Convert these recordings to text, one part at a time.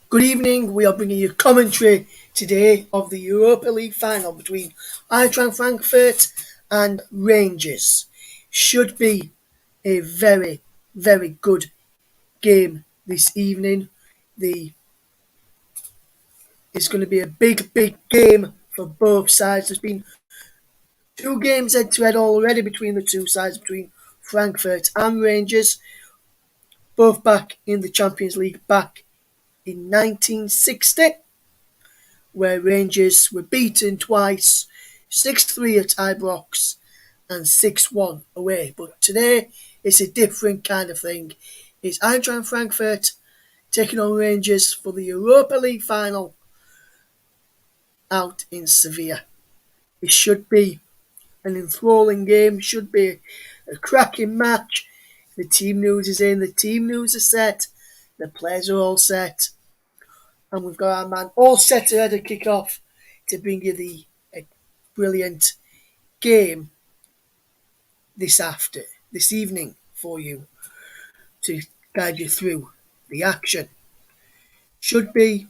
Good evening. We are bringing you commentary today of the Europa League final between Eintracht Frankfurt and Rangers. Should be a very, very good game this evening. It's going to be a big, big game for both sides. There's been two games head-to-head already between the two sides, between Frankfurt and Rangers, both back in the Champions League back in 1960. Where Rangers were beaten twice, 6-3 at Ibrox and 6-1 away. But today it's a different kind of thing. It's Eintracht Frankfurt taking on Rangers for the Europa League final out in Sevilla. It should be an enthralling game, should be a cracking match. The team news is in, the team news is set, the players are all set, and we've got our man all set ahead of kick-off to bring you the brilliant game this evening for you to guide you through the action. Should be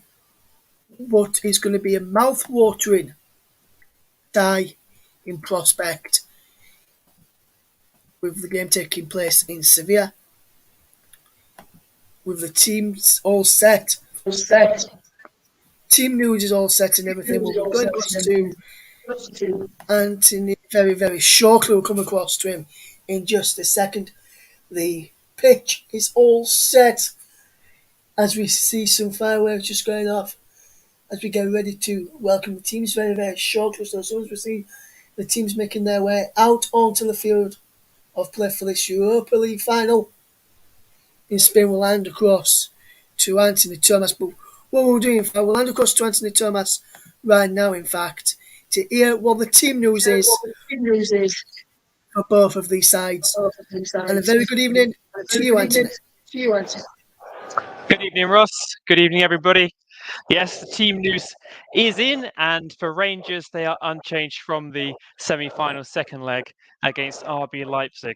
what is going to be a mouth-watering tie in prospect with the game taking place in Sevilla. With the teams all set. Team news is all set and everything. We'll be going across to Anthony very, very shortly. We'll come across to him in just a second. The pitch is all set as we see some fireworks just going off as we get ready to welcome the teams very, very shortly. So as soon as we see the teams making their way out onto the field of play for this Europa League final in Spain, we'll land across to Anthony Thomas. But what we'll do, in fact, we'll land across to Anthony Thomas right now, in fact, to hear what the team news is for both of these sides. And a very good evening to you, Anthony. Good evening, Ross. Good evening, everybody. Yes, the team news is in, and for Rangers, they are unchanged from the semi-final second leg against RB Leipzig.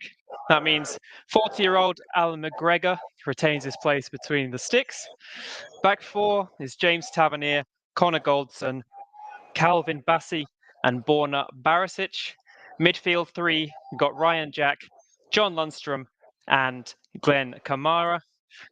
That means 40-year-old Alan McGregor retains his place between the sticks. Back four is James Tavernier, Connor Goldson, Calvin Bassey, and Borna Barisic. Midfield three, we've got Ryan Jack, John Lundstrom, and Glenn Kamara.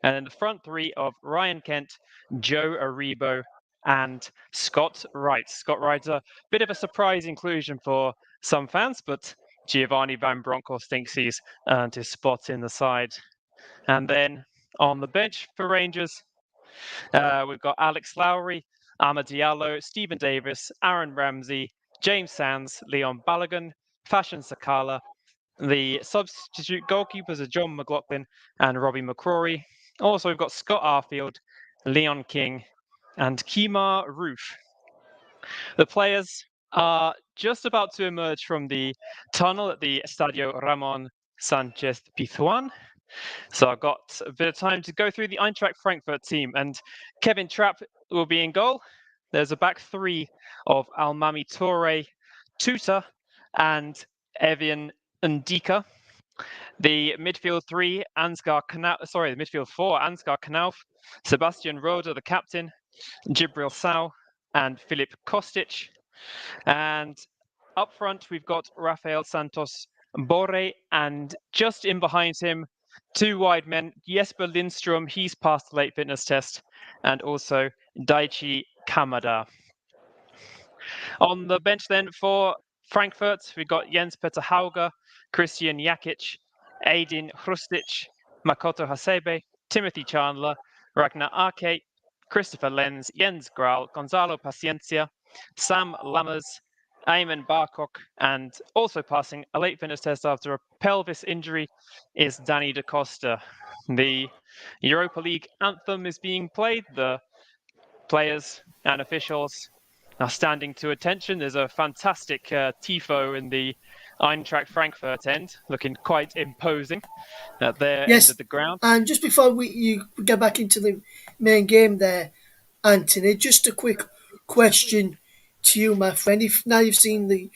And then the front three of Ryan Kent, Joe Aribo, and Scott Wright. Scott Wright's a bit of a surprise inclusion for some fans, but Giovanni Van Bronckhorst thinks he's earned his spot in the side. And then on the bench for Rangers, we've got Alex Lowry, Amad Diallo, Stephen Davis, Aaron Ramsey, James Sands, Leon Balogun, Fashion Sakala. The substitute goalkeepers are John McLaughlin and Robbie McCrory. Also, we've got Scott Arfield, Leon King, and Kemar Roof. The players are just about to emerge from the tunnel at the Estadio Ramon Sanchez Pizjuan. So I've got a bit of time to go through the Eintracht Frankfurt team, and Kevin Trapp will be in goal. There's a back three of Almami Toure, Tuta, and Evian Ndika. The midfield three, the midfield four, Ansgar Knauf, Sebastian Roda, the captain, Jibril Sau, and Filip Kostic. And up front, we've got Rafael Santos Borre, and just in behind him, two wide men, Jesper Lindstrom, he's passed the late fitness test, and also Daichi Kamada. On the bench then for Frankfurt, we've got Jens Peter Hauger, Christian Jakic, Aidin Hrustic, Makoto Hasebe, Timothy Chandler, Ragnar Ake, Christopher Lenz, Jens Graal, Gonzalo Paciencia, Sam Lammers, Ayman Barkok, and also passing a late fitness test after a pelvis injury is Danny Da Costa. The Europa League anthem is being played. The players and officials are standing to attention. There's a fantastic tifo in the Eintracht Frankfurt end, looking quite imposing at their end of the ground. And just before you get back into the main game there, Anthony, just a quick question to you, my friend. If now you've seen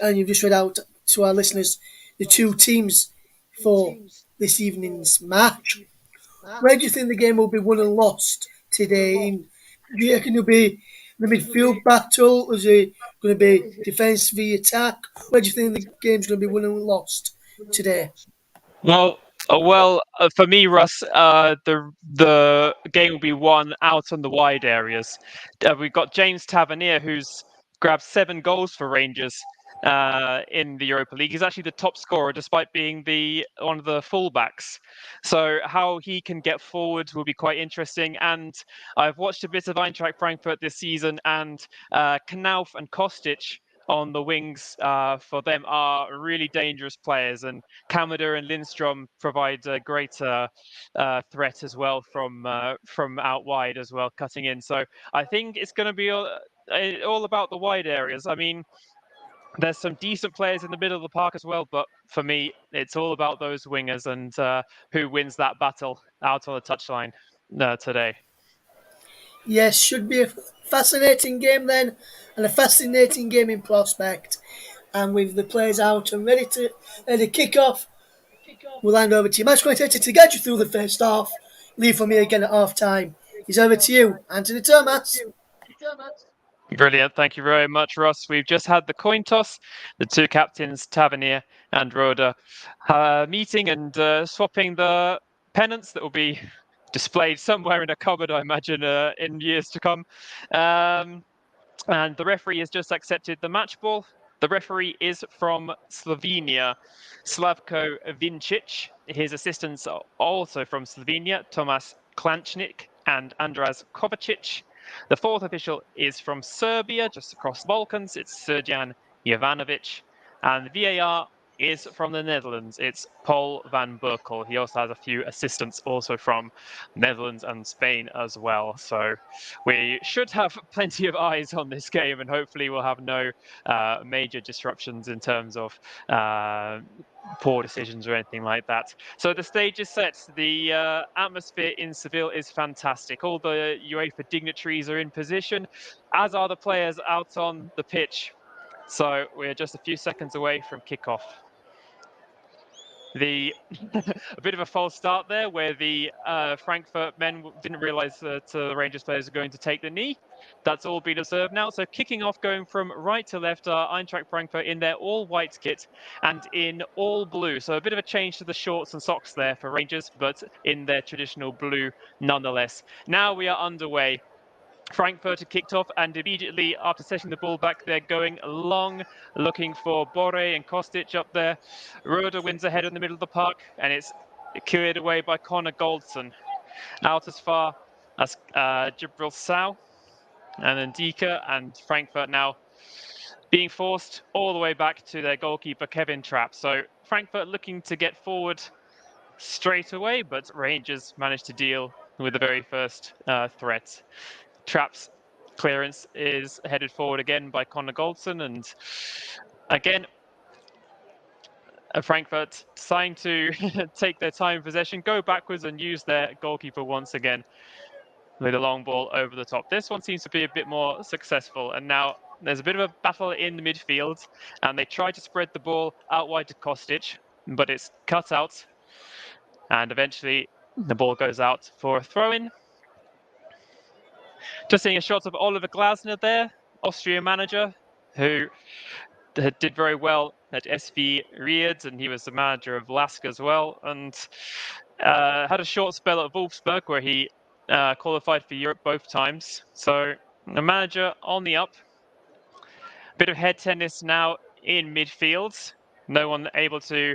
and you've just read out to our listeners the two teams for this evening's match, where do you think the game will be won and lost today Do you reckon it'll be the midfield battle? Is it going to be defence v attack? Where do you think the game's going to be won and lost today? Well, for me, Russ, the game will be won out on the wide areas. We've got James Tavernier, who's grabbed 7 goals for Rangers in the Europa League. He's actually the top scorer, despite being one of the fullbacks. So how he can get forward will be quite interesting. And I've watched a bit of Eintracht Frankfurt this season, and Knauf and Kostic on the wings for them are really dangerous players, and Kamada and Lindstrom provide a great threat as well from out wide as well, cutting in. So I think it's going to be all about the wide areas. I mean, there's some decent players in the middle of the park as well, but for me, it's all about those wingers and who wins that battle out on the touchline today. Yes, should be a fascinating game then, and a fascinating game in prospect. And with the players out and ready to kick off, we'll hand over to you, match commentator, to get you through the first half. Leave for me again at half time. He's over to you, Anthony Thomas. Brilliant. Thank you very much, Ross. We've just had the coin toss. The 2 captains, Tavernier and Roda, meeting and swapping the pennants that will be displayed somewhere in a cupboard, I imagine, in years to come. And the referee has just accepted the match ball. The referee is from Slovenia, Slavko Vincic. His assistants are also from Slovenia, Tomas Klančnik and Andras Kovacic. The 4th official is from Serbia, just across the Balkans. It's Srđan Jovanovic. And the VAR is from the Netherlands. It's Paul van Berkel. He also has a few assistants also from Netherlands and Spain as well. So we should have plenty of eyes on this game, and hopefully we'll have no major disruptions in terms of poor decisions or anything like that. So the stage is set. The atmosphere in Seville is fantastic. All the UEFA dignitaries are in position, as are the players out on the pitch. So we're just a few seconds away from kickoff. A bit of a false start there, where the Frankfurt men didn't realise that the Rangers players are going to take the knee. That's all been observed now. So kicking off, going from right to left, are Eintracht Frankfurt in their all-white kit and in all blue. So a bit of a change to the shorts and socks there for Rangers, but in their traditional blue nonetheless. Now we are underway. Frankfurt had kicked off, and immediately after setting the ball back, they're going long, looking for Borre and Kostic up there. Roda wins ahead in the middle of the park, and it's cleared away by Connor Goldson. Out as far as Jibril Sow and Ndika, and Frankfurt now being forced all the way back to their goalkeeper, Kevin Trapp. So Frankfurt looking to get forward straight away, but Rangers managed to deal with the very first threat. Trapp's clearance is headed forward again by Connor Goldson, and again, Frankfurt deciding to take their time in possession, go backwards and use their goalkeeper once again with a long ball over the top. This one seems to be a bit more successful, and now there's a bit of a battle in the midfield, and they try to spread the ball out wide to Kostic, but it's cut out, and eventually the ball goes out for a throw-in. Just seeing a shot of Oliver Glasner there, Austrian manager, who did very well at SV Ried, and he was the manager of Lask as well, and had a short spell at Wolfsburg where he qualified for Europe both times. So a manager on the up. Bit of head tennis now in midfield. No one able to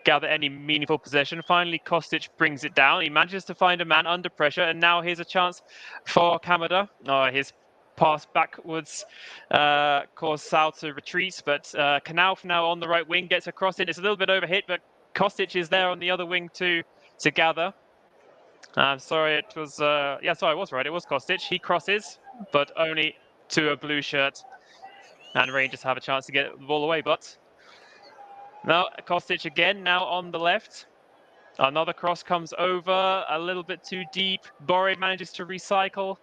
gather any meaningful possession. Finally, Kostic brings it down. He manages to find a man under pressure, and now here's a chance for Kamada. His pass backwards caused Sal to retreat, but Knauf now on the right wing gets a cross in. It's a little bit overhit, but Kostic is there on the other wing to gather. I'm sorry, it was I was right. It was Kostic. He crosses, but only to a blue shirt, and Rangers have a chance to get the ball away, but now Kostic again, now on the left. Another cross comes over, a little bit too deep. Borre manages to recycle.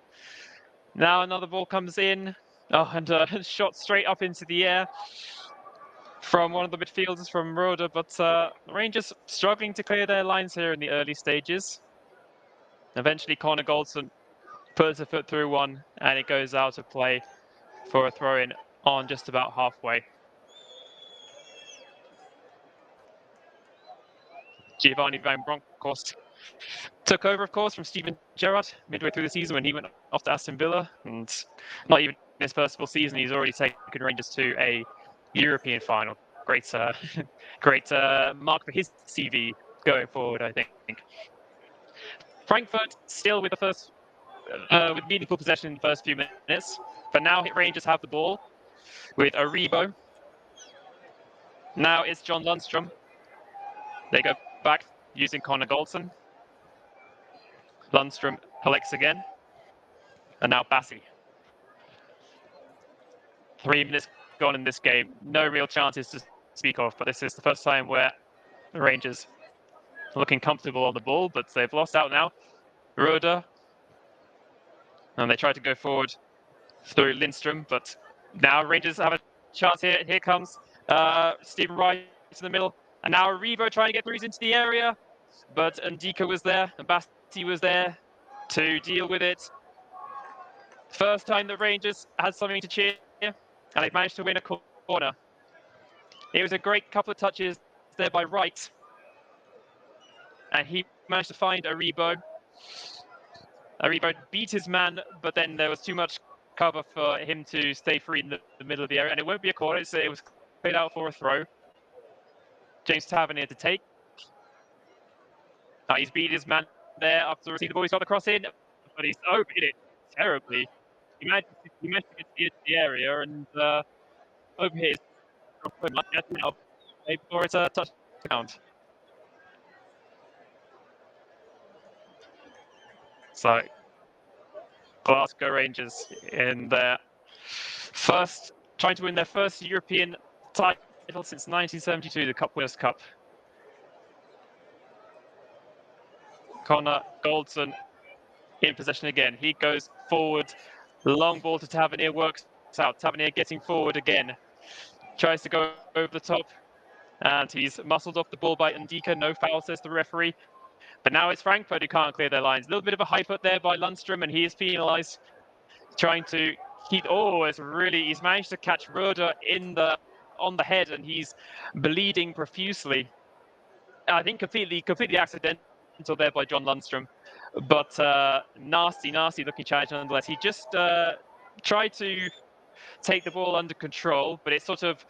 Now another ball comes in. And shot straight up into the air from one of the midfielders from Roda. But Rangers struggling to clear their lines here in the early stages. Eventually, Connor Goldson puts a foot through one, and it goes out of play for a throw-in on just about halfway. Giovanni Van Bronckhorst took over, of course, from Steven Gerrard midway through the season when he went off to Aston Villa, and not even in his first full season, he's already taken Rangers to a European final. Great, great mark for his CV going forward, I think. Frankfurt still with the first, with meaningful possession in the first few minutes, but now Rangers have the ball with Aribo. Now it's John Lundstrom. They go back using Connor Goldson. Lundstrom collects again. And now Bassi. 3 minutes gone in this game. No real chances to speak of, but this is the first time where the Rangers are looking comfortable on the ball, but they've lost out now. Roda. And they try to go forward through Lindstrom, but now Rangers have a chance here. Here comes Stephen Wright in the middle. And now Aribo trying to get through into the area, but Ndika was there, and Bassi was there to deal with it. First time the Rangers had something to cheer, and they've managed to win a corner. It was a great couple of touches there by Wright, and he managed to find Aribo. Aribo beat his man, but then there was too much cover for him to stay free in the middle of the area, and it won't be a corner, so it was played out for a throw. James Tavernier to take. He's beat his man there after receiving the ball. He's got the cross in, but he's opened it terribly. He managed to get to the area and over here before it's a touchdown. So Glasgow Rangers in their first, trying to win their first European title since 1972, the Cup Winners' Cup. Connor Goldson in possession again. He goes forward. Long ball to Tavernier, works out. Tavernier getting forward again. Tries to go over the top. And he's muscled off the ball by Ndika. No foul, says the referee. But now it's Frankfurt who can't clear their lines. A little bit of a high foot there by Lundstrom, and he is penalised. Trying to keep. Oh, he's managed to catch Roda on the head, and he's bleeding profusely. I think completely accidental there by John Lundstrom, but nasty looking challenge nonetheless. He just tried to take the ball under control, but it sort of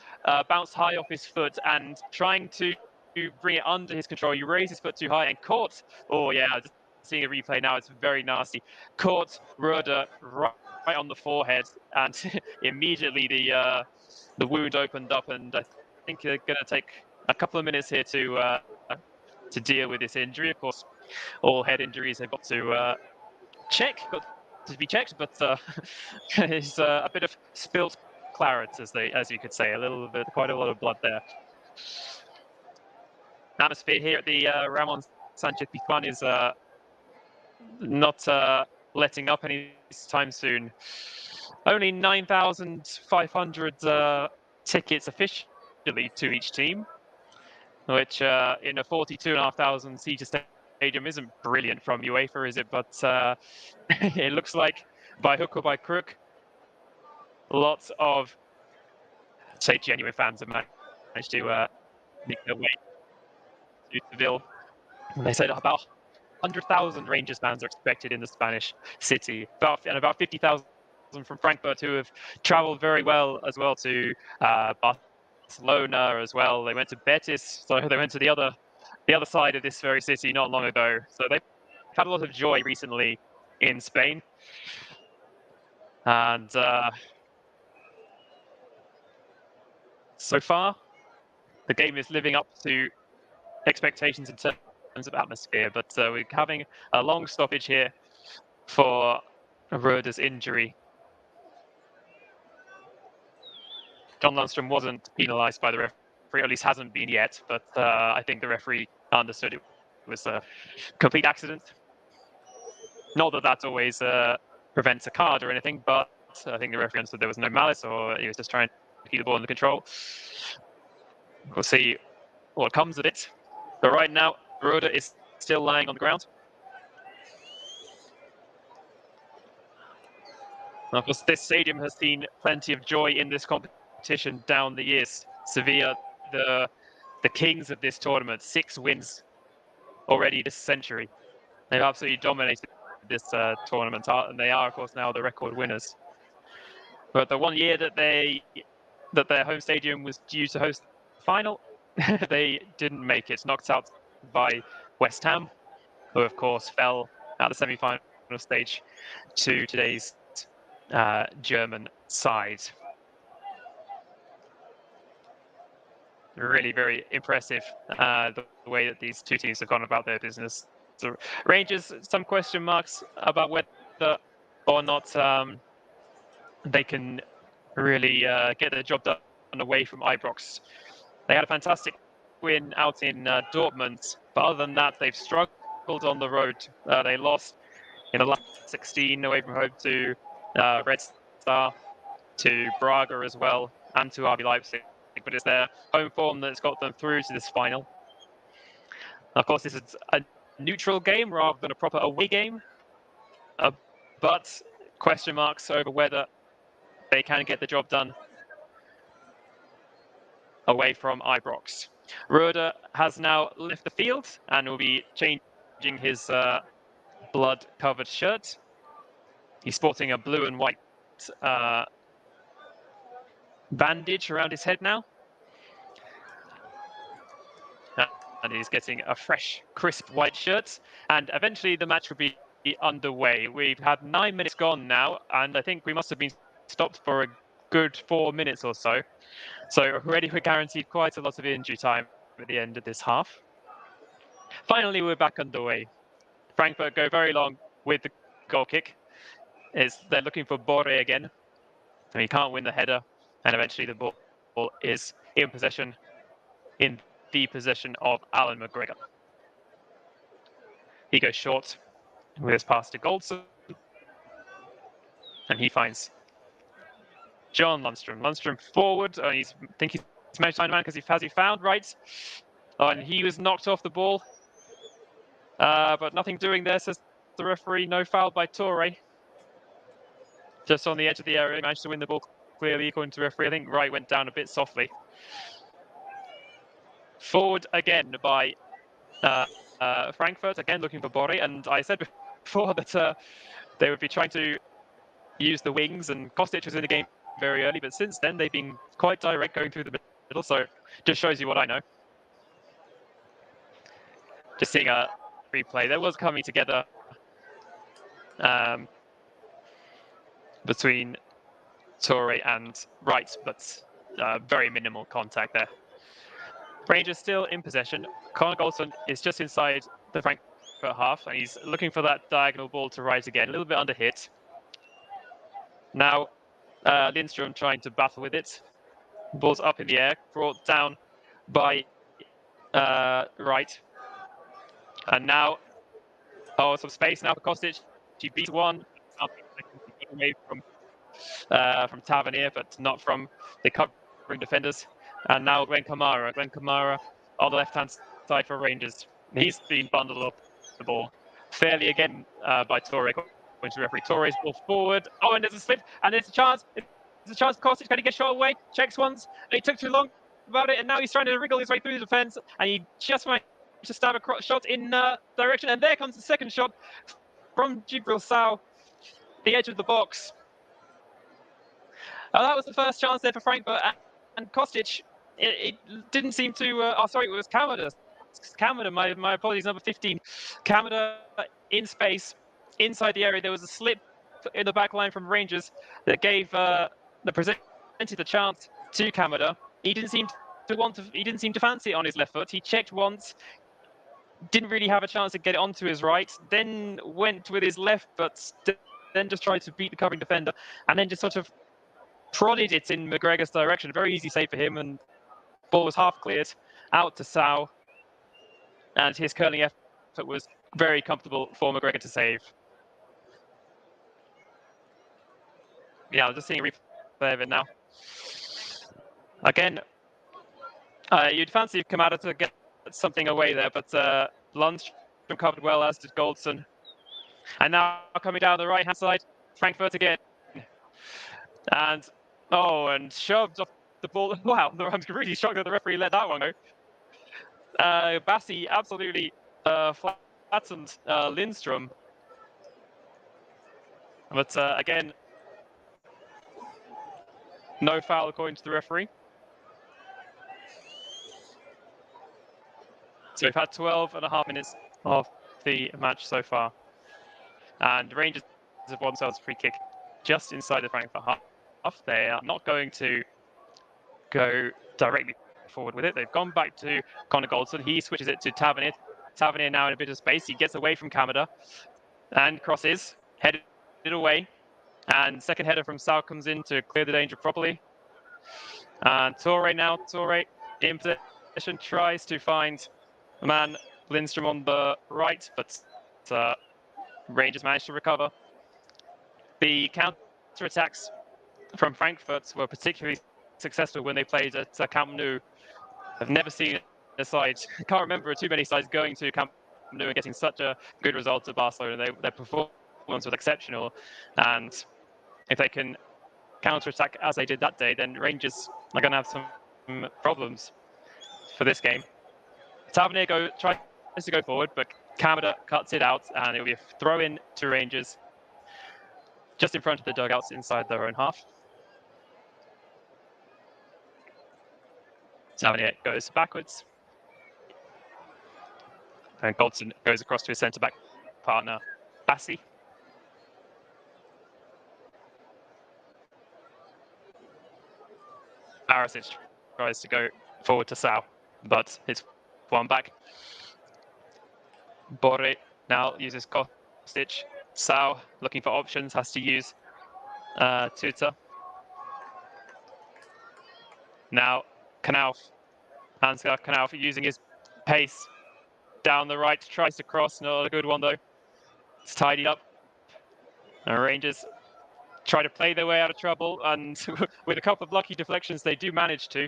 bounced high off his foot, and trying to bring it under his control, he raised his foot too high and caught. Oh yeah, just seeing a replay now, it's very nasty. Caught Roda right on the forehead, and immediately the wound opened up, and I think they're going to take a couple of minutes here to deal with this injury. Of course, all head injuries have got to be checked, but it's a bit of spilt claret, as you could say, quite a lot of blood there. Atmosphere here at the Ramon Sanchez Pizjuan is not letting up anytime soon. Only 9,500 tickets officially to each team, which in a 42,500 seater stadium isn't brilliant from UEFA, is it? But it looks like by hook or by crook, lots of, say, genuine fans have managed to make their way to Seville. And they said about 100,000 Rangers fans are expected in the Spanish city, and about 50,000 from Frankfurt, who have travelled very well as well to Barcelona as well. They went to Betis, so they went to the other side of this very city not long ago. So they've had a lot of joy recently in Spain, and so far the game is living up to expectations in terms of atmosphere. But we're having a long stoppage here for Roda's injury. John Lundstrom wasn't penalised by the referee, or at least hasn't been yet, but I think the referee understood it was a complete accident. Not that always prevents a card or anything, but I think the referee understood there was no malice, or he was just trying to keep the ball under control. We'll see what comes of it. But right now, Roda is still lying on the ground. Of course, this stadium has seen plenty of joy in this competition down the years. Sevilla, the kings of this tournament, 6 wins already this century. They've absolutely dominated this tournament, and they are, of course, now the record winners. But the one year that their home stadium was due to host the final, they didn't make it, knocked out by West Ham, who, of course, fell at the semi-final stage to today's German side. Really very impressive the way that these two teams have gone about their business. So Rangers, some question marks about whether or not they can really get the job done away from Ibrox. They had a fantastic win out in Dortmund, but other than that, they've struggled on the road. They lost in the last 16 away from home to Red Star, to Braga as well, and to RB Leipzig. But it's their home form that's got them through to this final. Of course, this is a neutral game rather than a proper away game, but question marks over whether they can get the job done away from Ibrox. Roeder has now left the field and will be changing his blood-covered shirt. He's sporting a blue and white bandage around his head now. And he's getting a fresh, crisp white shirt. And eventually the match will be underway. We've had 9 minutes gone now, and I think we must have been stopped for a good 4 minutes or so. So already we're guaranteed quite a lot of injury time at the end of this half. Finally, we're back underway. Frankfurt go very long with the goal kick. They're looking for Borre again. And he can't win the header. And eventually the ball is in the possession of Alan McGregor. He goes short with his pass to Goldson. And he finds John Lundstrom. Lundstrom forward. And I think he's managed to find a man because he found right. And he was knocked off the ball. But nothing doing there, says the referee. No foul by Torre. Just on the edge of the area, managed to win the ball clearly, according to the referee. I think Wright went down a bit softly. Forward again by Frankfurt, again looking for Borre. And I said before that they would be trying to use the wings, and Kostic was in the game very early, but since then they've been quite direct going through the middle, so just shows you what I know. Just seeing a replay, there was coming together between Torre and Wright, but very minimal contact there. Rangers still in possession. Connor Goldson is just inside the Frankfurt half, and he's looking for that diagonal ball to Wright again, a little bit under hit. Now Lindstrom trying to battle with it. Ball's up in the air, brought down by Wright. And now, some space now for Kostic. He beats one. Away from Tavernier, but not from the covering defenders. And now Glenn Kamara. Glenn Kamara on the left-hand side for Rangers. He's been bundled up the ball fairly again by Torre. Going to referee Torre's ball forward. Oh, and there's a slip, and there's a chance. There's a chance. Kostic, can he get shot away? Checks once. And he took too long about it, and now he's trying to wriggle his way through the defence, and he just managed to stab a shot in direction. And there comes the second shot from Jibril Sow, the edge of the box. That was the first chance there for Frankfurt, and Kostic. It didn't seem to. It was Kamada. Kamada, my apologies, number 15. Kamada in space, inside the area. There was a slip in the back line from Rangers that gave that presented the chance to Kamada. He didn't seem to fancy it on his left foot. He checked once, didn't really have a chance to get it onto his right. Then went with his left, but then just tried to beat the covering defender, and then just sort of prodded it in McGregor's direction. A very easy save for him, and ball was half cleared out to Sow, and his curling effort was very comfortable for McGregor to save. Yeah, I'm just seeing a replay of it now. Again, you'd fancy Kamada to get something away there, but Lundstrom covered well, as did Goldson. And now coming down the right-hand side, Frankfurt again. And shoved off the ball. Wow, I'm really shocked that the referee let that one go. Bassi absolutely flattened Lindstrom. But again, no foul according to the referee. So we've had 12 and a half minutes of the match so far. And Rangers have won themselves a free kick just inside the Frankfurt half. They are not going to go directly forward with it. They've gone back to Connor Goldson. He switches it to Tavernier. Tavernier now in a bit of space. He gets away from Kamada and crosses, headed away. And second header from Sal comes in to clear the danger properly. And Torre now, Torre in possession, tries to find a man, Lindstrom on the right, but Rangers managed to recover. The counter-attacks from Frankfurt were particularly successful when they played at Camp Nou. I've never seen a side, I can't remember too many sides going to Camp Nou and getting such a good result at Barcelona. Their performance was exceptional, and if they can counter-attack as they did that day, then Rangers are going to have some problems for this game. Tavernier tries to go forward, but Kamada cuts it out, and it'll be a throw-in to Rangers just in front of the dugouts inside their own half. Tavernier goes backwards, and Goldson goes across to his centre-back partner, Bassi. Barisic tries to go forward to Sal, but it's one back. Borre now uses Kostic. Sal looking for options, has to use Tuta. Now Knauf, Ansgar Knauf using his pace down the right, tries to cross, not a good one though. It's tidied up. And Rangers try to play their way out of trouble, and with a couple of lucky deflections, they do manage to.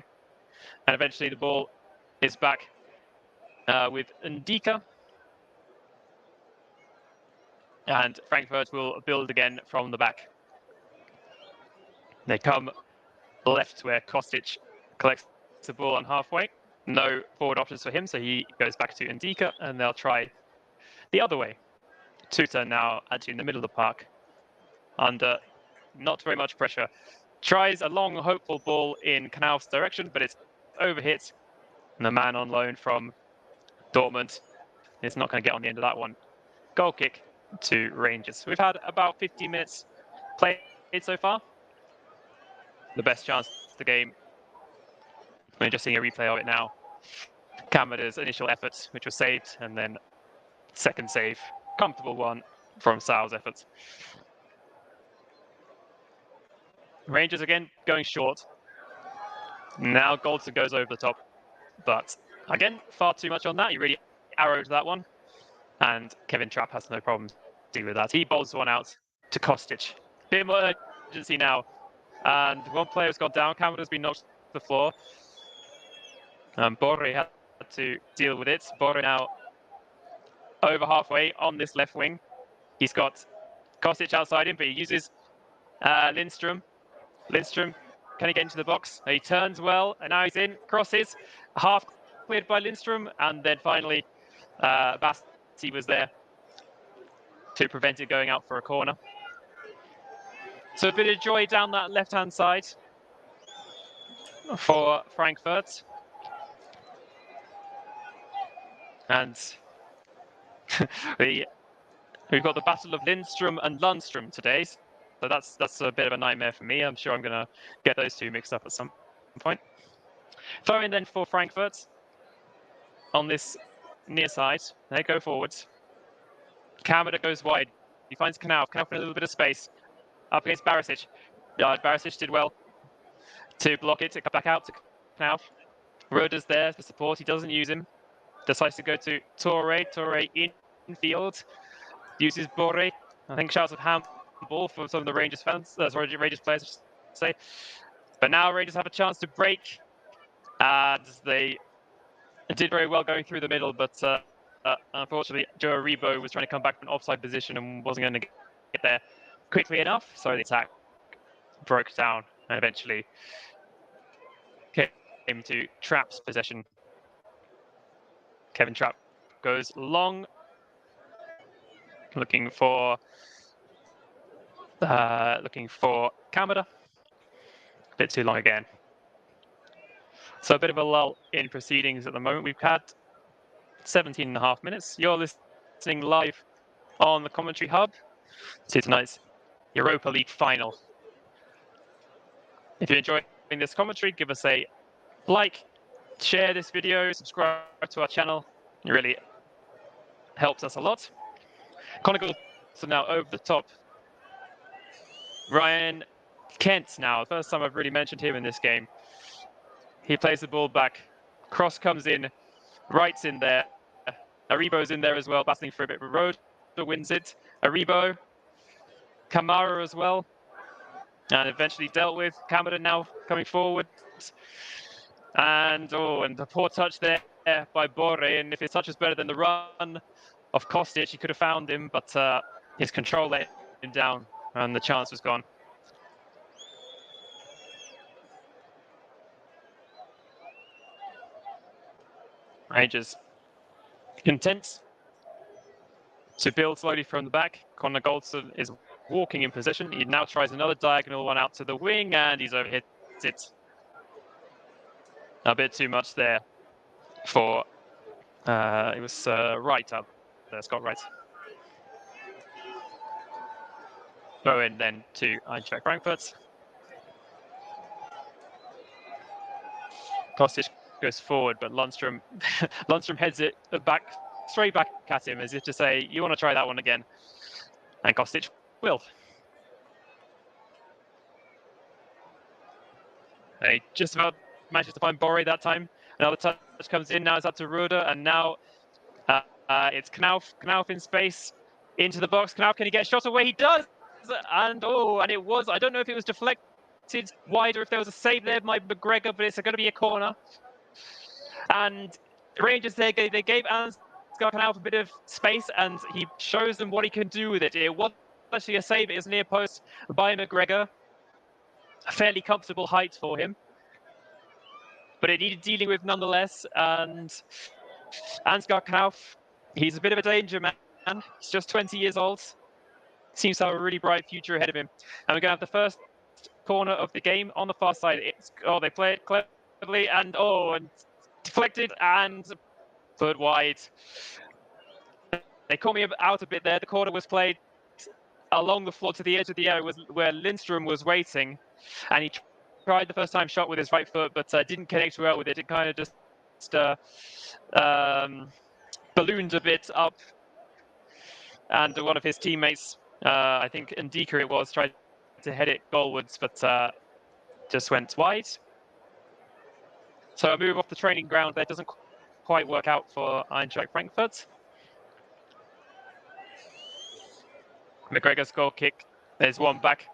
And eventually the ball is back with Ndika. And Frankfurt will build again from the back. They come left where Kostic collects the ball on halfway. No forward options for him, so he goes back to Ndika, and they'll try the other way. Tuta now actually in the middle of the park, under not very much pressure. Tries a long, hopeful ball in Knauf's direction, but it's overhit. And the man on loan from Dortmund is not going to get on the end of that one. Goal kick to Rangers. We've had about 50 minutes played so far. The best chance of the game. We're just seeing a replay of it now. Kamada's initial efforts, which was saved, and then second save, comfortable one from Sal's efforts. Rangers again going short. Now Goldson goes over the top, but again, far too much on that. He really arrowed that one, and Kevin Trapp has no problem dealing with that. He bowls one out to Kostic. Bit more urgency now, and one player's gone down. Kamada's been knocked to the floor. Borre had to deal with it. Borre now over halfway on this left wing. He's got Kostic outside him, but he uses Lindstrom. Lindstrom, can he get into the box? He turns well, and now he's in. Crosses, half cleared by Lindstrom, and then finally Bassi was there to prevent it going out for a corner. So a bit of joy down that left-hand side for Frankfurt. And we've got the battle of Lindstrom and Lundstrom today. So that's a bit of a nightmare for me. I'm sure I'm going to get those two mixed up at some point. Throw in then for Frankfurt on this near side. They go forwards. Kamada goes wide. He finds Knauf. Knauf in a little bit of space. Up against Barisic. Barisic did well to block it. To come back out to Knauf. Roda's there for support. He doesn't use him. Decides to go to Torre. Torre infield. Uses Borre. I think shouts of handball for some of the Rangers fans. Rangers players, I should say. But now Rangers have a chance to break. And they did very well going through the middle, but unfortunately, Joe Aribo was trying to come back from an offside position and wasn't going to get there quickly enough. So the attack broke down and eventually came to Trapp's possession. Kevin Trapp goes long, looking for Kamada. A bit too long again. So a bit of a lull in proceedings at the moment. We've had 17 and a half minutes. You're listening live on the commentary hub to tonight's Europa League final. If you're enjoying this commentary, give us a like, share this video, subscribe to our channel. It really helps us a lot. Conical so now over the top. Ryan Kent now, first time I've really mentioned him in this game. He plays the ball back. Cross comes in, Wright's in there. Aribo's in there as well, battling for a bit. Roda wins it. Aribo, Kamara as well. And eventually dealt with. Kamara now coming forward. And the poor touch there by Borre. And if his touch was better than the run of Kostic, he could have found him, but his control let him down and the chance was gone. Rangers content to build slowly from the back. Connor Goldson is walking in position. He now tries another diagonal one out to the wing, and he's overhit it. A bit too much there for it was Wright up there, Scott Wright. Bowen then to Eintracht Frankfurt. Kostic goes forward, but Lundstrom heads it back, straight back at him, as if to say, you want to try that one again. And Kostic will. They just about manages to find Borre that time. Another touch comes in, now it's up to Roda, and now it's Knauf. Knauf in space, into the box. Knauf, can he get a shot away? He does! And it was, I don't know if it was deflected wide or if there was a save there by McGregor, but it's going to be a corner. And Rangers, they gave Ansgar Knauf a bit of space, and he shows them what he can do with it. It was actually a save, it was near post by McGregor. A fairly comfortable height for him, but it needed dealing with nonetheless. And Ansgar Knauf, he's a bit of a danger man. He's just 20 years old. Seems to have a really bright future ahead of him. And we're going to have the first corner of the game on the far side. They play it cleverly and deflected and put wide. They caught me out a bit there. The corner was played along the floor to the edge of the area where Lindstrom was waiting, and he tried the first time shot with his right foot, but didn't connect well with it. It kind of just ballooned a bit up, and one of his teammates, I think Ndika it was, tried to head it goalwards, but just went wide. So a move off the training ground there doesn't quite work out for Eintracht Frankfurt. McGregor's goal kick. There's one back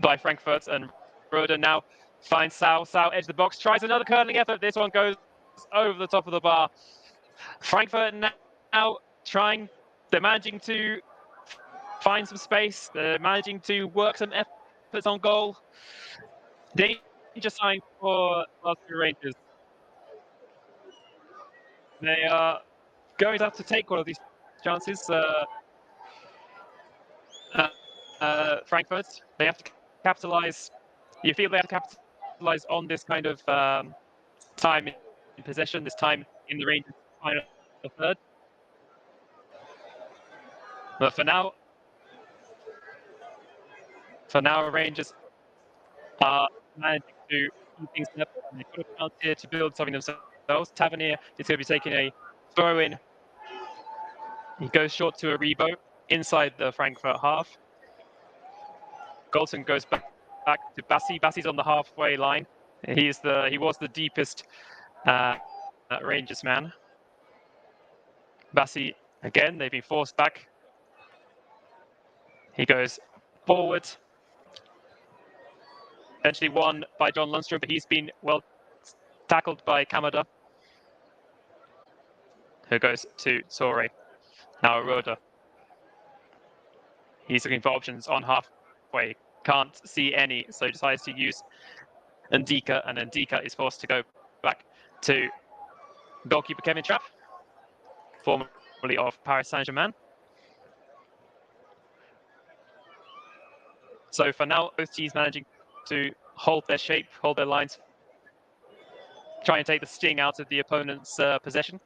by Frankfurt, and Roda now finds Sau. Sau edge the box, tries another curling effort. This one goes over the top of the bar. Frankfurt now trying. They're managing to find some space. They're managing to work some efforts on goal. Danger sign for Glasgow Rangers. They are going to have to take one of these chances. Frankfurt, they have to capitalize. You feel they have to capitalize on this kind of time in possession, this time in the Rangers' final third. But for now, Rangers are managing to keep things up. They've got a chance here to build something themselves. Tavernier is going to be taking a throw in. He goes short to Aribo inside the Frankfurt half. Goldson goes back to Bassi. Bassi's on the halfway line. He was the deepest Rangers man. Bassi again. They've been forced back. He goes forward. Eventually won by John Lundstrom, but he's been well tackled by Kamada, who goes to Torre. Now Roda. He's looking for options on halfway. can't see any, so he decides to use Ndika, and Ndika is forced to go back to goalkeeper Kevin Trapp, formerly of Paris Saint-Germain. So for now, both teams managing to hold their shape, hold their lines, try and take the sting out of the opponent's possession.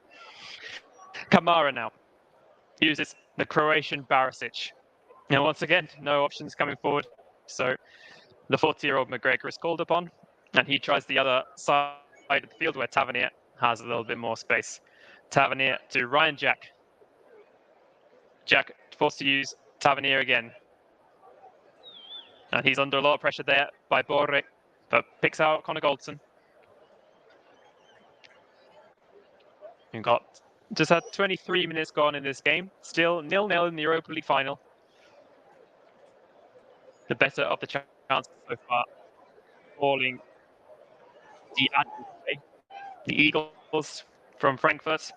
Kamara now uses the Croatian Barisic. And once again, no options coming forward. So the 40-year-old McGregor is called upon, and he tries the other side of the field where Tavernier has a little bit more space. Tavernier to Ryan Jack. Jack forced to use Tavernier again. And he's under a lot of pressure there by Borre, but picks out Connor Goldson. We've got just had 23 minutes gone in this game. Still 0-0 in the Europa League final. The better of the chances so far. Falling the Eagles from Frankfurt.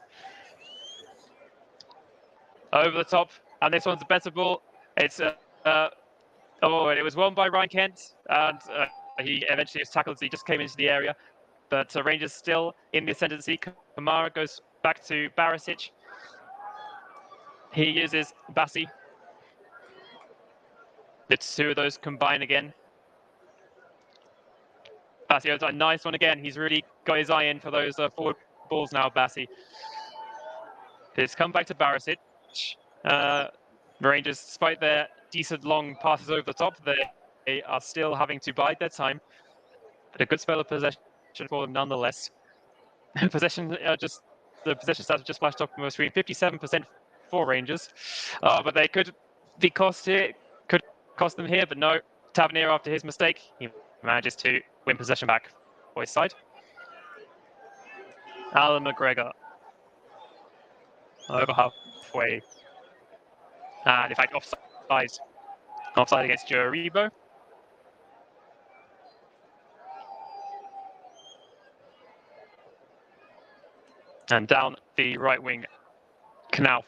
Over the top, and this one's a better ball. It's it was won by Ryan Kent, and he eventually was tackled as he just came into the area. But Rangers still in the ascendancy. Kamara goes back to Barisic. He uses Bassi. The two of those combine again. Bassi has a nice one again. He's really got his eye in for those forward balls now, Bassi. It's come back to Barisic. Rangers, despite their decent long passes over the top, they are still having to bide their time. But a good spell of possession for them nonetheless. The possession stats just flashed up on the screen. 57% for Rangers, but they could be cost them here. But no, Tavernier, after his mistake, he manages to win possession back for his side. Alan McGregor over halfway, and in fact offside against Joe Aribo. And down the right wing, Knauf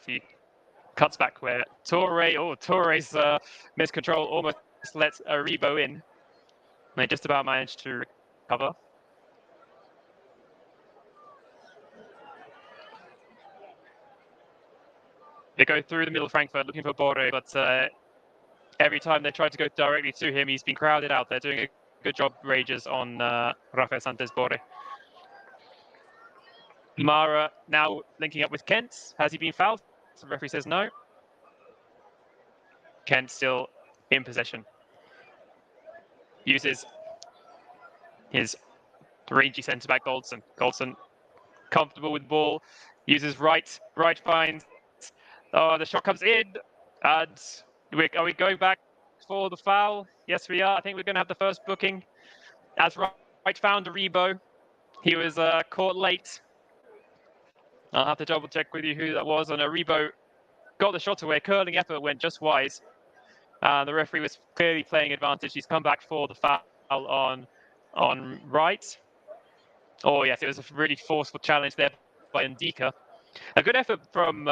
cuts back where Torre's miscontrol almost lets Aribo in. They just about managed to recover. They go through the middle of Frankfurt looking for Borre, but every time they try to go directly to him, he's been crowded out. They're doing a good job, Rangers, on Rafael Santos Borre. Mara now linking up with Kent. Has he been fouled? The referee says no. Kent still in possession. Uses his rangy centre-back Goldson. Goldson comfortable with the ball. Uses right finds. Oh, the shot comes in. And are we going back for the foul? Yes, we are. I think we're going to have the first booking. As right found Aribo. He was caught late. I'll have to double check with you who that was. And Aribo got the shot away. Curling effort went just wise. The referee was clearly playing advantage. He's come back for the foul on right. Oh yes, it was a really forceful challenge there by Ndika. A good effort from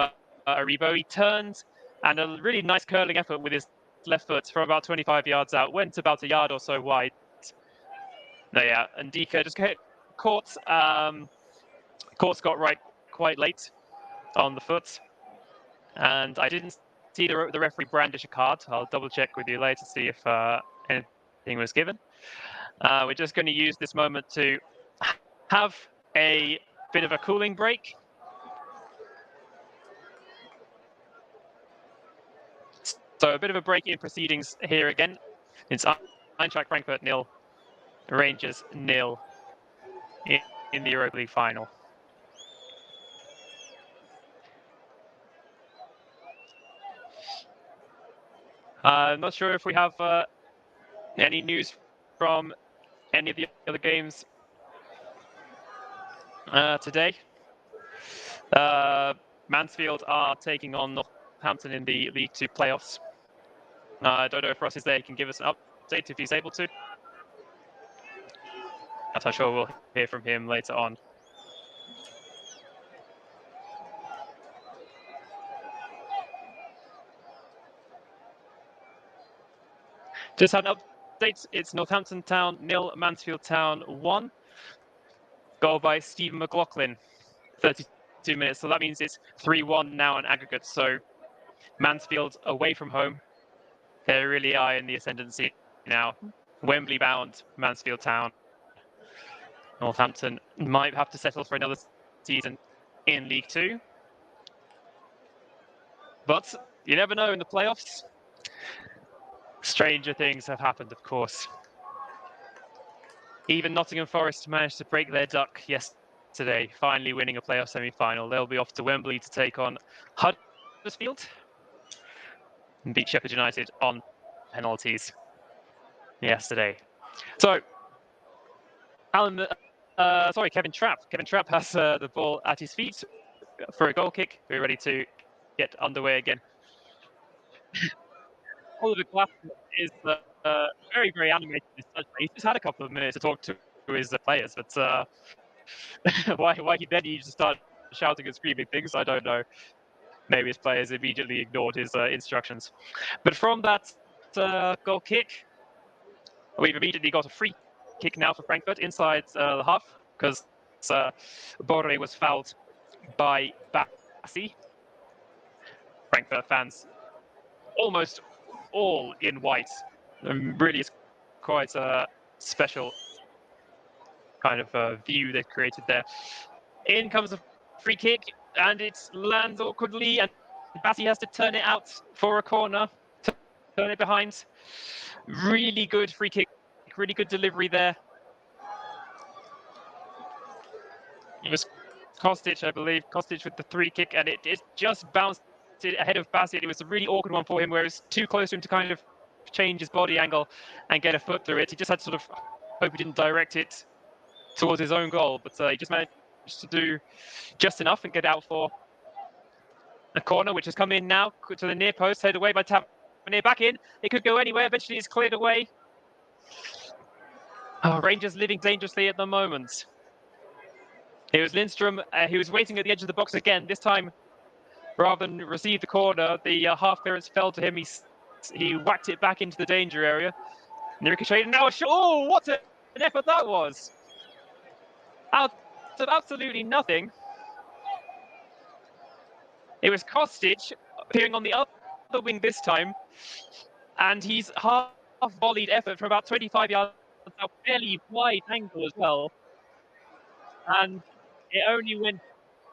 Aribo. He turned, and a really nice curling effort with his left foot from about 25 yards out. Went about a yard or so wide. No, yeah, Ndika just caught Scott right quite late on the foot, and I didn't see the referee brandish a card. I'll double check with you later to see if anything was given. We're just going to use this moment to have a bit of a cooling break. So a bit of a break in proceedings here again. It's Eintracht Frankfurt 0, Rangers 0 in the Europa League final. I'm not sure if we have any news from any of the other games today. Mansfield are taking on Northampton in the League 2 playoffs. I don't know if Ross is there. He can give us an update if he's able to. I'm sure we'll hear from him later on. Just had an it's Northampton Town 0, Mansfield Town 1. Goal by Stephen McLaughlin, 32 minutes. So that means it's 3-1 now in aggregate. So Mansfield away from home. They really are in the ascendancy now. Wembley bound Mansfield Town. Northampton might have to settle for another season in League Two. But you never know in the playoffs. Stranger things have happened, of course. Even Nottingham Forest managed to break their duck yesterday, finally winning a playoff semi-final. They'll be off to Wembley to take on Huddersfield and beat Sheffield United on penalties yesterday. So, Kevin Trapp. Kevin Trapp has the ball at his feet for a goal kick. We're ready to get underway again. Oliver Glasgow is very, very animated. He's just had a couple of minutes to talk to his players, but why he then needs to start shouting and screaming things, I don't know. Maybe his players immediately ignored his instructions. But from that goal kick, we've immediately got a free kick now for Frankfurt inside the half because Borre was fouled by Bassi. Frankfurt fans almost all in white. Really is quite a special kind of view they've created there. In comes a free kick, and it lands awkwardly, and Bassi has to turn it out for a corner, turn it behind. Really good free kick, really good delivery there. It was Kostic, I believe, Kostic with the free kick, and it just bounced ahead of Bassi. It was a really awkward one for him, where it was too close to him to kind of change his body angle and get a foot through it. He just had to sort of hope he didn't direct it towards his own goal, but he just managed to do just enough and get out for a corner, which has come in now to the near post, headed away by Tavernier. Back in, it could go anywhere. Eventually, it's cleared away. Rangers living dangerously at the moment. It was Lindstrom. He was waiting at the edge of the box again. This time, rather than receive the corner, the half clearance fell to him. He whacked it back into the danger area. Ricocheted. Now a shot. Oh, what an effort that was! Out of absolutely nothing. It was Kostic appearing on the other wing this time, and he's half-volleyed effort from about 25 yards out, fairly wide angle as well. And it only went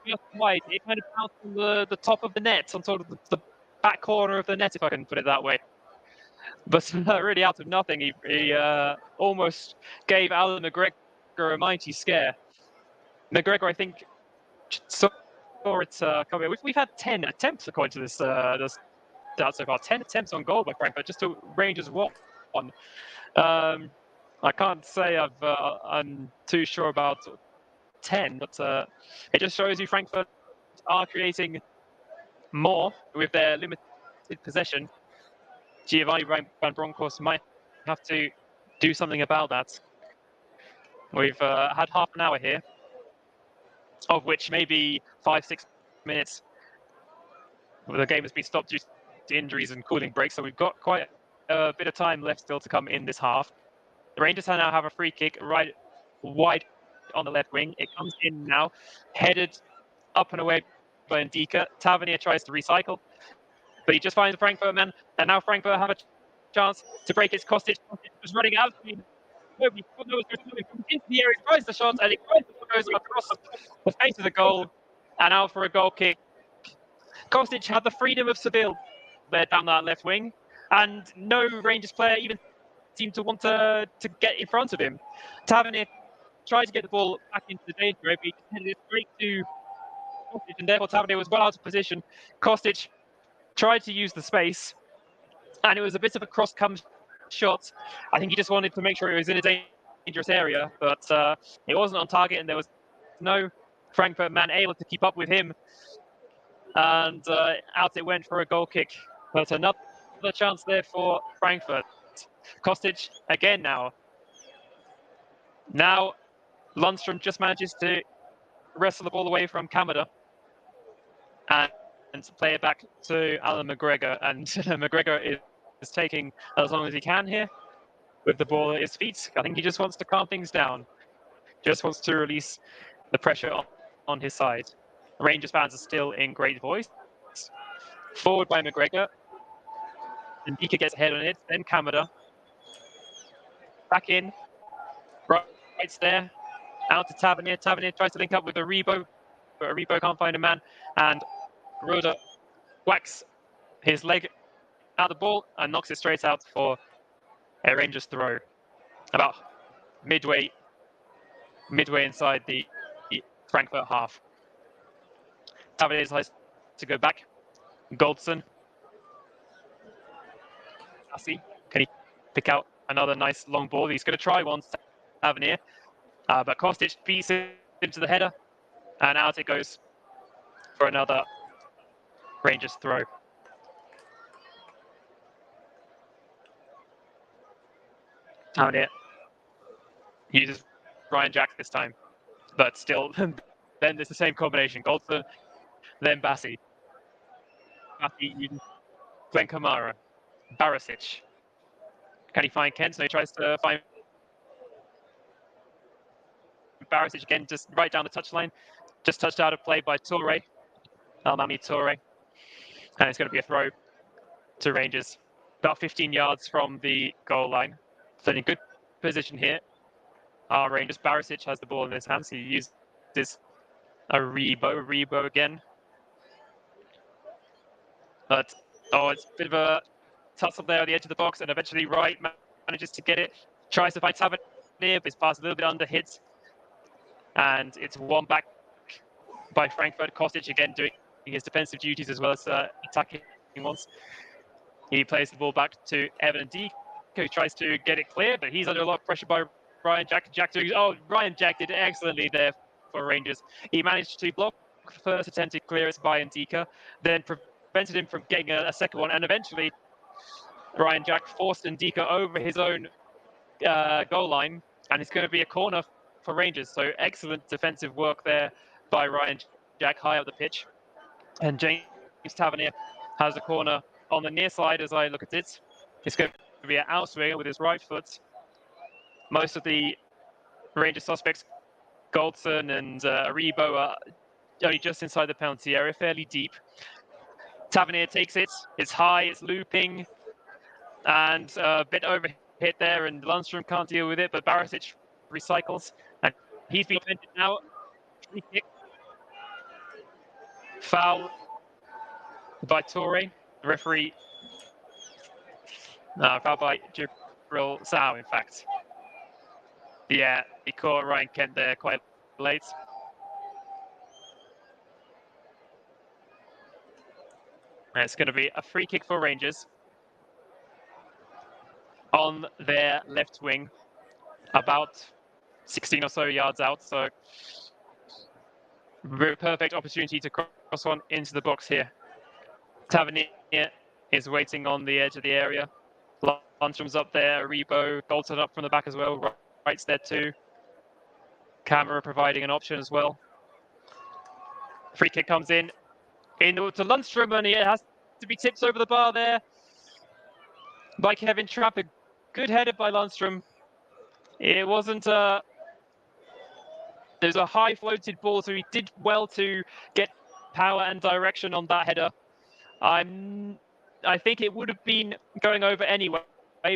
just wide. It kind of bounced on the top of the net, on sort of the back corner of the net, if I can put it that way. But really out of nothing, he almost gave Alan McGregor a mighty scare. McGregor, I think, saw it coming. We've had 10 attempts according to this stat so far. 10 attempts on goal by Frankfurt, just to Rangers 1. I can't say I'm too sure about 10, but it just shows you Frankfurt are creating more with their limited possession. Giovanni Van Bronckhorst might have to do something about that. We've had half an hour here, of which maybe 5-6 minutes the game has been stopped due to injuries and cooling breaks, so we've got quite a bit of time left still to come in this half. The Rangers now have a free kick right wide on the left wing. It comes in now, headed up and away by Ndika. Tavernier tries to recycle, but he just finds the Frankfurt man, and now Frankfurt have a chance to break its Kostic. Kostic was running out. Nobody knows what's coming. Comes into the area, tries the shot, and it goes across the face of the goal, and out for a goal kick. Kostic had the freedom of Seville there down that left wing, and no Rangers player even seemed to want to get in front of him. Tavernier tried to get the ball back into the danger area, but he headed it straight to Kostic, and therefore Tavernier was well out of position. Kostic tried to use the space, and it was a bit of a cross-come shot. I think he just wanted to make sure it was in a dangerous area, but it wasn't on target, and there was no Frankfurt man able to keep up with him. And out it went for a goal kick. But another chance there for Frankfurt. Kostic again now. Now Lundstrom just manages to wrestle the ball away from Kamada and play it back to Alan McGregor. And McGregor is taking as long as he can here. with the ball at his feet. I think he just wants to calm things down. Just wants to release the pressure on his side. Rangers fans are still in great voice. Forward by McGregor. And Dika gets ahead on it. Then Kamada. Back in. Right there. Out to Tavernier. Tavernier tries to link up with Aribo, but Aribo can't find a man. And Roda whacks his leg out the ball and knocks it straight out for a Rangers throw. About midway inside the Frankfurt half. Tavernier decides to go back. Goldson. Can he pick out another nice long ball? He's going to try one. Tavernier. But Kostic beats him to the header. And out it goes for another Rangers throw. Tavernier uses Ryan Jack this time. But still, then it's the same combination. Goldson, then Bassi. Bassi uses Glenn Kamara. Barisic. Can he find Kent? So he tries to find Barisic again, just right down the touchline. Just touched out of play by Toure. Almami Toure. And it's going to be a throw to Rangers. About 15 yards from the goal line. So in good position here. Rangers. Barisic has the ball in his hands. He uses Aribo again. But, it's a bit of a tussle there at the edge of the box, and eventually Wright manages to get it. Tries to find Tavernier, but his pass a little bit under hits. And it's one back by Frankfurt. Kostic again doing his defensive duties as well as attacking ones. He plays the ball back to Evan Ndika, who tries to get it clear, but he's under a lot of pressure by Ryan Jack. Ryan Jack did excellently there for Rangers. He managed to block the first attempted clearance by Ndika, then prevented him from getting a second one, and eventually Ryan Jack forced Ndika over his own goal line, and it's going to be a corner for Rangers. So excellent defensive work there by Ryan Jack high up the pitch. And James Tavernier has a corner on the near side as I look at it. It's going to be an outswinger with his right foot. Most of the Rangers suspects, Goldson and Aribo, are only just inside the penalty area, fairly deep. Tavernier takes it. It's high, it's looping, and a bit overhit there, and Lundstrom can't deal with it, but Barisic recycles, and he's been defended now. Free kick. Foul by Toure. The referee. Foul by Jibril Sao, in fact. Yeah, he caught Ryan Kent there quite late. And it's going to be a free kick for Rangers on their left wing, about 16 or so yards out. So, perfect opportunity to cross one into the box here. Tavernier is waiting on the edge of the area. Lundstrom's up there. Aribo, Goldson up from the back as well. Wright's there too. Camera providing an option as well. Free kick comes in to Lundstrom, and it has to be tipped over the bar there by Kevin Trapp. A good header by Lundstrom. It wasn't there's a high floated ball, so he did well to get power and direction on that header. I think it would have been going over anyway,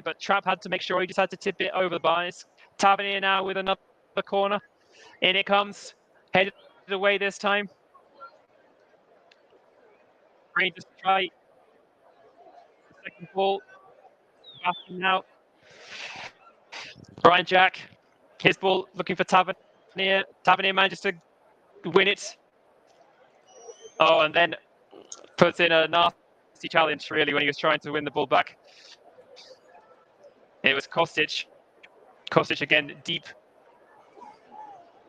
but Trapp had to make sure. He just had to tip it over the bars. Tavernier now with another corner. In it comes. Headed away this time. Rangers try. Second ball. Now. Ryan Jack. His ball looking for Tavernier. Tavernier manages to win it. Oh, and then puts in a nasty challenge, really, when he was trying to win the ball back. It was Kostic. Kostic again, deep.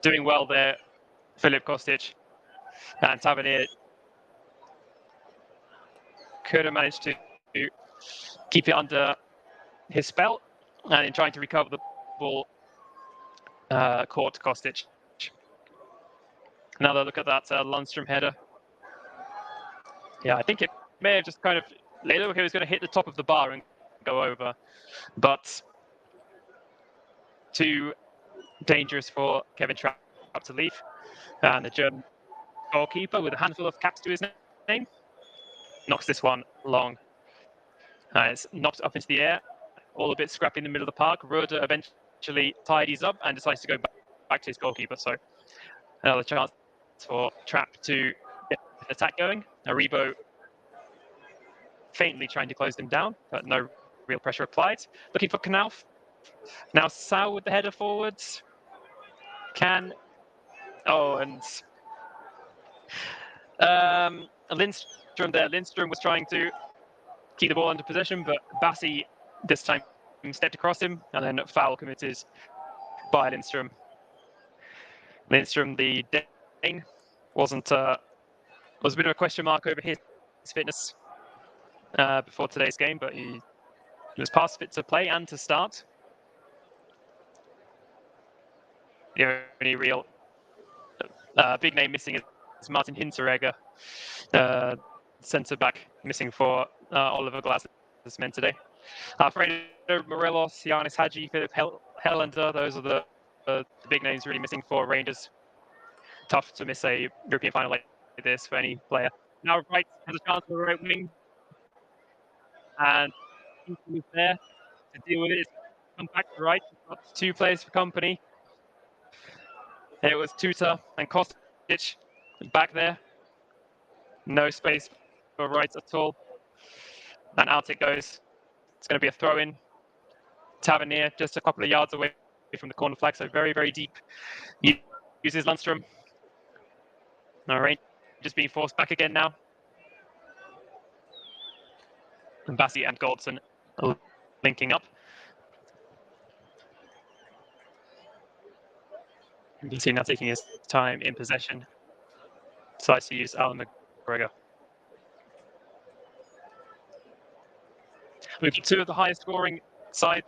Doing well there, Filip Kostic. And Tavernier could have managed to keep it under his spell. And in trying to recover the ball, caught Kostic. Another look at that Lundstrom header. Yeah, I think it may have just kind of, it looked like it was going to hit the top of the bar and go over. But too dangerous for Kevin Trapp to leave. And the German goalkeeper, with a handful of caps to his name, knocks this one long. It's knocked up into the air, all a bit scrappy in the middle of the park. Roeder eventually tidies up and decides to go back to his goalkeeper. So another chance for Trapp to get an attack going. Aribo faintly trying to close them down, but no real pressure applied. Looking for Knauf. Now Sau with the header forwards. Lindstrom there. Lindstrom was trying to keep the ball under possession, but Bassi this time stepped across him, and then foul committed by Lindstrom. Lindstrom, the Dane, was a bit of a question mark over his fitness before today's game, but he was past fit to play and to start. The only real big name missing is Martin Hinteregger, centre back missing for Oliver Glasner's men today. Fredo Morelos, Giannis Hadji, Philip Helander, those are the big names really missing for Rangers. Tough to miss a European final like this for any player. Now Wright has a chance for the right wing, and he's there to deal with it. Come back to Wright. Got 2 players for company. It was Tuta and Kostic back there. No space for Wright at all. And out it goes. It's going to be a throw-in. Tavernier just a couple of yards away from the corner flag, so very, very deep. He uses Lundstrom. All right, just being forced back again now. And Bassi and Goldson linking up. You can see now taking his time in possession. Decides to use Alan McGregor. We've got 2 of the highest scoring sides.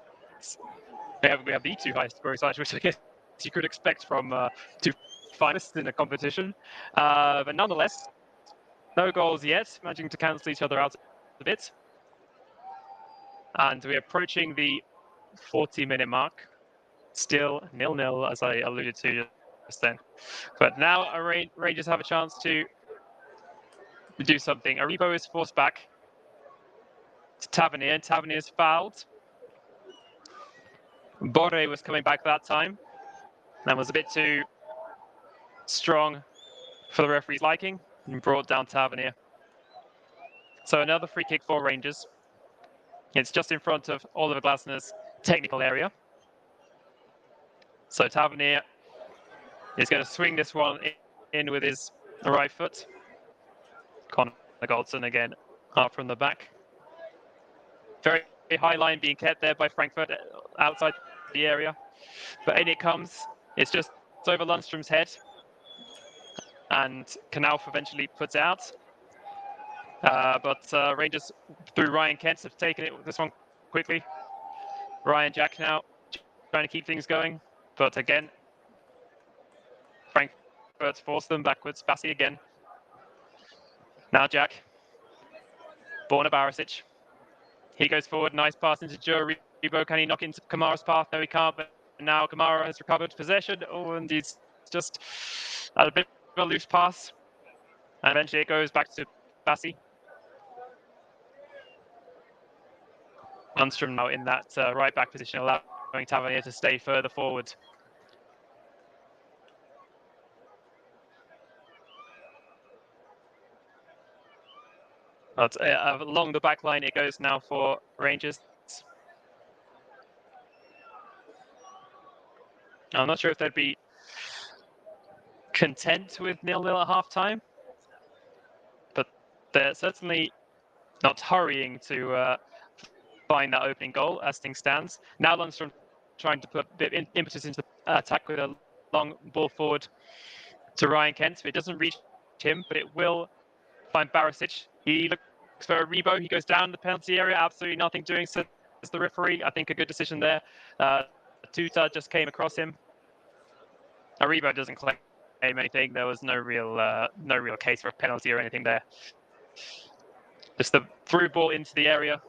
We have the 2 highest scoring sides, which I guess you could expect from 2 finalists in a competition. But nonetheless, no goals yet, managing to cancel each other out a bit. And we're approaching the 40-minute mark. Still 0-0, as I alluded to just then. But now Rangers have a chance to do something. Aribo is forced back to Tavernier. Tavernier is fouled. Borre was coming back that time and was a bit too strong for the referee's liking and brought down Tavernier. So another free kick for Rangers. It's just in front of Oliver Glasner's technical area. So Tavernier is going to swing this one in with his right foot. Connor Goldson again up from the back. Very high line being kept there by Frankfurt outside the area. But in it comes. It's just over Lundstrom's head. And Knauf eventually puts it out. But Rangers, through Ryan Kent, have taken this one quickly. Ryan Jack now trying to keep things going. But again, Frankfurt force them backwards. Bassi again. Now Jack. Borna Barisic. He goes forward. Nice pass into Joe Aribo. Can he knock into Kamara's path? No, he can't. But now Kamara has recovered possession. Oh, and he's just had a bit of a loose pass. And eventually it goes back to Bassi. Lundstrom now in that right back position, allowing Tavernier to stay further forward. But along the back line it goes now for Rangers. I'm not sure if they'd be content with 0-0 at half-time, but they're certainly not hurrying to find that opening goal as things stands. Now Lundstrom trying to put a bit of impetus into the attack with a long ball forward to Ryan Kent. It doesn't reach him, but it will find Barisic. He looks for Aribo. He goes down the penalty area. Absolutely nothing doing, says the referee. I think a good decision there. Tuta just came across him. Aribo doesn't claim anything. There was no real case for a penalty or anything there. Just the through ball into the area.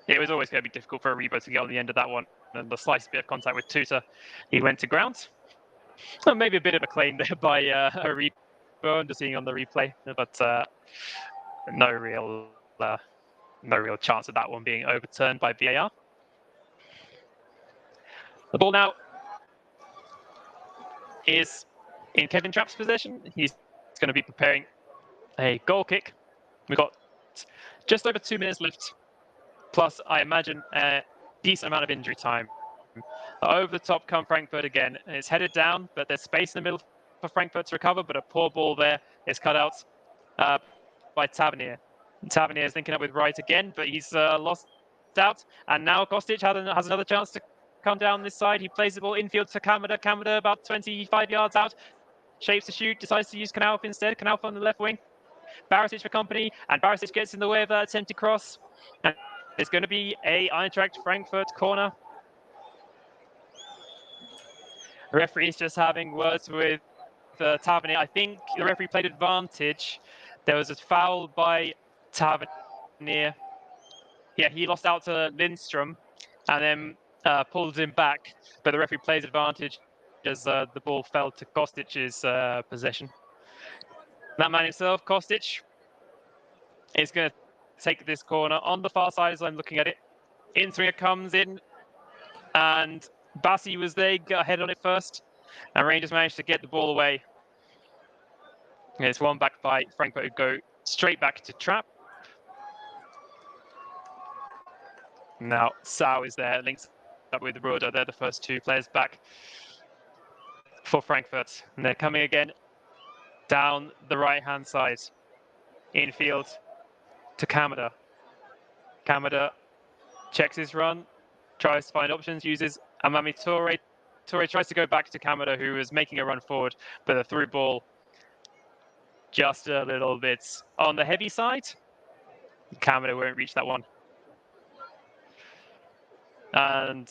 it was always going to be difficult for Aribo to get on the end of that one. And the slight bit of contact with Tuta, he went to ground. Well, maybe a bit of a claim there by Aribo, I'm just seeing on the replay, but no real chance of that one being overturned by VAR. The ball now is in Kevin Trapp's possession. He's going to be preparing a goal kick. We've got just over 2 minutes left, plus I imagine a decent amount of injury time. Over the top come Frankfurt again. It's headed down, but there's space in the middle for Frankfurt to recover, but a poor ball there is cut out by Tavernier. Tavernier is linking up with Wright again, but he's lost out. And now Kostic has another chance to come down this side. He plays the ball infield to Kamada. Kamada about 25 yards out. Shapes to shoot, decides to use Knauf instead. Knauf on the left wing. Barisic for company, and Barisic gets in the way of that attempted cross. And it's going to be a Eintracht Frankfurt corner. The referee is just having words with Tavernier. I think the referee played advantage. There was a foul by Tavernier. Yeah, he lost out to Lindstrom and then pulled him back. But the referee plays advantage as the ball fell to Kostic's possession. That man himself, Kostic, is going to take this corner on the far side as I'm looking at it. Intringer comes in, and Bassi was there, got ahead on it first, and Rangers managed to get the ball away. And it's won back by Frankfurt, who go straight back to Trapp. Now Sau is there, links up with Roda. They're the first two players back for Frankfurt. And they're coming again down the right-hand side. Infield to Kamada. Kamada checks his run, tries to find options, uses Amami Toure. Toure tries to go back to Kamada, who is making a run forward, but the through ball just a little bit on the heavy side. Kamada won't reach that one. And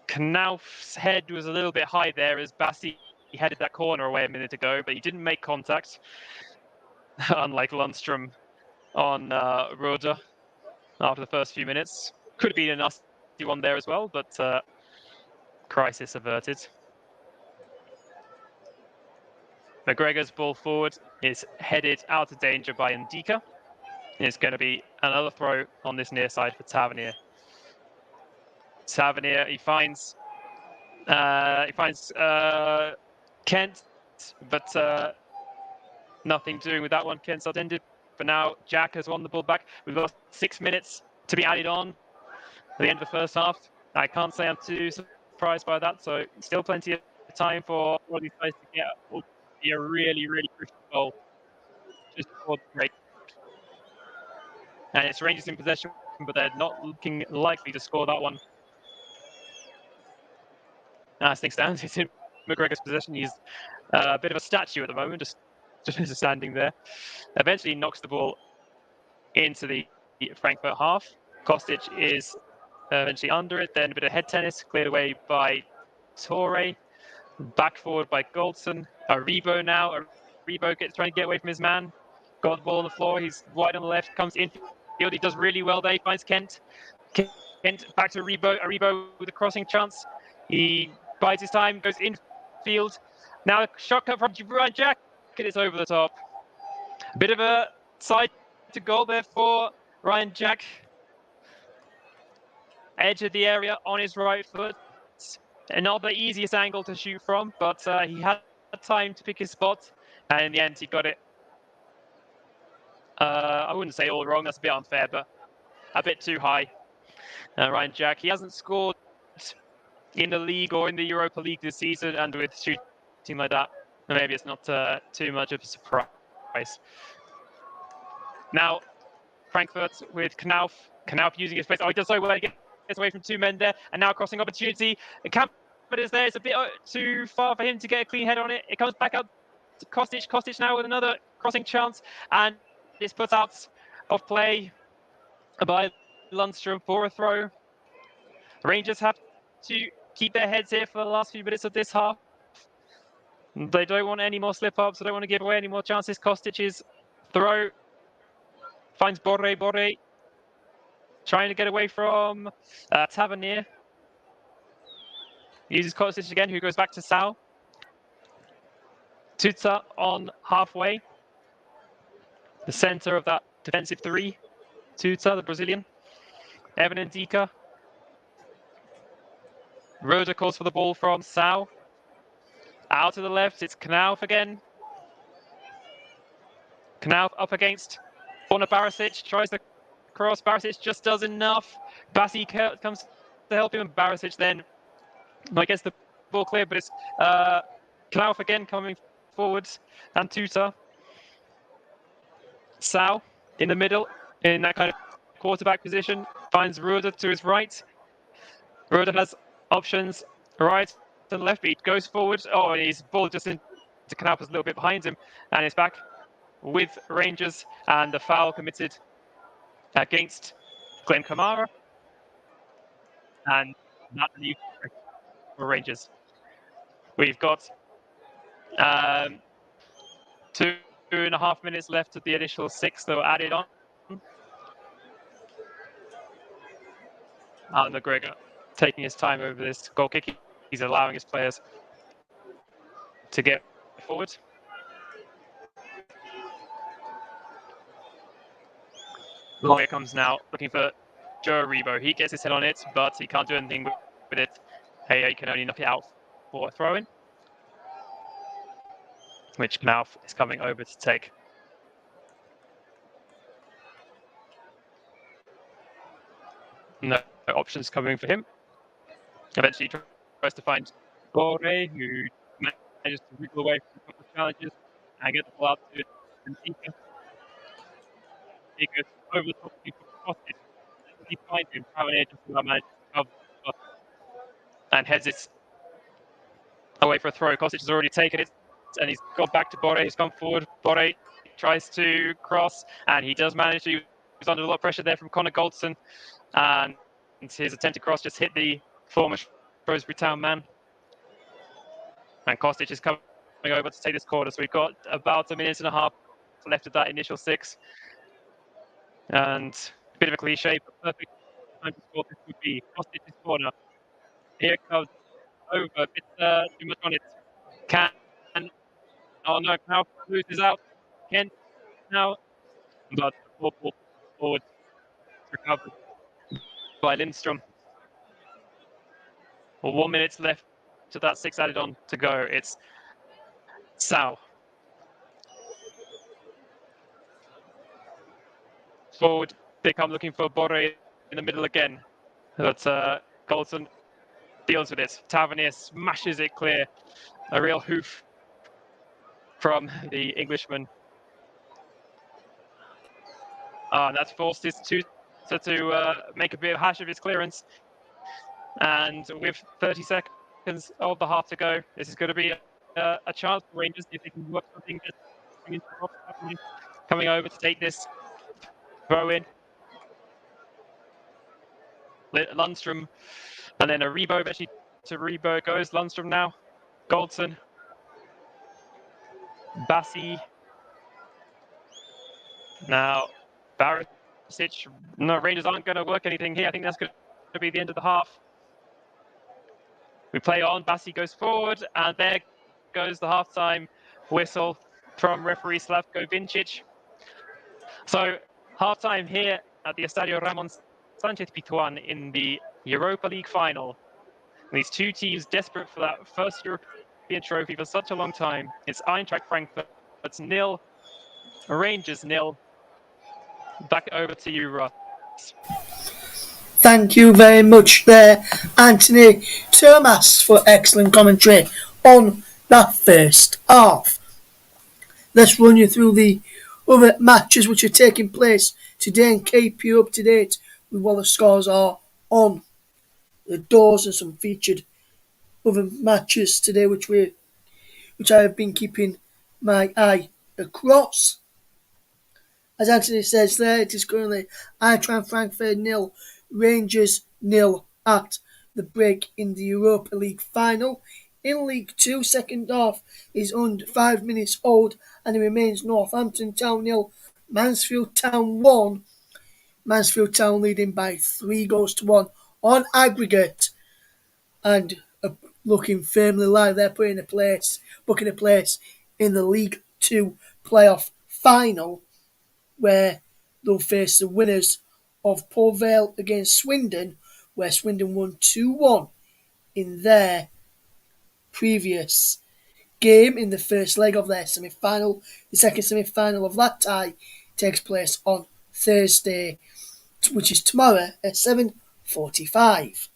Knauf's head was a little bit high there as Bassi headed that corner away a minute ago, but he didn't make contact, unlike Lundstrom on Roda after the first few minutes. Could have been a nasty one there as well, but crisis averted. McGregor's ball forward is headed out of danger by Ndika. It's going to be another throw on this near side for Tavernier. Tavernier, he finds Kent, but nothing doing with that one. Kent's not ended, but now Jack has won the ball back. We've got 6 minutes to be added on at the end of the first half. I can't say I'm too surprised by that, so still plenty of time for all these guys to get will be a really, really crucial goal just before the break. And it's Rangers in possession, but they're not looking likely to score that one. As things stand, it's in McGregor's possession. He's a bit of a statue at the moment, just standing there. Eventually knocks the ball into the Frankfurt half. Kostic is eventually under it, then a bit of head tennis, cleared away by Toure. Back forward by Goldson. Aribo now. Aribo trying to get away from his man. Got the ball on the floor. He's wide on the left, comes infield. He does really well there. He finds Kent. Kent back to Aribo. Aribo with a crossing chance. He bides his time, goes infield. Now a shot cut from Ryan Jack, and it's over the top. A bit of a side to goal there for Ryan Jack. Edge of the area on his right foot. And not the easiest angle to shoot from, but he had time to pick his spot, and in the end he got it. I wouldn't say all wrong, that's a bit unfair, but a bit too high. Ryan Jack, he hasn't scored in the league or in the Europa League this season, and with shooting like that, maybe it's not too much of a surprise. Now, Frankfurt with Knauf. Knauf using his space. Oh, he does so well. He gets away from two men there, and now crossing opportunity. Kamada is there. It's a bit too far for him to get a clean head on it. It comes back out to Kostic. Kostic now with another crossing chance, and it's put out of play by Lundstrom for a throw. Rangers have to keep their heads here for the last few minutes of this half. They don't want any more slip-ups. They don't want to give away any more chances. Kostic's throw finds Borre. Borre trying to get away from Tavernier. Uses Kostic again, who goes back to Sal. Tuta on halfway. The centre of that defensive three. Tuta, the Brazilian. Evan Ndika. Roda calls for the ball from Sal. Out to the left, it's Knauf again. Knauf up against Borna Barisic, tries to cross. Barisic just does enough. Bassi comes to help him, and Barisic then gets the ball clear, but it's Knauf again coming forwards, and Tuta. Sal in the middle, in that kind of quarterback position, finds Roda to his right. Roda has options right and left, but he goes forward. Oh, and his ball just into Knauf, is a little bit behind him, and it's back with Rangers, and the foul committed against Glenn Kamara, and not the new for Rangers. We've got 2.5 minutes left of the initial 6 that were added on. McGregor taking his time over this goal kick. He's allowing his players to get forward. Lawyer comes now looking for Joe Rebo. He gets his head on it, but he can't do anything with it. He can only knock it out for a throw-in, which Knauf is coming over to take. No options coming for him. Eventually he tries to find Bore, who manages to wriggle away from a couple of challenges and get the ball out to Ndika. He goes over the top of Kostic. He finds him. Tavernier just about manages to cover and heads it away for a throw. Kostic has already taken it, and he's gone back to Bore. He's gone forward. Bore tries to cross, and he does manage to. He's under a lot of pressure there from Connor Goldson, and his attempted cross just hit the former Shrewsbury Town man. And Kostic is coming over to take this corner. So we've got about 1.5 minutes left of that initial 6. And a bit of a cliche, but perfect time to score this would be Kostic's corner. Here it comes over, a bit too much on it. Oh no, now loses out. Kent now, but the ball forward recovered by Lindstrom. Well, 1 minute left to that 6 added on to go. It's Sal. Forward, they come looking for Bore in the middle again. But Goldson deals with it. Tavernier smashes it clear. A real hoof from the Englishman. And that's forced his to make a bit of hash of his clearance. And with 30 seconds of the half to go, this is going to be a chance for Rangers if they can work something coming over to take this throw in. Lundstrom, and then a Rebo eventually to Rebo goes. Lundstrom now. Goldson. Bassi. Now, Barisic. No, Rangers aren't going to work anything here. I think that's going to be the end of the half. We play on. Bassi goes forward, and there goes the halftime whistle from referee Slavko Vincic. So, halftime here at the Estadio Ramon Sanchez Pizjuan in the Europa League final. These two teams desperate for that first European trophy for such a long time. It's Eintracht Frankfurt 0, Rangers 0. Back over to you, Ross. Thank you very much there, Anthony Thomas, for excellent commentary on that first half. Let's run you through the other matches which are taking place today and keep you up to date with what the scores are on the doors and some featured other matches today which I have been keeping my eye across. As Anthony says there, it is currently Eintracht Frankfurt 0, Rangers 0 at the break in the Europa League final. In League 2, second half is under 5 minutes old and it remains Northampton Town 0, Mansfield Town 1, Mansfield Town leading by 3-1 on aggregate, and looking firmly like they're booking a place in the League Two playoff final, where they'll face the winners of Port Vale against Swindon, where Swindon won 2-1 in their previous game in the first leg of their semi-final. The second semi-final of that tie takes place on Thursday, which is tomorrow at 7:45.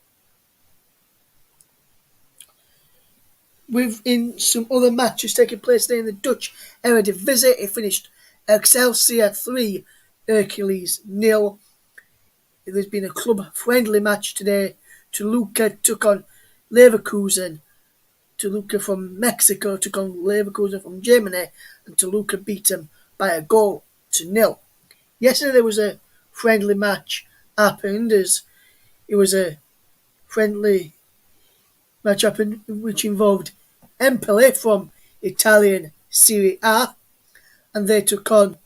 Within some other matches taking place today in the Dutch Eredivisie, it finished Excelsior 3, Hercules 0. There's been a club-friendly match today. Toluca took on Leverkusen. Toluca from Mexico took on Leverkusen from Germany, and Toluca beat them by a goal to 0. Yesterday there was a friendly match happened, as it was a friendly match happened which involved Empoli from Italian Serie A, and they took on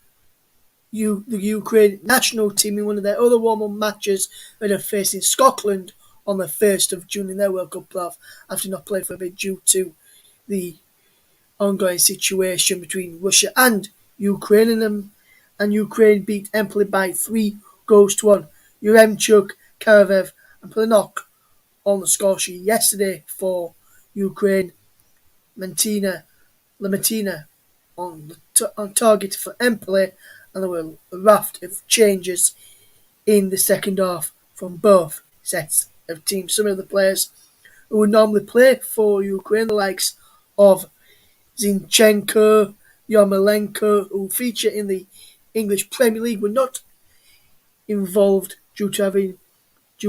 the Ukraine national team in one of their other warm-up matches, where they're facing Scotland on the 1st of June in their World Cup playoff, after not playing for a bit due to the ongoing situation between Russia and Ukraine, and Ukraine beat Empoli by 3-1. Yaremchuk, Karavev and Planok on the score sheet yesterday for Ukraine. Lamatina on target for Empoli, and there were a raft of changes in the second half from both sets of teams. Some of the players who would normally play for Ukraine, the likes of Zinchenko, Yarmolenko, who feature in the English Premier League, were not involved due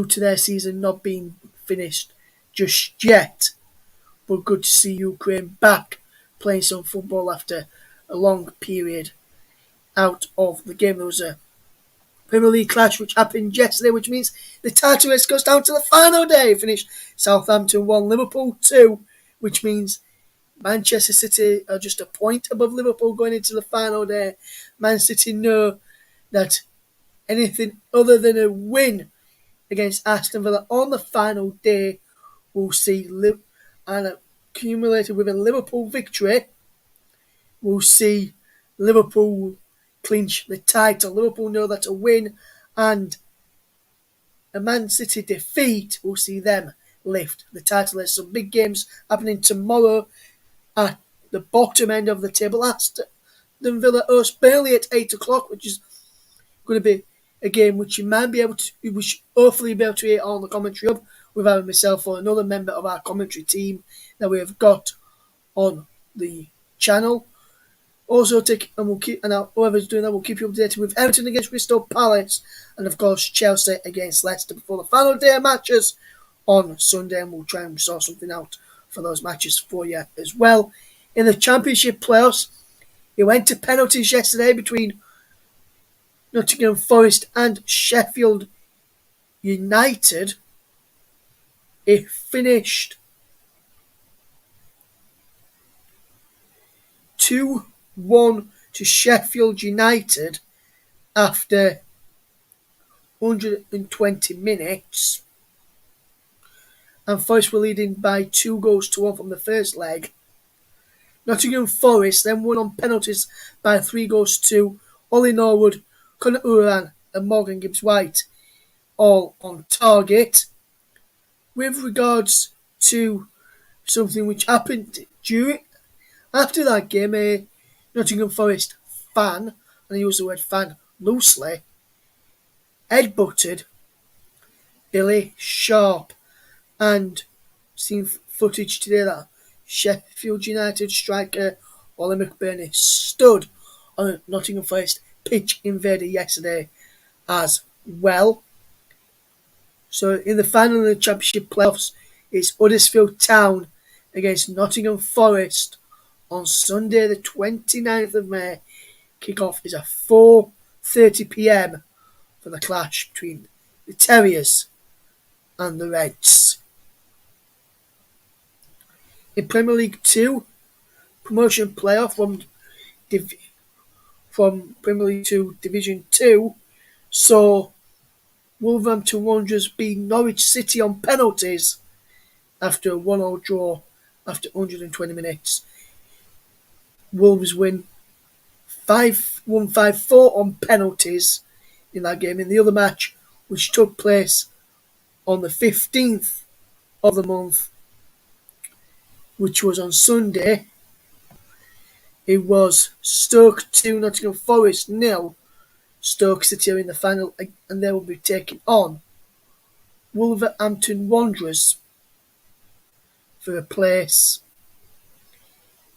to their season not being finished just yet. But good to see Ukraine back playing some football after a long period out of the game. There was a Premier League clash which happened yesterday, which means the title race goes down to the final day. Finished Southampton 1, Liverpool 2, which means Manchester City are just a point above Liverpool going into the final day. Man City know that anything other than a win against Aston Villa on the final day will see, and accumulated with a Liverpool victory, we'll see Liverpool clinch the title. Liverpool know that a win and a Man City defeat will see them lift the title. There's some big games happening tomorrow at the bottom end of the table. Aston Villa host Burnley at 8 o'clock, which is going to be a game which you might be able to, we should hopefully be able to hear on the commentary of, with either myself or another member of our commentary team that we have got on the channel. Also, whoever's doing that will keep you updated with Everton against Crystal Palace, and of course Chelsea against Leicester before the final day of matches on Sunday, and we'll try and sort something out for those matches for you as well. In the Championship playoffs, it went to penalties yesterday between Nottingham Forest and Sheffield United. It finished 2-1 to Sheffield United after 120 minutes, and Forest were leading by 2-1 from the first leg. Nottingham Forest then won on penalties by 3-2. Ollie Norwood, Conor Uran and Morgan Gibbs-White all on target. With regards to something which happened after that game, a Nottingham Forest fan, and I use the word fan loosely, headbutted Billy Sharp, and seen footage today that Sheffield United striker Ollie McBurney stood on a Nottingham Forest pitch invader yesterday as well. So in the final of the Championship playoffs, it's Huddersfield Town against Nottingham Forest on Sunday the 29th of May. Kick-off is at 4:30pm for the clash between the Terriers and the Reds. In Premier League 2, promotion playoff from Premier League 2 Division 2 saw Wolverhampton Wanderers beat Norwich City on penalties after a 1-0 draw after 120 minutes. Wolves win 5-1-5-4 on penalties in that game. In the other match, which took place on the 15th of the month, which was on Sunday, it was Stoke 2, Nottingham Forest 0. Stoke City are in the final and they will be taking on Wolverhampton Wanderers for a place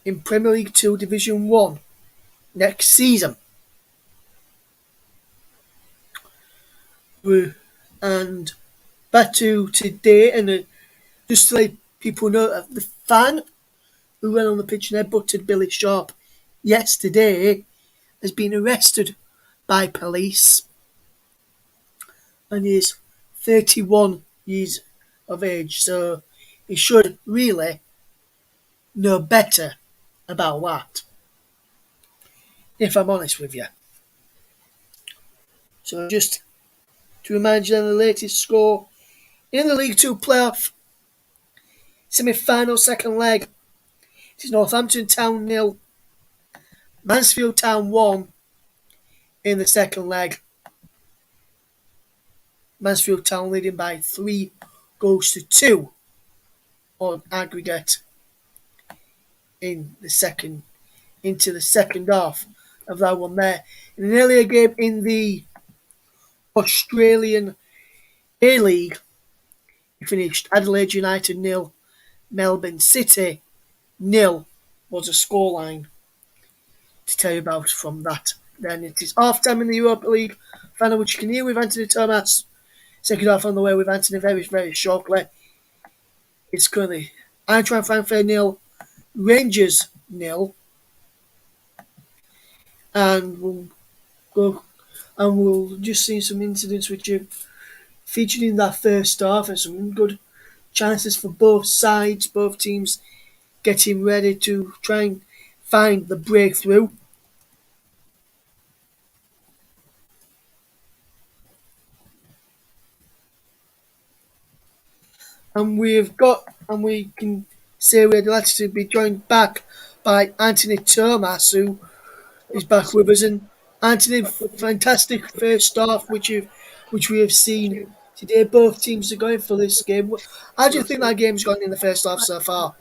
in Premier League 2 Division 1 next season. And back to today, and just to let people know that the fan who went on the pitch and headbutted Billy Sharp yesterday has been arrested by police and is 31 years of age, so he should really know better about that, if I'm honest with you. So just to remind you of the latest score in the League 2 playoff semi-final second leg, it is Northampton Town 0, Mansfield Town 1 in the second leg. Mansfield Town leading by 3-2 on aggregate into the second half of that one there. In an earlier game in the Australian A-League, it finished Adelaide United 0, Melbourne City 0 was a scoreline to tell you about from that. Then it is half time in the Europa League final, which you can hear with Anthony Thomas. Second half on the way with Anthony very, very shortly. It's currently Eintracht Frankfurt 0, Rangers 0. And we'll just see some incidents which are featured in that first half and some good chances for both sides, both teams getting ready to try and find the breakthrough. And we can say we're delighted to be joined back by Anthony Thomas, who is back with us. And Anthony, fantastic first half, which we have seen today. Both teams are going for this game. How do you think that game's gone in the first half so far?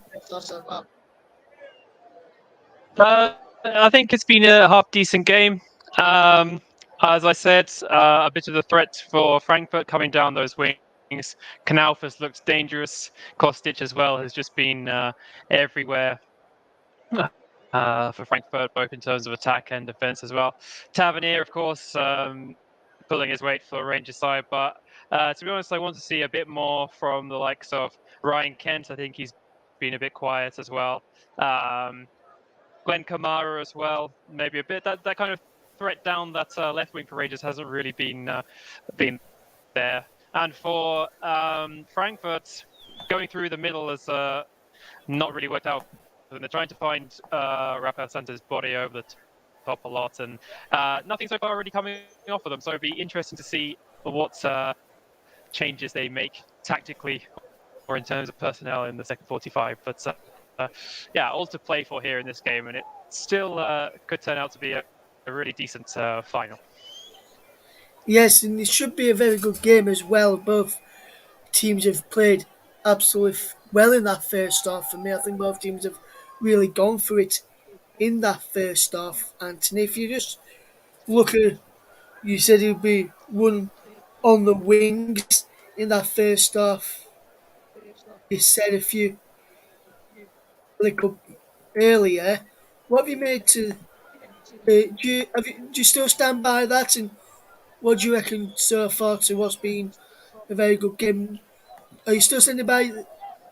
I think it's been a half decent game. As I said, a bit of the threat for Frankfurt coming down those wings. Knaufus looks dangerous. Kostic as well has just been everywhere for Frankfurt, both in terms of attack and defence as well. Tavernier, of course, pulling his weight for the Rangers side. But to be honest, I want to see a bit more from the likes of Ryan Kent. I think he's been a bit quiet as well. Glenn Kamara as well, maybe a bit. That kind of threat down that left wing for Rangers hasn't really been there. And for Frankfurt, going through the middle has not really worked out. And they're trying to find Rafael Santos' body over the top a lot, and nothing so far really coming off of them. So it'd be interesting to see what changes they make tactically or in terms of personnel in the second 45. But yeah, all to play for here in this game, and it still could turn out to be a really decent final. Yes, and it should be a very good game as well. Both teams have played absolutely well in that first half. For me, I think both teams have really gone for it in that first half. Anthony, if you just look at, you said it would be one on the wings in that first half. You said a few earlier. What have you made to? Do you still stand by that? And what do you reckon so far to what's been a very good game? Are you still standing by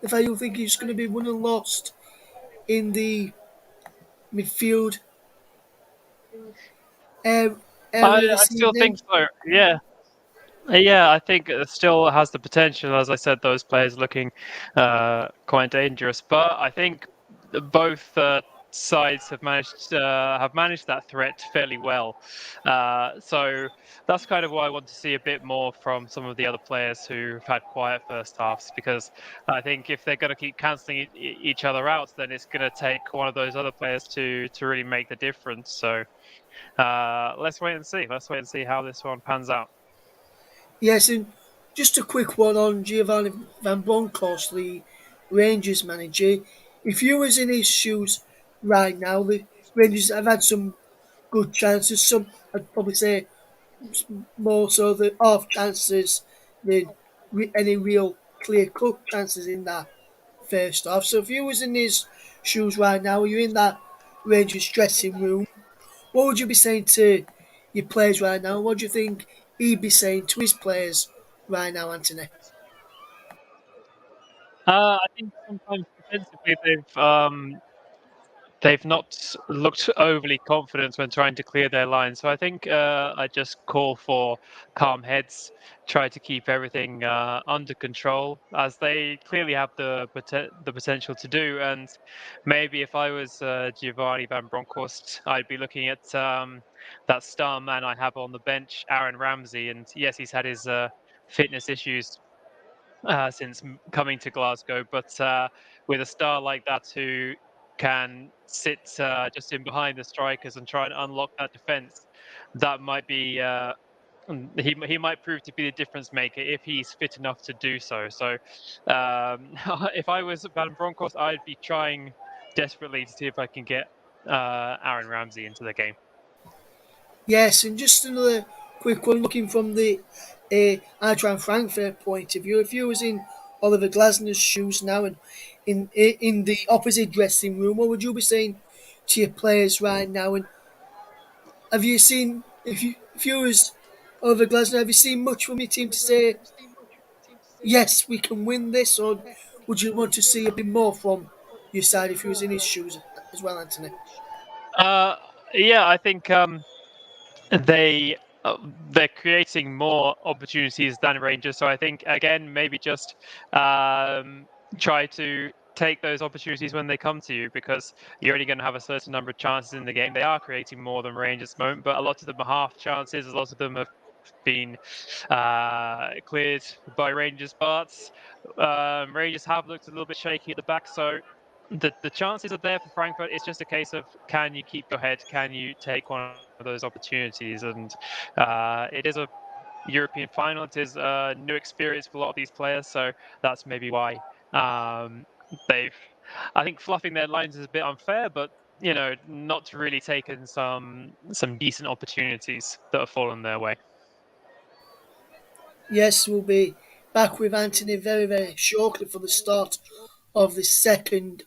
the fact you think it's going to be won and lost in the midfield area I this still evening? think so. Yeah. Yeah, I think it still has the potential. As I said, those players looking quite dangerous. But I think both sides have managed that threat fairly well. So that's kind of why I want to see a bit more from some of the other players who've had quiet first halves, because I think if they're going to keep cancelling each other out, then it's going to take one of those other players to really make the difference. So let's wait and see. Let's wait and see how this one pans out. Yes, and just a quick one on Giovanni Van Bronckhorst, the Rangers manager. If you was in his shoes right now, the Rangers have had some good chances. Some, I'd probably say, more so the off chances than any real clear cut chances in that first half. So if you was in his shoes right now, you're in that Rangers dressing room, what would you be saying to your players right now? What do you think he'd be saying to his players right now, Anthony? I think sometimes defensively they've not looked overly confident when trying to clear their line. So I think I just call for calm heads, try to keep everything under control, as they clearly have the potential to do. And maybe if I was Giovanni Van Bronckhorst, I'd be looking at that star man I have on the bench, Aaron Ramsey. And yes, he's had his fitness issues since coming to Glasgow. But with a star like that who can sit just in behind the strikers and try and unlock that defence, that might be. He might prove to be the difference maker if he's fit enough to do so. So, if I was Van Bronckhorst, I'd be trying desperately to see if I can get Aaron Ramsey into the game. Yes, and just another quick one looking from the Eintracht Frankfurt point of view. If you was in Oliver Glasner's shoes now and in the opposite dressing room, what would you be saying to your players right now? And have you seen if you was Oliver Glasner, have you seen much from your team to say yes, we can win this, or would you want to see a bit more from your side if you was in his shoes as well, Anthony? Uh, yeah, I think they they're creating more opportunities than Rangers. So I think again, maybe just try to take those opportunities when they come to you, because you're only going to have a certain number of chances in the game. They are creating more than Rangers at the moment, but a lot of them are half chances. A lot of them have been cleared by Rangers, but Rangers have looked a little bit shaky at the back. So the chances are there for Frankfurt. It's just a case of, can you keep your head? Can you take one of those opportunities? And it is a European final. It is a new experience for a lot of these players. So that's maybe why they've, I think, fluffing their lines is a bit unfair, but not really taken some decent opportunities that have fallen their way. Yes, we'll be back with Anthony very, very shortly for the start of the second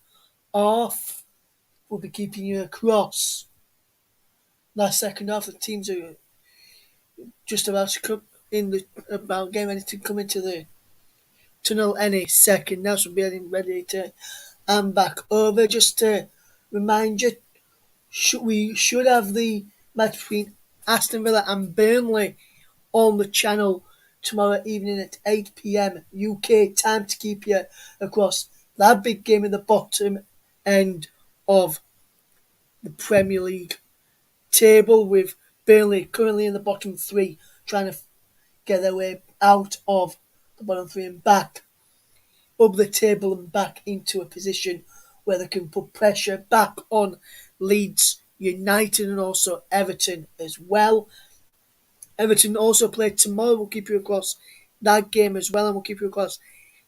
half. We'll be keeping you across that second half. The teams are just about to come in the about getting ready to come into the tunnel any second now, so we'll be getting ready to and back over. Just to remind you, we should have the match between Aston Villa and Burnley on the channel tomorrow evening at 8 p.m. UK time to keep you across that big game in the bottom end of the Premier League table, with Burnley currently in the bottom three trying to get their way out of the bottom three and back up the table and back into a position where they can put pressure back on Leeds United and also Everton as well. Everton also play tomorrow. We'll keep you across that game as well, and we'll keep you across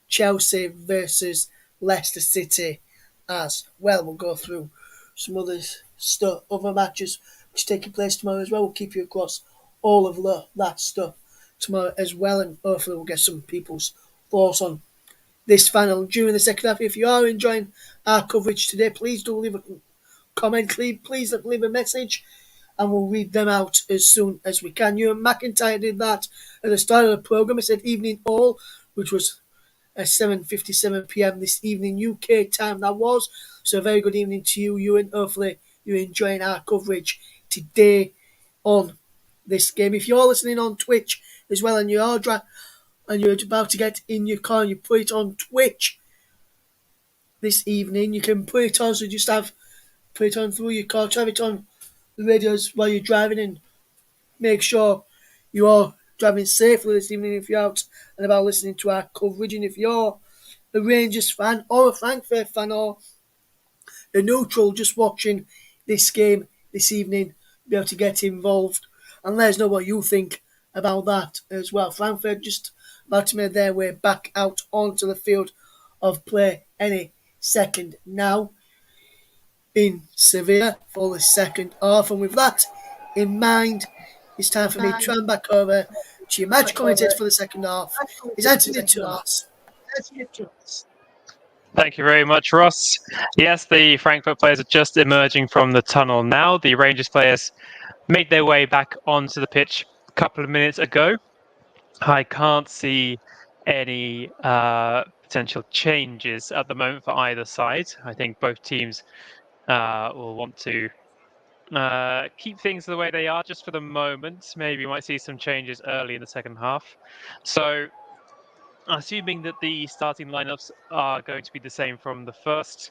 Chelsea versus Leicester City as well. We'll go through some other matches which are taking place tomorrow as well. We'll keep you across all of that stuff tomorrow as well, and hopefully we'll get some people's thoughts on this final during the second half. If you are enjoying our coverage today, please do leave a comment. Please leave a message, and we'll read them out as soon as we can. Ewan McIntyre did that at the start of the programme. It said evening all, which was at 7:57 p.m. this evening UK time. That was so. A very good evening to you, Ewan. Hopefully you're enjoying our coverage today on this game. If you're listening on Twitch as well, and you're about to get in your car and you put it on Twitch this evening, you can put it on. So just have put it on through your car, have it on the radios while you're driving, and make sure you are driving safely this evening if you're out and about listening to our coverage. And if you're a Rangers fan or a Frankfurt fan or a neutral just watching this game this evening, be able to get involved and let us know what you think about that as well. Frankfurt just about to make their way back out onto the field of play any second now in Sevilla for the second half. And with that in mind, it's time for me to turn back over to your match commentator for the second half. Is Anthony Thomas. Thank you very much, Ross. Yes, the Frankfurt players are just emerging from the tunnel now. The Rangers players made their way back onto the pitch a couple of minutes ago. I can't see any potential changes at the moment for either side. I think both teams will want to keep things the way they are just for the moment. Maybe we might see some changes early in the second half. So assuming that the starting lineups are going to be the same from the first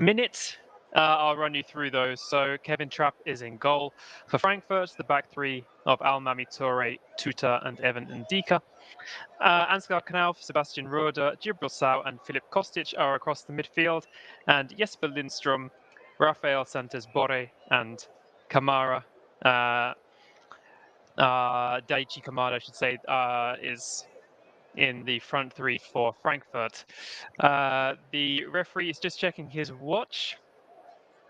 minute, I'll run you through those. So Kevin Trapp is in goal for Frankfurt, the back three of Almami, Torre, Tuta, and Evan Ndika. Ansgar Knauf, Sebastian Roeder, Gibril Sau, and Filip Kostic are across the midfield, and Jesper Lindstrom, Rafael Santos Borre, and Kamara. Daichi Kamada, I should say, is in the front three for Frankfurt. The referee is just checking his watch,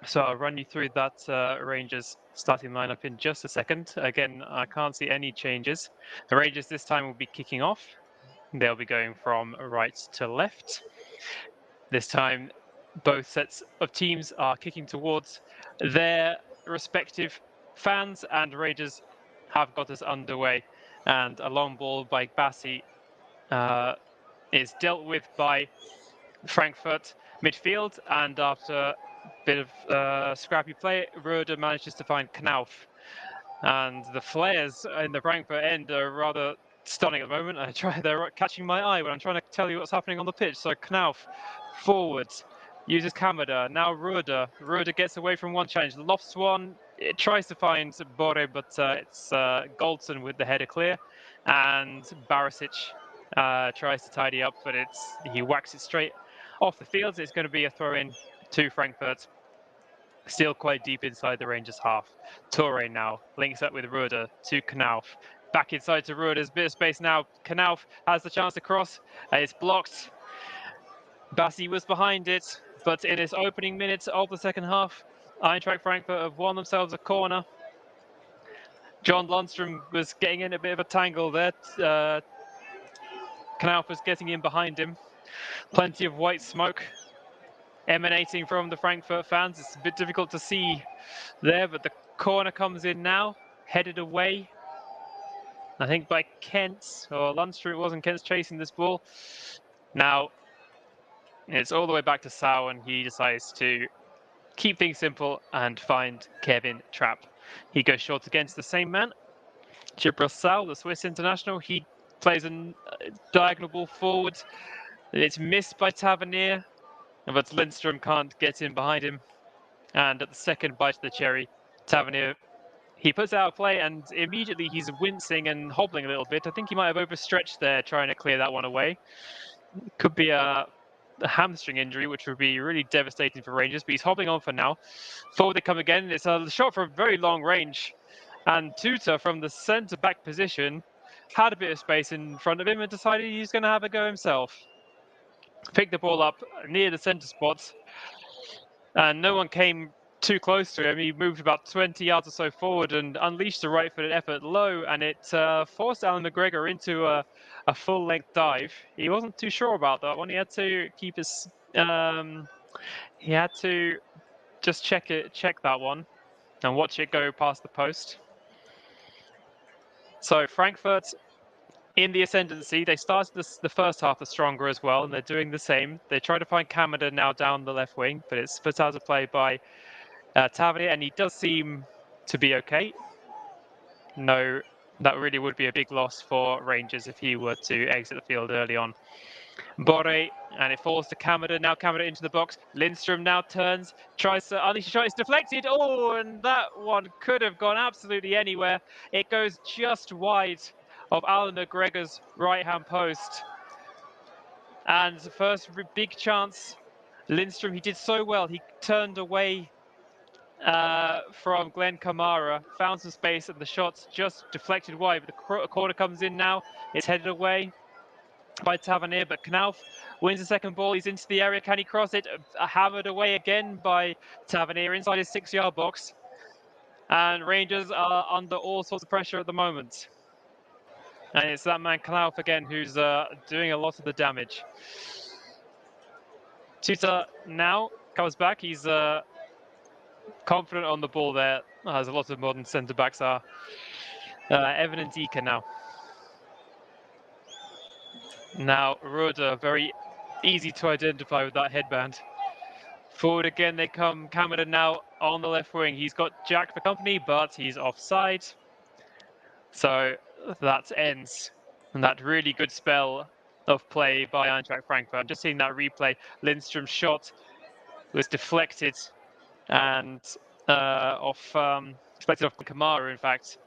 so I'll run you through that Rangers starting lineup in just a second. Again, I can't see any changes. The Rangers this time will be kicking off. They'll be going from right to left. This time, both sets of teams are kicking towards their respective fans, and Rangers have got us underway. And a long ball by Bassi is dealt with by Frankfurt midfield, and after a bit of scrappy play, Roeder manages to find Knauf. And the flares in the Frankfurt end are rather stunning at the moment. They're catching my eye when I'm trying to tell you what's happening on the pitch. So Knauf forwards, uses Kamada. Now Roeder. Roeder gets away from one challenge, lofts one. It tries to find Borre, but it's Goldson with the header clear. And Barisic tries to tidy up, but he whacks it straight off the field. It's going to be a throw in to Frankfurt. Still quite deep inside the Rangers half. Torre now links up with Roeder to Knauf. Back inside to Roeder's bit of space now. Knauf has the chance to cross. It's blocked. Bassi was behind it, but in its opening minutes of the second half, Eintracht Frankfurt have won themselves a corner. John Lundstrom was getting in a bit of a tangle there. Knauf was getting in behind him. Plenty of white smoke emanating from the Frankfurt fans. It's a bit difficult to see there, but the corner comes in now, headed away, I think by Kent, or Lundstrom. It wasn't Kent's chasing this ball. Now, it's all the way back to Sau, and he decides to keep things simple and find Kevin Trapp. He goes short against the same man, Gibril Sau, the Swiss international. He plays a diagonal ball forward. It's missed by Tavernier, but Lindstrom can't get in behind him. And at the second bite of the cherry, Tavernier, he puts out a play, and immediately he's wincing and hobbling a little bit. I think he might have overstretched there trying to clear that one away. Could be a hamstring injury, which would be really devastating for Rangers, but he's hobbling on for now. Forward they come again. It's a shot from very long range, and Tuta from the centre-back position had a bit of space in front of him and decided he's going to have a go himself. Picked the ball up near the centre spot, and no one came too close to him. He moved about 20 yards or so forward and unleashed a right-footed effort low, and it forced Alan McGregor into a full-length dive. He wasn't too sure about that one. He had to keep his. He had to just check that one, and watch it go past the post. So Frankfurt in the ascendancy. They started the first half the stronger as well, and they're doing the same. They try to find Kamada now down the left wing, but it's put out of play by Tavernier, and he does seem to be okay. No, that really would be a big loss for Rangers if he were to exit the field early on. Borre, and it falls to Kamada. Now Kamada into the box. Lindstrom now turns, tries to unleash a shot. It's deflected. Oh, and that one could have gone absolutely anywhere. It goes just wide of Alan McGregor's right-hand post. And the first big chance, Lindstrom, he did so well. He turned away from Glenn Kamara, found some space, and the shot's just deflected wide. But the corner comes in now. It's headed away by Tavernier, but Knauf wins the second ball. He's into the area. Can he cross it? Hammered away again by Tavernier inside his 6-yard box. And Rangers are under all sorts of pressure at the moment. And it's that man Knauf again who's doing a lot of the damage. Tuta now comes back. He's confident on the ball there, as a lot of modern centre-backs are. Evan and Dika now. Now Roda, very easy to identify with that headband. Forward again they come. Kamada now on the left wing. He's got Jack for company, but he's offside. So that ends that really good spell of play by Eintracht Frankfurt. I'm just seeing that replay. Lindstrom's shot was deflected and deflected off Kamara, in fact.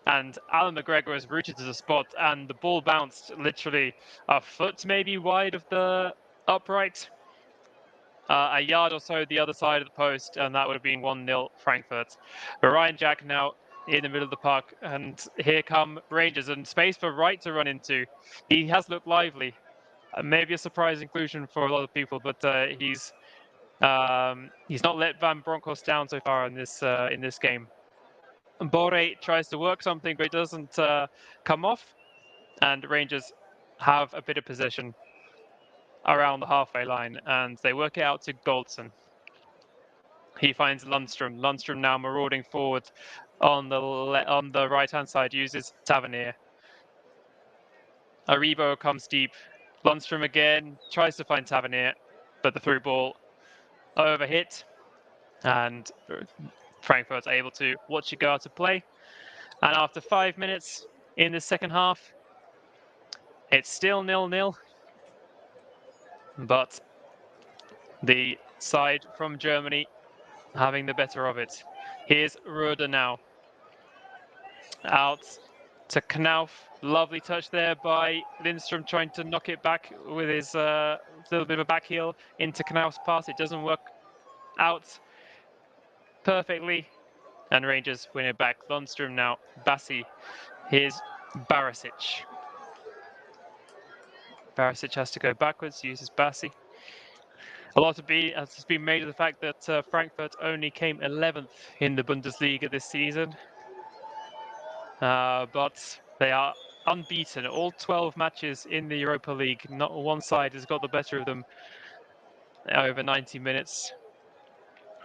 And Alan McGregor was rooted to the spot, and the ball bounced literally a foot maybe wide of the upright. A yard or so the other side of the post, and that would have been 1-0 Frankfurt. But Ryan Jack now in the middle of the park, and here come Rangers, and space for Wright to run into. He has looked lively. Maybe a surprise inclusion for a lot of people, but he's not let Van Bronckhorst down so far in this game. Borre tries to work something, but it doesn't come off, and Rangers have a bit of possession around the halfway line, and they work it out to Goldson. He finds Lundstrom. Lundstrom now marauding forward on the right-hand side, uses Tavernier. Aribo comes deep. Lundstrom again tries to find Tavernier, but the through ball overhit, and Frankfurt's able to watch it go out to play. And after 5 minutes in the second half, it's still 0-0, but the side from Germany having the better of it. Here's Roda now. Out to Knauf. Lovely touch there by Lindstrom, trying to knock it back with his little bit of a back heel into Knauf's pass. It doesn't work out perfectly, and Rangers win it back. Lundstrom now. Bassi. Here's Barisic. Barisic has to go backwards, uses Bassi. A lot has been made of the fact that Frankfurt only came 11th in the Bundesliga this season. But they are unbeaten. All 12 matches in the Europa League. Not one side has got the better of them over 90 minutes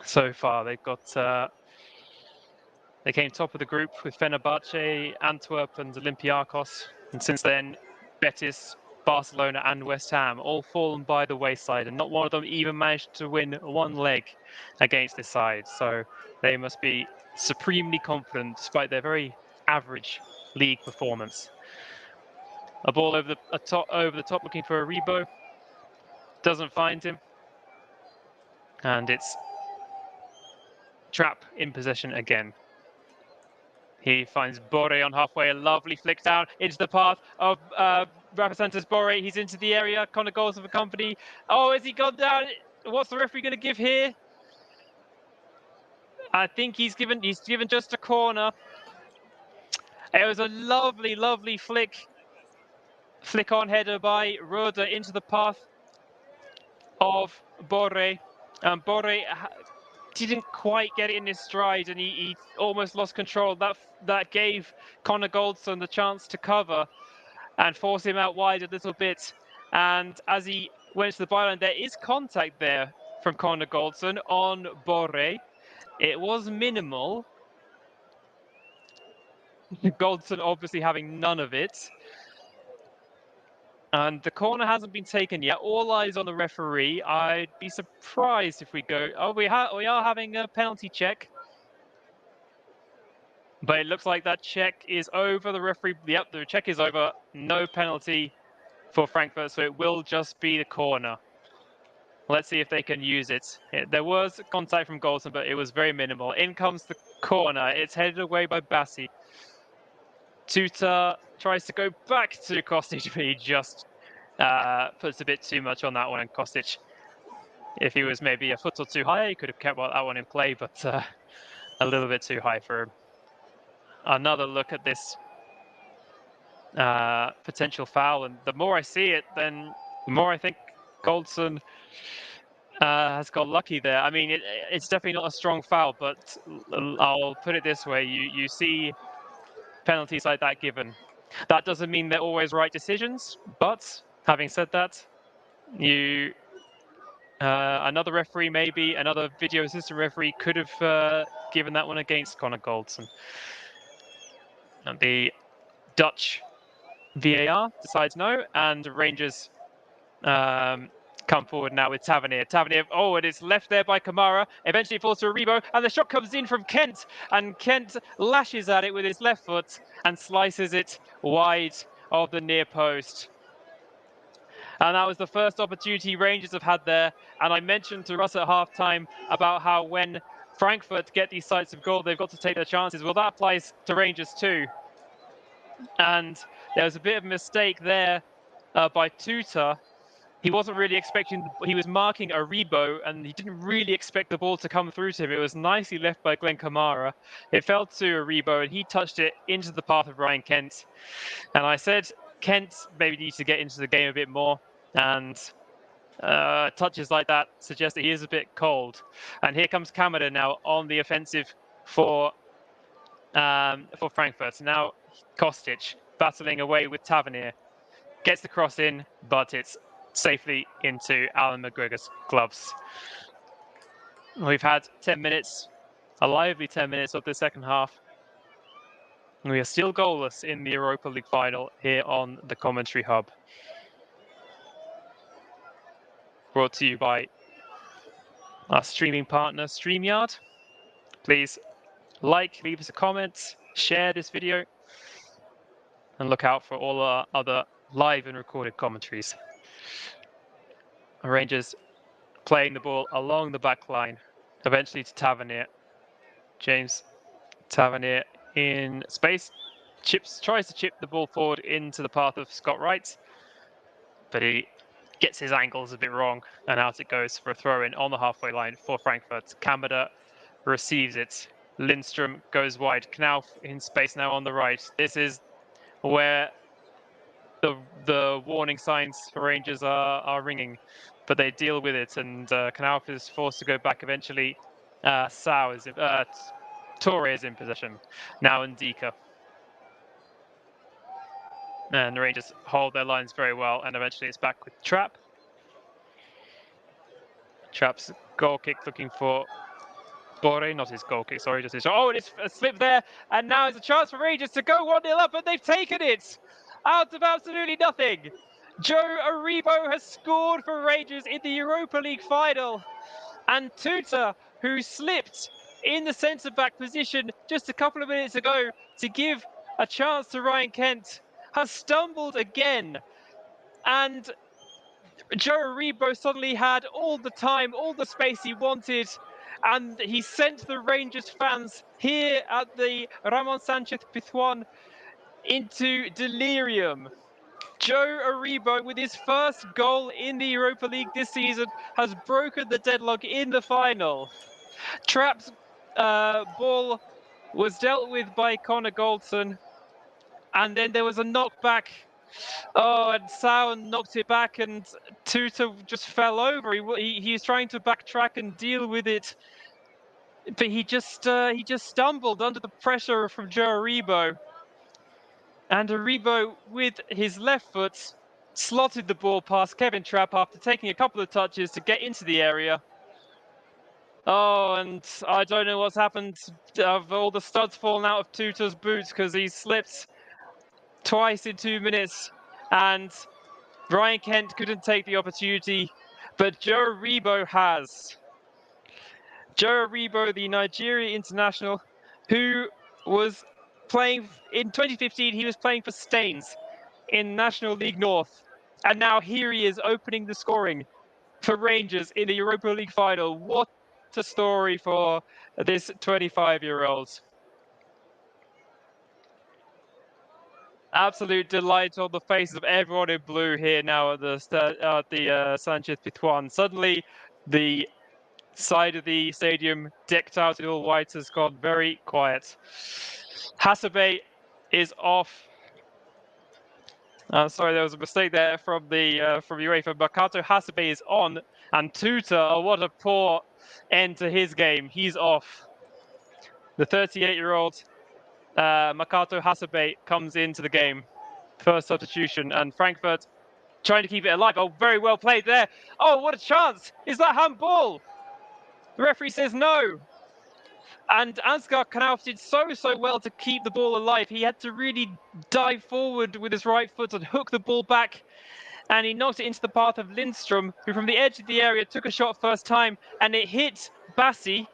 so far. They've got they came top of the group with Fenerbahce, Antwerp and Olympiacos. And since then, Betis, Barcelona and West Ham all fallen by the wayside, and not one of them even managed to win one leg against this side. So they must be supremely confident despite their very average league performance. A ball over the top looking for Aribo. Doesn't find him. And it's Trapp in possession again. He finds Borre on halfway, a lovely flick down into the path of Rafa Santos Borre. He's into the area, Connor goals of a company. Oh, has he gone down? What's the referee going to give here? I think he's given just a corner. It was a lovely, lovely flick on header by Roda into the path of Borre. And Borre didn't quite get it in his stride, and he almost lost control. That gave Connor Goldson the chance to cover and force him out wide a little bit. And as he went to the byline, there is contact there from Connor Goldson on Borre. It was minimal. Goldson obviously having none of it. And the corner hasn't been taken yet. All eyes on the referee. I'd be surprised if we go. Oh, we are having a penalty check. But it looks like that check is over. The referee, yep, the check is over. No penalty for Frankfurt, so it will just be the corner. Let's see if they can use it. There was contact from Goldson, but it was very minimal. In comes the corner. It's headed away by Bassi. Tuta tries to go back to Kostic, but he just puts a bit too much on that one. And Kostic, if he was maybe a foot or two higher, he could have kept that one in play, but a little bit too high for him. Another look at this potential foul, and the more I see it, then the more I think Goldson has got lucky there. I mean, it's definitely not a strong foul, but I'll put it this way: you see penalties like that given. That doesn't mean they're always right decisions, but having said that, another referee, maybe another video assistant referee, could have given that one against Connor Goldson. And the Dutch VAR decides no, and Rangers come forward now with Tavernier. Tavernier, oh, it is left there by Kamara. Eventually falls to Aribo, and the shot comes in from Kent, and Kent lashes at it with his left foot and slices it wide of the near post. And that was the first opportunity Rangers have had there. And I mentioned to Russ at halftime about how when Frankfurt get these sights of goal, they've got to take their chances. Well, that applies to Rangers too. And there was a bit of a mistake there by Tuta. He wasn't really expecting, he was marking Aribo, and he didn't really expect the ball to come through to him. It was nicely left by Glenn Kamara. It fell to Aribo, and he touched it into the path of Ryan Kent. And I said, Kent maybe needs to get into the game a bit more, and touches like that suggest that he is a bit cold. And here comes Kamada now on the offensive for Frankfurt. Now Kostic battling away with Tavernier. Gets the cross in, but it's safely into Alan McGregor's gloves. We've had 10 minutes, a lively 10 minutes of the second half. We are still goalless in the Europa League final here on the Commentary Hub. Brought to you by our streaming partner, StreamYard. Please like, leave us a comment, share this video, and look out for all our other live and recorded commentaries. Rangers playing the ball along the back line, eventually to Tavernier. James Tavernier in space, tries to chip the ball forward into the path of Scott Wright, but he gets his angles a bit wrong, and out it goes for a throw-in on the halfway line for Frankfurt. Kamada receives it. Lindstrom goes wide. Knauf in space now on the right. This is where the warning signs for Rangers are ringing, but they deal with it, and Knauf is forced to go back eventually. Torre is in possession. Now Ndika. And the Rangers hold their lines very well, and eventually it's back with Trapp. Trapp's goal kick looking for Bore, not his goal kick, sorry, just his shot. Oh, and it's a slip there, and now it's a chance for Rangers to go 1-0 up, and they've taken it out of absolutely nothing. Joe Aribo has scored for Rangers in the Europa League final, and Tuta, who slipped in the centre-back position just a couple of minutes ago to give a chance to Ryan Kent, has stumbled again, and Joe Aribo suddenly had all the time, all the space he wanted, and he sent the Rangers fans here at the Ramon Sanchez Pizjuan into delirium. Joe Aribo, with his first goal in the Europa League this season, has broken the deadlock in the final. Trapp's ball was dealt with by Connor Goldson, and then there was a knockback. Oh, and Sound knocked it back, and Tuta just fell over. He was trying to backtrack and deal with it, but he just stumbled under the pressure from Joe Aribo. And Aribo, with his left foot, slotted the ball past Kevin Trapp after taking a couple of touches to get into the area. Oh, and I don't know what's happened. All the studs fallen out of Tuta's boots because he slipped twice in 2 minutes, and Ryan Kent couldn't take the opportunity, but Joe Aribo has. Joe Aribo, the Nigeria international, who was playing in 2015, he was playing for Staines in National League North. And now here he is opening the scoring for Rangers in the Europa League final. What a story for this 25-year-old. Absolute delight on the faces of everyone in blue here now at the Sanchez Pizjuan. Suddenly, the side of the stadium decked out in all white has gone very quiet. Hasebe is off. Sorry, there was a mistake there from UEFA. Makato Hasebe is on, and Tuta, oh, what a poor end to his game. He's off. The 38-year-old Makato Hasebe comes into the game. First substitution, and Frankfurt trying to keep it alive. Oh, very well played there. Oh, what a chance. Is that handball? The referee says no. And Ansgar Knauf did so well to keep the ball alive. He had to really dive forward with his right foot and hook the ball back. And he knocked it into the path of Lindstrom, who from the edge of the area took a shot first time, and it hit Bassi.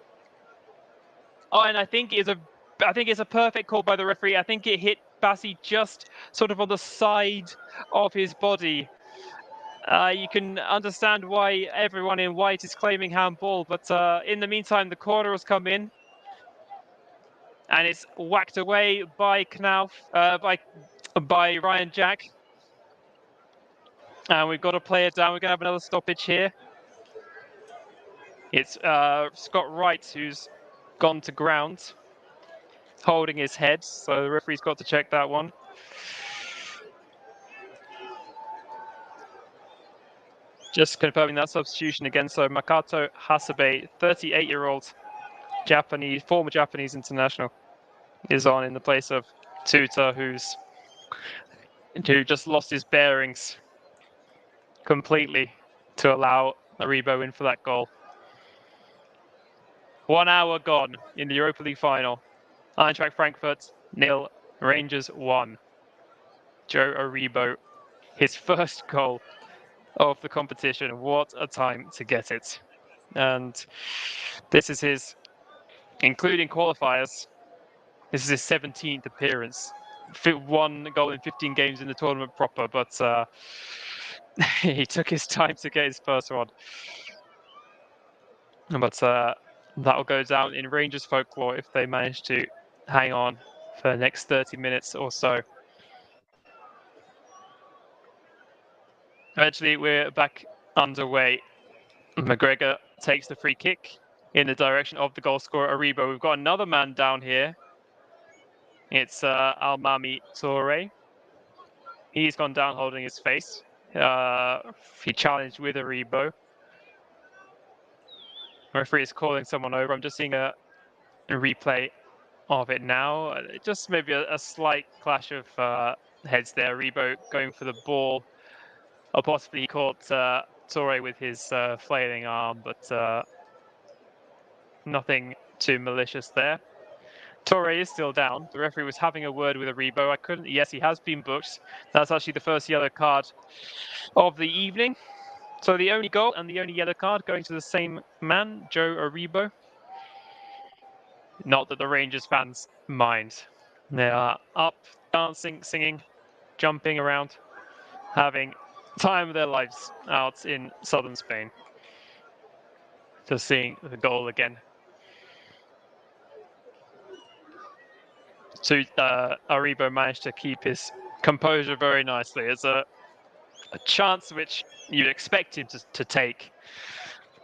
Oh, and I think it's a perfect call by the referee. I think it hit Bassi just sort of on the side of his body. You can understand why everyone in white is claiming handball, but in the meantime, the corner has come in, and it's whacked away by Knauf, by Ryan Jack, and we've got to play it down. We're going to have another stoppage here. It's Scott Wright who's gone to ground, holding his head, so the referee's got to check that one. Just confirming that substitution again. So Makato Hasebe, 38-year-old former Japanese international, is on in the place of Tuta, who just lost his bearings completely to allow Aribo in for that goal. 1 hour gone in the Europa League final. Eintracht Frankfurt 0, Rangers 1. Joe Aribo, his first goal of the competition. What a time to get it. And this is his, including qualifiers, this is his 17th appearance. 1 goal in 15 games in the tournament proper, but he took his time to get his first one. But that'll go down in Rangers folklore if they manage to hang on for the next 30 minutes or so. Eventually, we're back underway. McGregor takes the free kick in the direction of the goal scorer, Aribo. We've got another man down here. It's Almami Toure. He's gone down holding his face. He challenged with Aribo. Referee is calling someone over. I'm just seeing a replay of it now. Just maybe a slight clash of heads there. Aribo going for the ball. Or possibly he caught Toure with his flailing arm, but nothing too malicious there. Toure is still down. The referee was having a word with Aribo. Yes, he has been booked. That's actually the first yellow card of the evening. So the only goal and the only yellow card going to the same man, Joe Aribo. Not that the Rangers fans mind. They are up, dancing, singing, jumping around, having time of their lives out in southern Spain. Just seeing the goal again. So Aribo managed to keep his composure very nicely. It's a chance which you'd expect him to take.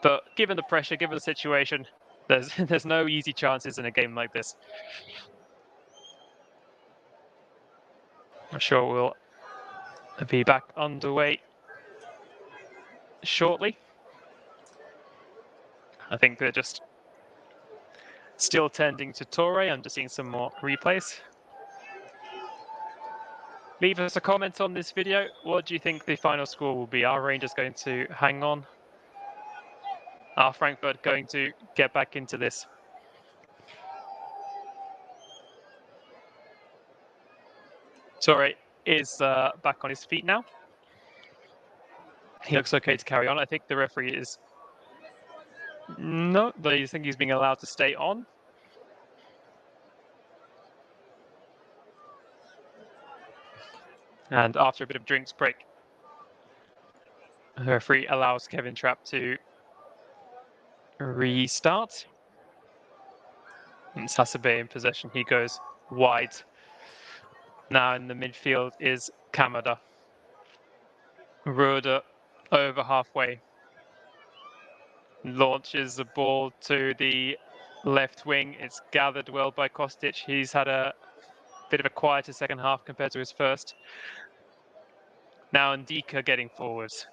But given the pressure, given the situation, there's no easy chances in a game like this. I'm sure we'll be back underway shortly. I think they're just still tending to Toure. I'm just seeing some more replays. Leave us a comment on this video. What do you think the final score will be? Are Rangers going to hang on? Are Frankfurt going to get back into this? Toure is back on his feet now. He looks okay to carry on. I think the referee is... No, but I think he's being allowed to stay on. And after a bit of drinks break, The referee allows Kevin Trapp to restart. It's Hasebe in possession. He goes wide. Now in the midfield is Kamada. Rode over halfway. Launches the ball to the left wing. It's gathered well by Kostic. He's had a bit of a quieter second half compared to his first. Now Ndika getting forwards.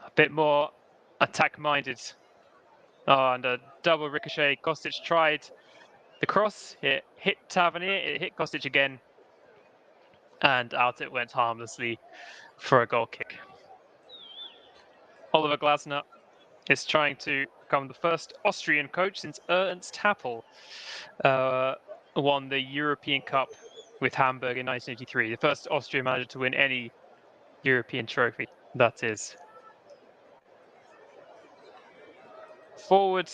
A bit more attack-minded. Oh, and a double ricochet. Kostic tried the cross. It hit Tavernier. It hit Kostic again. And out it went harmlessly for a goal kick. Oliver Glasner is trying to become the first Austrian coach since Ernst Happel won the European Cup with Hamburg in 1983. The first Austrian manager to win any European trophy, that is. Forward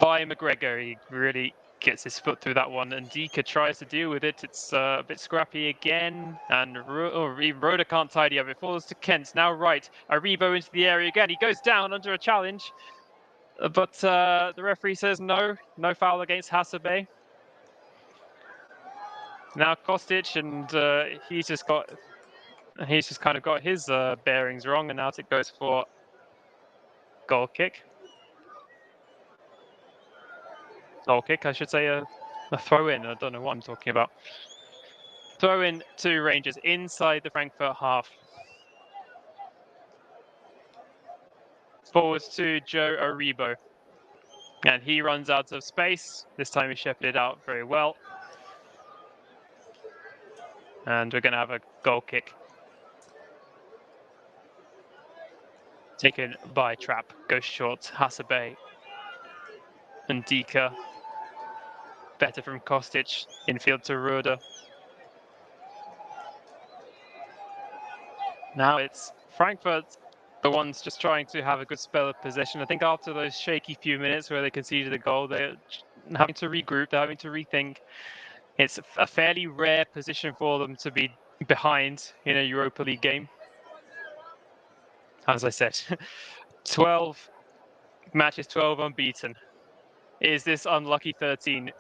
by McGregor. He really gets his foot through that one, and Ndika tries to deal with it. It's a bit scrappy again, and even Rhoda can't tidy up. It falls to Kent. Now right, Aribo into the area again. He goes down under a challenge, but the referee says no foul against Hasebe. Now Kostic, and he's just kind of got his bearings wrong, and out it goes for goal kick. Goal kick, I should say, a throw in. I don't know what I'm talking about. Throw in to Rangers inside the Frankfurt half. Forwards to Joe Aribo. And he runs out of space. This time he shepherded out very well. And we're going to have a goal kick. Taken by Trapp. Goes short. Hasebe. And Ndika. Better from Kostic. Infield to Rode. Now it's Frankfurt, the ones just trying to have a good spell of possession. I think after those shaky few minutes where they conceded a goal, they're having to regroup, they're having to rethink. It's a fairly rare position for them to be behind in a Europa League game. As I said, 12 matches, 12 unbeaten. Is this unlucky 13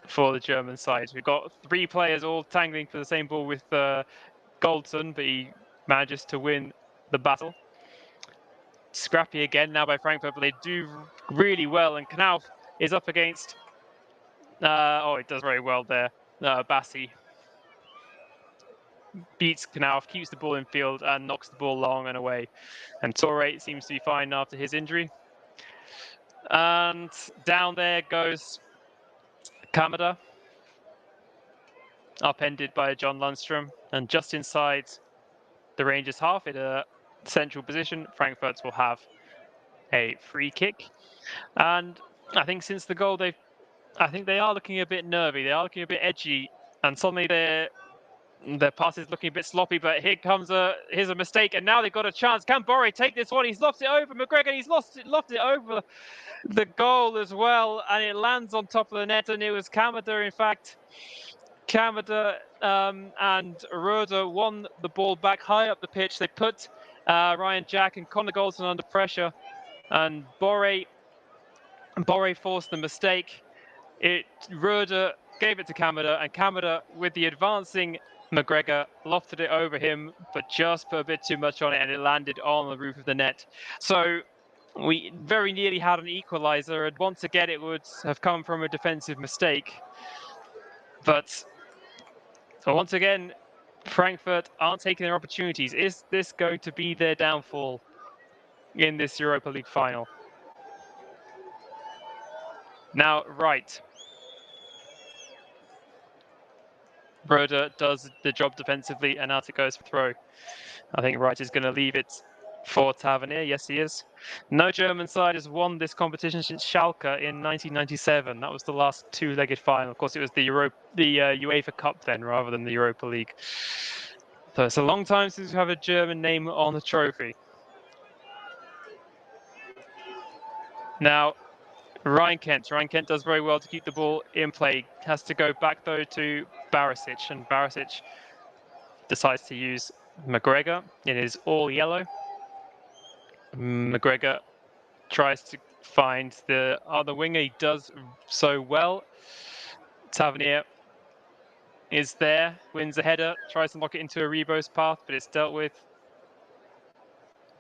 for the German side? We've got 3 players all tangling for the same ball with Goldson, but he manages to win the battle. Scrappy again now by Frankfurt, but they do really well, and Knauf is up against it does very well there. Bassi beats Knauf, keeps the ball in field and knocks the ball long and away, and Torre seems to be fine after his injury. And down there goes Kamada, upended by John Lundstrom, and just inside the Rangers half in a central position, Frankfurt will have a free kick. And I think since the goal, they are looking a bit nervy. They are looking a bit edgy, and suddenly their pass is looking a bit sloppy. But here's a mistake, and now they've got a chance. Can Borre take this one? He's lost it over McGregor. He's lost it over the goal as well, and it lands on top of the net. And it was Kamada, in fact. Kamada and Rode won the ball back high up the pitch. They put Ryan Jack and Connor Goldson under pressure, and Borre forced the mistake. Rode gave it to Kamada, and Kamada, with the advancing McGregor, lofted it over him, but just put a bit too much on it, and it landed on the roof of the net. So we very nearly had an equaliser, and once again it would have come from a defensive mistake. But once again, Frankfurt aren't taking their opportunities. Is this going to be their downfall in this Europa League final? Now, right. Rode does the job defensively, and out it goes for throw. I think Wright is going to leave it for Tavernier. Yes, he is. No German side has won this competition since Schalke in 1997. That was the last 2-legged final. Of course, it was the UEFA Cup then, rather than the Europa League. So it's a long time since we have a German name on the trophy. Now, Ryan Kent does very well to keep the ball in play. Has to go back though to Barisic, and Barisic decides to use McGregor, it is all yellow. McGregor tries to find the other winger. He does so well. Tavernier is there, wins the header, tries to lock it into Aribo's path, but it's dealt with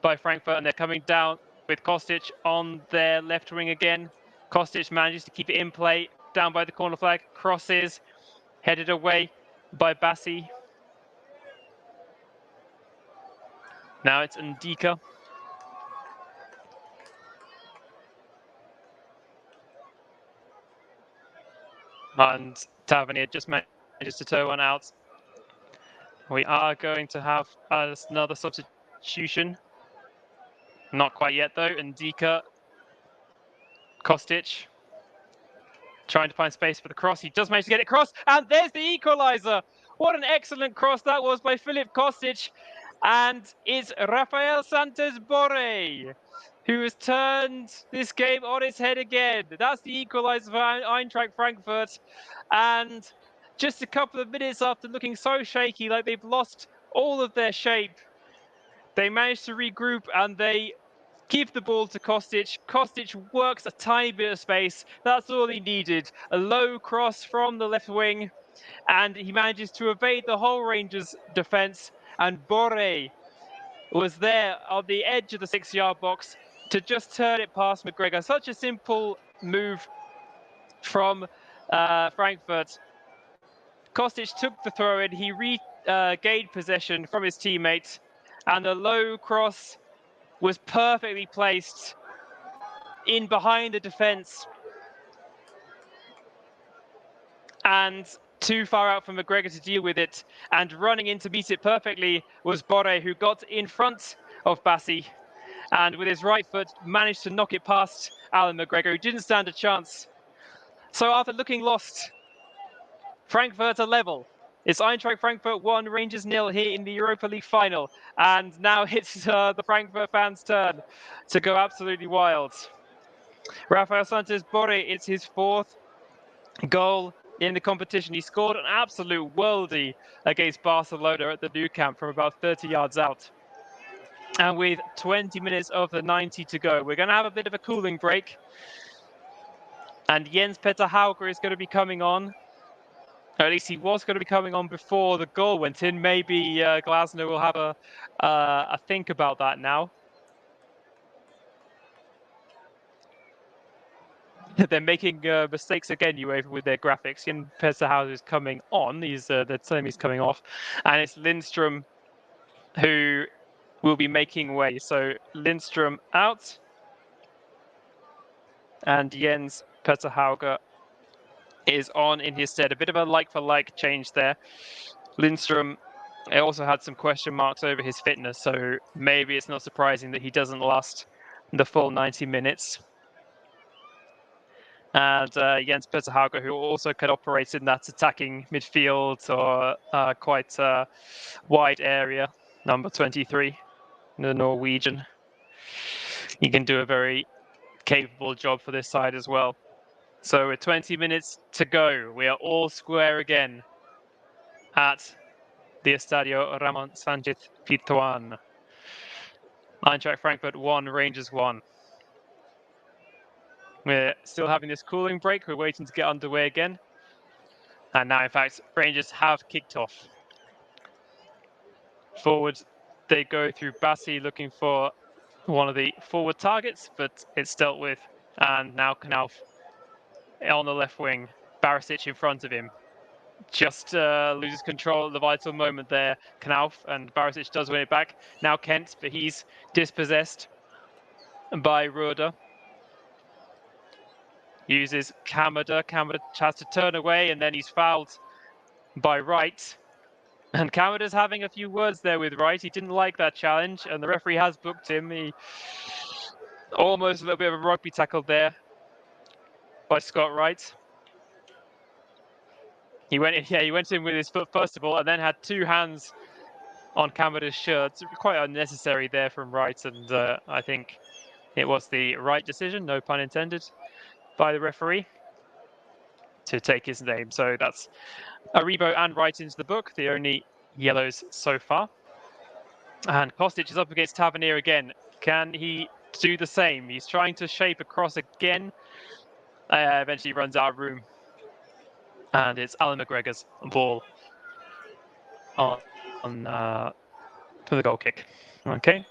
by Frankfurt, and they're coming down with Kostic on their left wing again. Kostic manages to keep it in play, down by the corner flag, crosses, headed away by Bassi. Now it's Ndika. And Tavernier just manages to tow one out. We are going to have another substitution. Not quite yet though. Ndika, Kostic, trying to find space for the cross. He does manage to get it across, and there's the equaliser. What an excellent cross that was by Filip Kostic. And it's Rafael Santos Borré who has turned this game on its head again. That's the equaliser for Eintracht Frankfurt. And just a couple of minutes after looking so shaky, like they've lost all of their shape, they managed to regroup and they give the ball to Kostic. Kostic works a tiny bit of space. That's all he needed. A low cross from the left wing, and he manages to evade the whole Rangers defence. And Borré was there on the edge of the 6-yard box to just turn it past McGregor. Such a simple move from Frankfurt. Kostic took the throw in. He regained possession from his teammate, and the low cross was perfectly placed in behind the defence and too far out for McGregor to deal with it. And running in to meet it perfectly was Borré, who got in front of Bassi and with his right foot managed to knock it past Alan McGregor, who didn't stand a chance. So after looking lost, Frankfurt are level. It's Eintracht Frankfurt 1, Rangers 0 here in the Europa League final. And now it's the Frankfurt fans' turn to go absolutely wild. Rafael Santos Borré, it's his 4th goal in the competition. He scored an absolute worldie against Barcelona at the Nou Camp from about 30 yards out. And with 20 minutes of the 90 to go, we're going to have a bit of a cooling break. And Jens Peter Hauger is going to be coming on. Or at least he was going to be coming on before the goal went in. Maybe Glasner will have a think about that now. They're making mistakes again, UEFA, with their graphics. Jens Peter Hauger is coming on. They're telling me he's coming off. And it's Lindstrom who will be making way. So Lindstrom out. And Jens Peter Hauger is on in his stead. A bit of a like-for-like change there. Lindstrom also had some question marks over his fitness, so maybe it's not surprising that he doesn't last the full 90 minutes. And Jens Peter Hauger, who also could operate in that attacking midfield or quite wide area, number 23, the Norwegian. He can do a very capable job for this side as well. So with 20 minutes to go, we are all square again at the Estadio Ramon Sánchez Pizjuán. Eintracht Frankfurt 1, Rangers 1. We're still having this cooling break. We're waiting to get underway again. And now, in fact, Rangers have kicked off. Forward, they go through Bassi looking for one of the forward targets, but it's dealt with. And now Knauf on the left wing. Barisic in front of him. Just loses control at the vital moment there, Knauf, and Barisic does win it back. Now Kent, but he's dispossessed by Roeder. Uses Kamada. Kamada has to turn away, and then he's fouled by Wright. And Kamada's having a few words there with Wright. He didn't like that challenge, and the referee has booked him. He almost a little bit of a rugby tackle there by Scott Wright. He went in with his foot first of all, and then had 2 hands on Kamada's shirt. Quite unnecessary there from Wright, and I think it was the right decision, no pun intended, by the referee to take his name. So that's Aribo and Wright into the book, the only yellows so far. And Kostic is up against Tavernier again. Can he do the same? He's trying to shape a cross again. Eventually runs out of room. And it's Alan McGregor's ball on for the goal kick. Okay.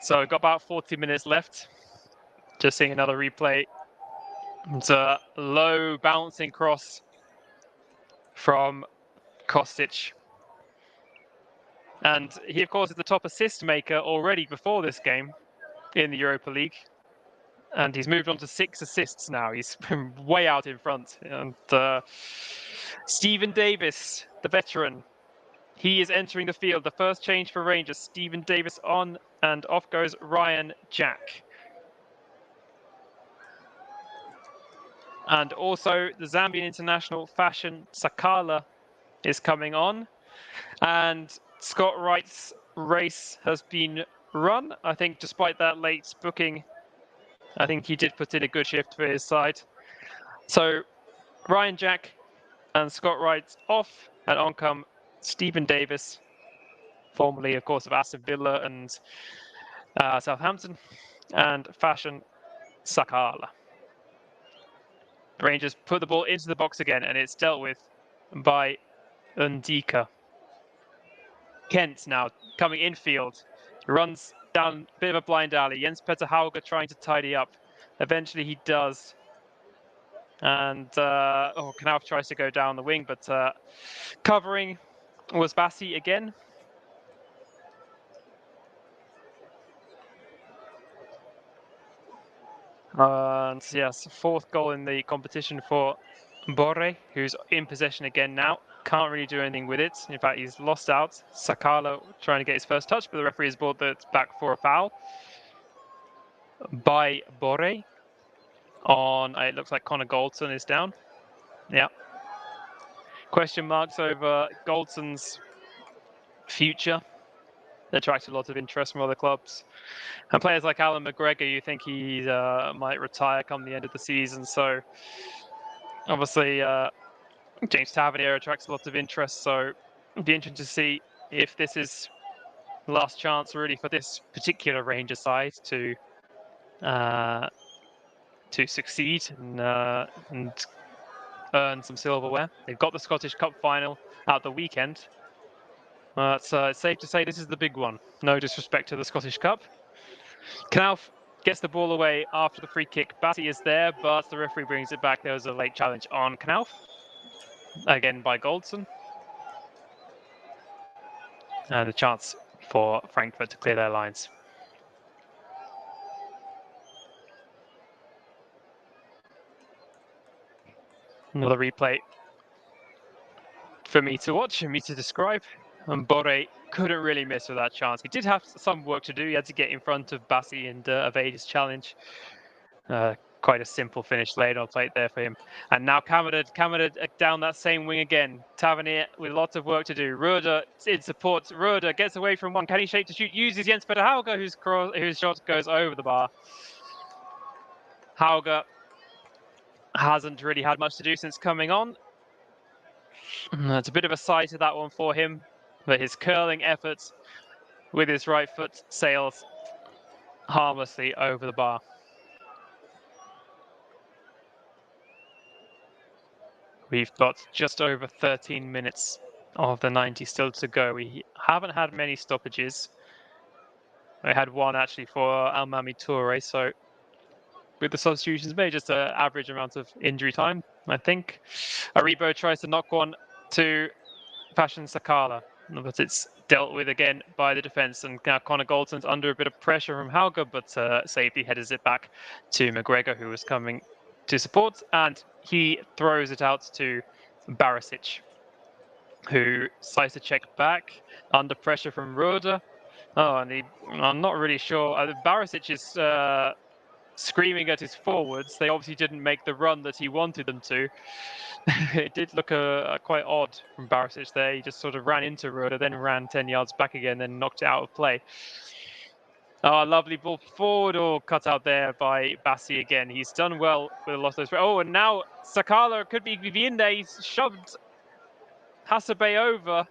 So we've got about 40 minutes left. Just seeing another replay. It's a low bouncing cross from Kostic. And he, of course, is the top assist maker already before this game in the Europa League. And he's moved on to 6 assists now. He's way out in front. And Stephen Davis, the veteran, he is entering the field. The first change for Rangers. Stephen Davis on, and off goes Ryan Jack. And also the Zambian international Fashion Sakala is coming on. And Scott Wright's race has been run. I think despite that late booking, I think he did put in a good shift for his side. So Ryan Jack and Scott Wright off, and on come Stephen Davis, formerly, of course, of Aston Villa and Southampton, and Fashion Sakala. Rangers put the ball into the box again, and it's dealt with by Undika. Kent now coming infield, runs down a bit of a blind alley. Jens Petter Hauge trying to tidy up. Eventually he does. And Knauf tries to go down the wing, but covering was Bassi again. And yes, 4th goal in the competition for Borre, who's in possession again now. Can't really do anything with it. In fact, he's lost out. Sakala trying to get his first touch, but the referee has brought that back for a foul by Borre. On, it looks like Connor Goldson is down. Yeah. Question marks over Goldson's future. That attracted a lot of interest from other clubs. And players like Alan McGregor, you think he might retire come the end of the season. So obviously James Tavernier attracts a lot of interest. So it'd be interesting to see if this is the last chance really for this particular Rangers side to succeed and earn some silverware. They've got the Scottish Cup final at the weekend. So it's safe to say this is the big one. No disrespect to the Scottish Cup. Knauf gets the ball away after the free kick. Batty is there, but the referee brings it back. There was a late challenge on Knauf, again by Goldson. And a chance for Frankfurt to clear their lines. Another replay for me to watch and me to describe. And Borre couldn't really miss with that chance. He did have some work to do. He had to get in front of Bassi and evade his challenge. Quite a simple finish laid on plate there for him. And now Kamada down that same wing again. Tavernier with lots of work to do. Roeder in support. Roeder gets away from one. Can he shape to shoot? Uses Jens Petter Hauge, whose shot goes over the bar. Hauge hasn't really had much to do since coming on. It's a bit of a sight of that one for him, but his curling efforts with his right foot sails harmlessly over the bar. We've got just over 13 minutes of the 90 still to go. We haven't had many stoppages. We had one actually for Almami Toure, so with the substitutions, maybe just an average amount of injury time, I think. Aribo tries to knock one to Fashion Sakala, but it's dealt with again by the defence. And now Connor Goldson's under a bit of pressure from Hauge, but safely headers it back to McGregor, who was coming to support, and he throws it out to Barisic, who decides to check back under pressure from Roeder. Oh, and I'm not really sure. Barisic is screaming at his forwards. They obviously didn't make the run that he wanted them to. It did look quite odd from Barisic there. He just sort of ran into Roeder, then ran 10 yards back again, then knocked it out of play. Oh, lovely ball forward, or cut out there by Bassi again. He's done well with a lot of those. Oh, and now Sakala could be in there. He's shoved Hasebe over.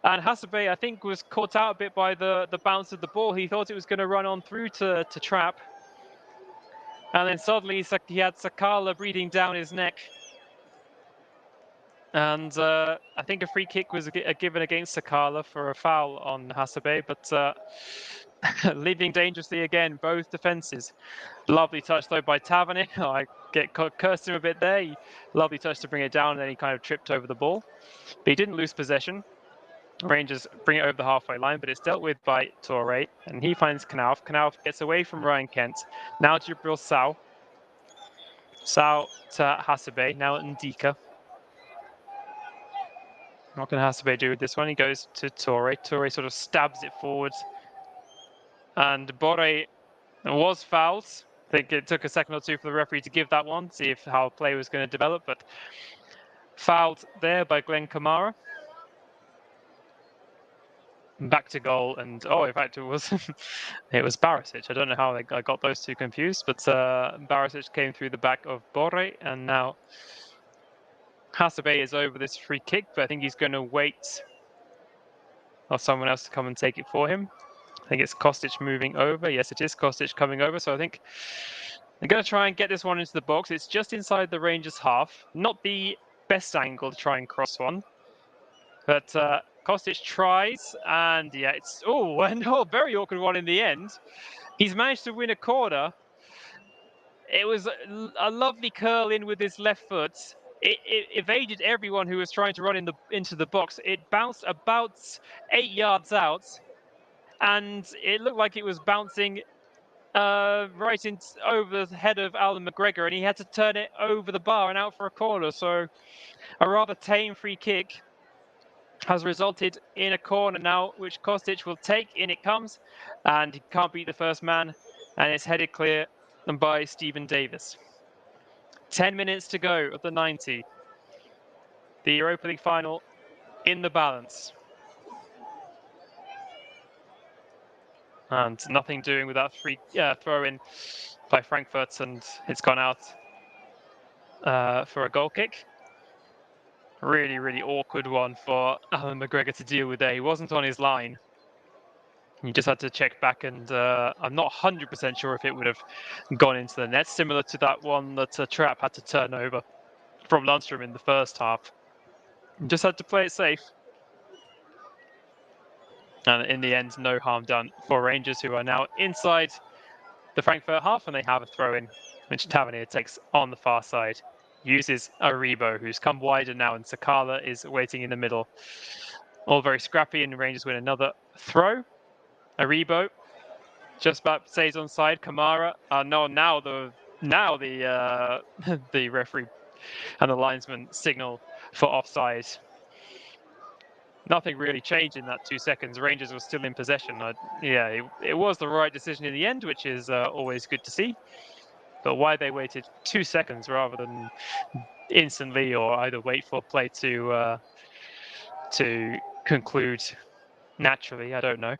And Hasebe, I think, was caught out a bit by the bounce of the ball. He thought it was going to run on through to Trapp. And then suddenly he had Sakala breathing down his neck. And I think a free kick was given against Sakala for a foul on Hasebe, but leaving dangerously again, both defences. Lovely touch though by Tavernier. I cursed him a bit there. Lovely touch to bring it down, and then he kind of tripped over the ball. But he didn't lose possession. Rangers bring it over the halfway line, but it's dealt with by Torre, and he finds Knauf. Knauf gets away from Ryan Kent. Now Jibril Sow. Sow to Hasebe, now Ndika. What can Hasebe do with this one? He goes to Torre. Torre sort of stabs it forward. And Borre was fouled. I think it took a second or two for the referee to give that one, see if how play was going to develop, but fouled there by Glenn Kamara. Back to goal, and in fact it was it was Barisic. I don't know how I got those two confused, but Barisic came through the back of Borre, and now Hasebe is over this free kick, but I think he's going to wait for someone else to come and take it for him. I think it's Kostic moving over. Yes, it is Kostic coming over, so I think I'm going to try and get this one into the box. It's just inside the Rangers' half. Not the best angle to try and cross one, but Kostic tries, and yeah, it's a very awkward one in the end. He's managed to win a corner. It was a lovely curl in with his left foot. It evaded everyone who was trying to run into the box. It bounced about 8 yards out, and it looked like it was bouncing right over the head of Alan McGregor, and he had to turn it over the bar and out for a corner. So a rather tame free kick has resulted in a corner now, which Kostic will take. In it comes, and he can't beat the first man, and it's headed clear by Stephen Davis. 10 minutes to go of the 90. The Europa League final in the balance. And nothing doing with that free throw in by Frankfurt, and it's gone out for a goal kick. Really, really awkward one for Alan McGregor to deal with there. He wasn't on his line. He just had to check back, and I'm not 100% sure if it would have gone into the net, similar to that one that Trapp had to turn over from Lundstrom in the first half. He just had to play it safe. And in the end, no harm done for Rangers, who are now inside the Frankfurt half, and they have a throw-in, which Tavernier takes on the far side. Uses Aribo, who's come wider now, and Sakala is waiting in the middle. All very scrappy, and Rangers win another throw. Aribo just about stays on side. Kamara, now the the referee and the linesman signal for offside. Nothing really changed in that 2 seconds. Rangers were still in possession. It was the right decision in the end, which is always good to see. But why they waited 2 seconds rather than instantly, or either wait for play to conclude naturally, I don't know.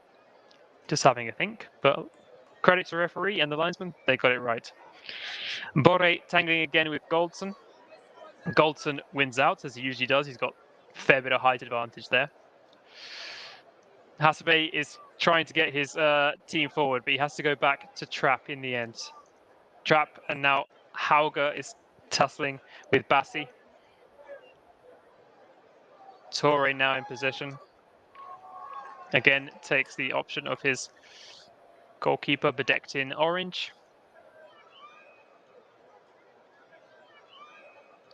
Just having a think. But credit to the referee and the linesman, they got it right. Borre tangling again with Goldson. Goldson wins out, as he usually does. He's got a fair bit of height advantage there. Hasebe is trying to get his team forward, but he has to go back to Trapp in the end. Trapp, and now Hauger is tussling with Bassi. Torre now in possession. Again, takes the option of his goalkeeper bedecked in orange.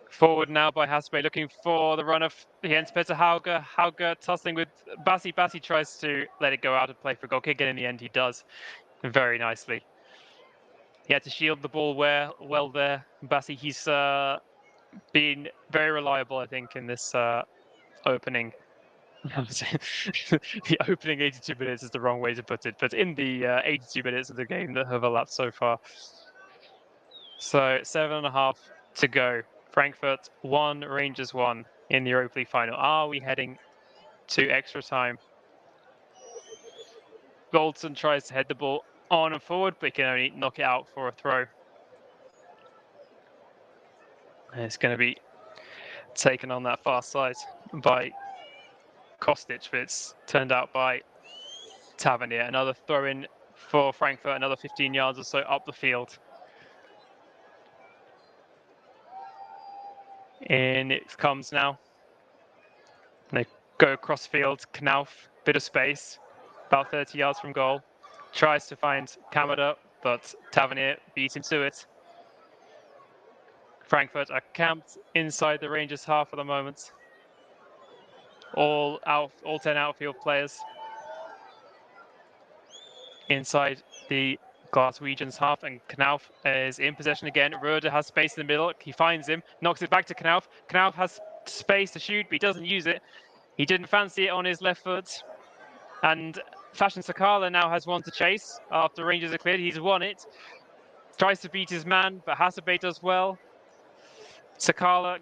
Forward now by Hasebe, looking for the run of Jens-Peter Hauger. Hauger tussling with Bassi. Bassi tries to let it go out and play for a goal kick, and in the end he does very nicely. He had to shield the ball well there. Bassi, he's been very reliable, I think, in this opening. The opening 82 minutes is the wrong way to put it, but in the 82 minutes of the game that have elapsed so far. So 7.5 to go. Frankfurt 1, Rangers 1 in the Europa League final. Are we heading to extra time? Goldson tries to head the ball on and forward, but he can only knock it out for a throw. And it's going to be taken on that far side by Kostic, but it's turned out by Tavernier. Another throw-in for Frankfurt, another 15 yards or so up the field. In it comes now. They go across field. Knauf, bit of space, about 30 yards from goal. Tries to find Kamada, but Tavernier beats him to it. Frankfurt are camped inside the Rangers half at the moment. All 10 outfield players inside the Glaswegians half, and Knauf is in possession again. Röder has space in the middle. He finds him, knocks it back to Knauf. Knauf has space to shoot, but he doesn't use it. He didn't fancy it on his left foot. And Fashion Sakala now has one to chase after Rangers are cleared. He's won it. Tries to beat his man, but Hasebe does well. Sakala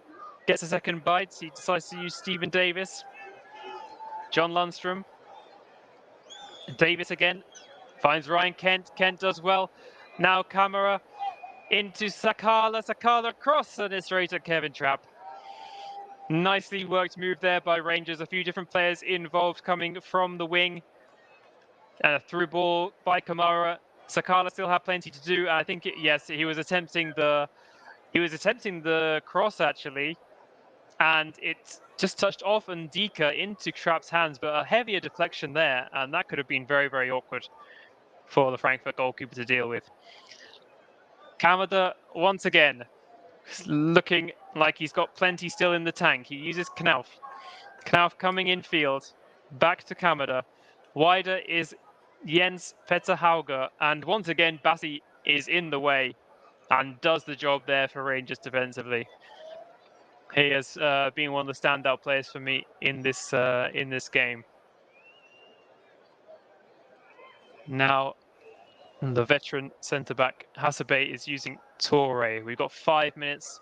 gets a second bite. He decides to use Stephen Davis. John Lundstrom. Davis again. Finds Ryan Kent. Kent does well. Now Camera into Sakala. Sakala cross, and it's straight at Kevin Trapp. Nicely worked move there by Rangers. A few different players involved coming from the wing. And a through ball by Kamara. Sakala still had plenty to do. I think yes, he was attempting the cross actually, and it just touched off Ndika into Trapp's hands, but a heavier deflection there, and that could have been very, very awkward for the Frankfurt goalkeeper to deal with. Kamada once again looking like he's got plenty still in the tank. He uses Knauf. Knauf coming in field, back to Kamada. Wider is Jens Petter Hauger, and once again Bassi is in the way and does the job there for Rangers defensively. He has been one of the standout players for me in this game. Now, the veteran centre-back Hasebe is using Torre. We've got 5 minutes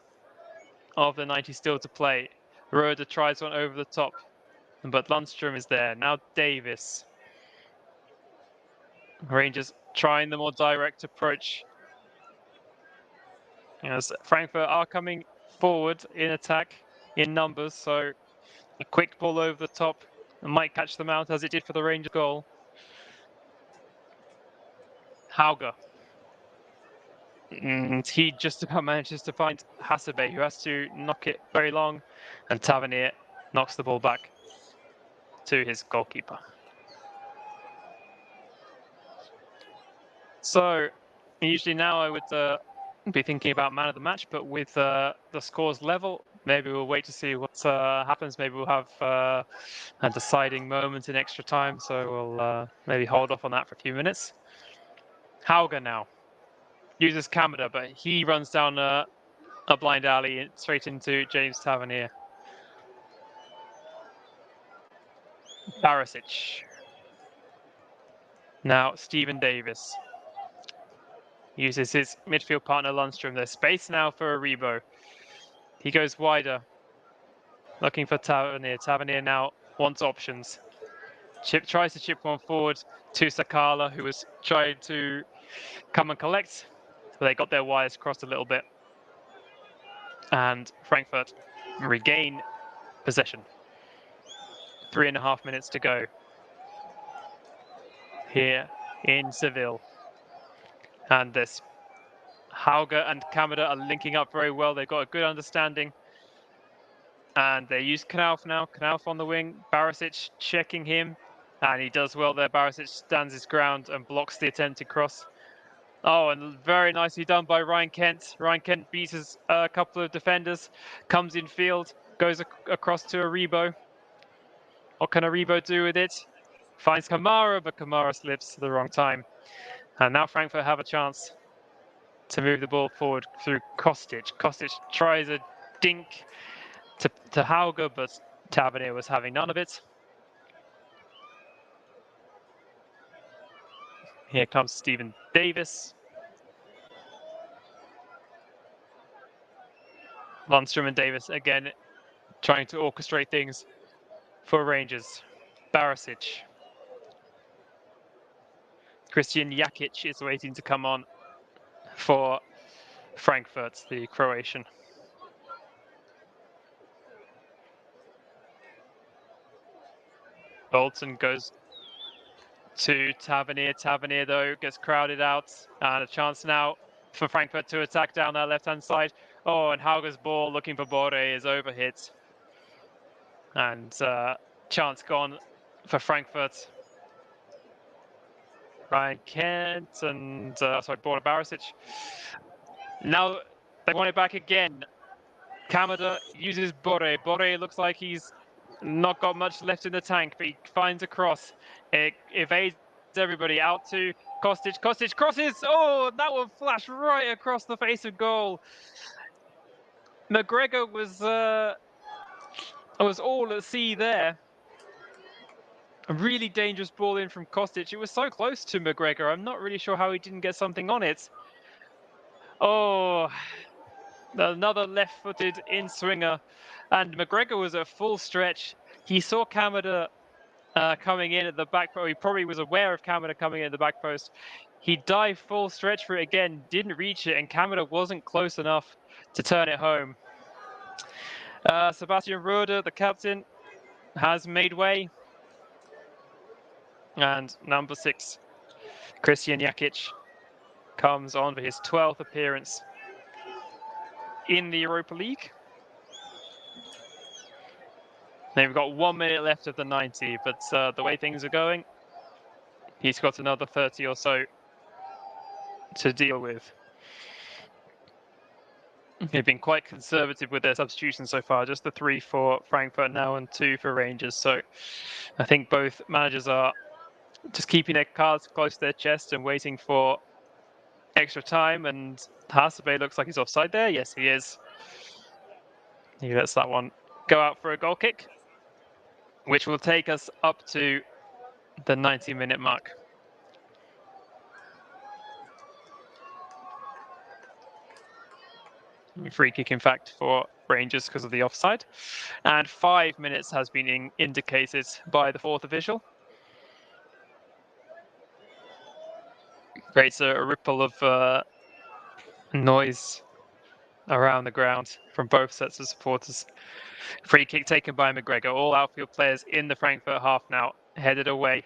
of the 90 still to play. Röder tries one over the top, but Lundstrom is there. Now Davis. Rangers trying the more direct approach. As Frankfurt are coming forward in attack in numbers, so a quick ball over the top might catch them out as it did for the Rangers goal. Hauger. And he just about manages to find Hasebe, who has to knock it very long, and Tavernier knocks the ball back to his goalkeeper. So, usually now I would be thinking about man of the match, but with the scores level, maybe we'll wait to see what happens. Maybe we'll have a deciding moment in extra time, so we'll maybe hold off on that for a few minutes. Hauger now uses Kamada, but he runs down a blind alley straight into James Tavernier. Barisic. Now Stephen Davis uses his midfield partner Lundstrom. There's space now for Aribo. He goes wider, looking for Tavernier. Tavernier now wants options. Tries to chip one forward to Sakala, who was trying to come and collect, but they got their wires crossed a little bit. And Frankfurt regain possession. 3.5 minutes to go here in Seville. And this Hauger and Kamada are linking up very well. They've got a good understanding. And they use Knauf now. Knauf on the wing. Barisic checking him. And he does well there. Barisic stands his ground and blocks the attempted cross. Oh, and very nicely done by Ryan Kent. Ryan Kent beats a couple of defenders, comes in field, goes across to Aribo. What can Aribo do with it? Finds Kamara, but Kamara slips to the wrong time. And now Frankfurt have a chance to move the ball forward through Kostic. Kostic tries a dink to Hauger, but Tavernier was having none of it. Here comes Stephen Davis. Lundstrom and Davis again trying to orchestrate things for Rangers. Barisic. Christian Jakic is waiting to come on for Frankfurt, the Croatian. Bolton goes to Tavernier. Tavernier, though, gets crowded out. And a chance now for Frankfurt to attack down that left-hand side. Oh, and Hauger's ball looking for Bore is overhit. And chance gone for Frankfurt. Ryan Kent and, Borna Barisic. Now they want it back again. Kamada uses Bore. Bore looks like he's not got much left in the tank, but he finds a cross. It evades everybody out to Kostic. Kostic crosses. Oh, that one flashed right across the face of goal. McGregor was all at sea there. A really dangerous ball in from Kostic. It was so close to McGregor. I'm not really sure how he didn't get something on it. Oh, another left-footed in-swinger. And McGregor was at full stretch. He saw Kamada coming in at the back post. He probably was aware of Kamada coming in at the back post. He dived full stretch for it again, didn't reach it, and Kamada wasn't close enough to turn it home. Sebastian Rode, the captain, has made way. And number 6, Christian Jakic, comes on for his 12th appearance in the Europa League. They've got 1 minute left of the 90, but the way things are going, he's got another 30 or so to deal with. They've been quite conservative with their substitutions so far, just the 3 for Frankfurt now and 2 for Rangers. So I think both managers are just keeping their cards close to their chest and waiting for extra time. And Hasebe looks like he's offside there. Yes, he is. He lets that one go out for a goal kick, which will take us up to the 90-minute mark. Free kick, in fact, for Rangers because of the offside. And 5 minutes has been indicated by the 4th official. Creates a ripple of noise around the ground from both sets of supporters. Free kick taken by McGregor. All outfield players in the Frankfurt half now headed away.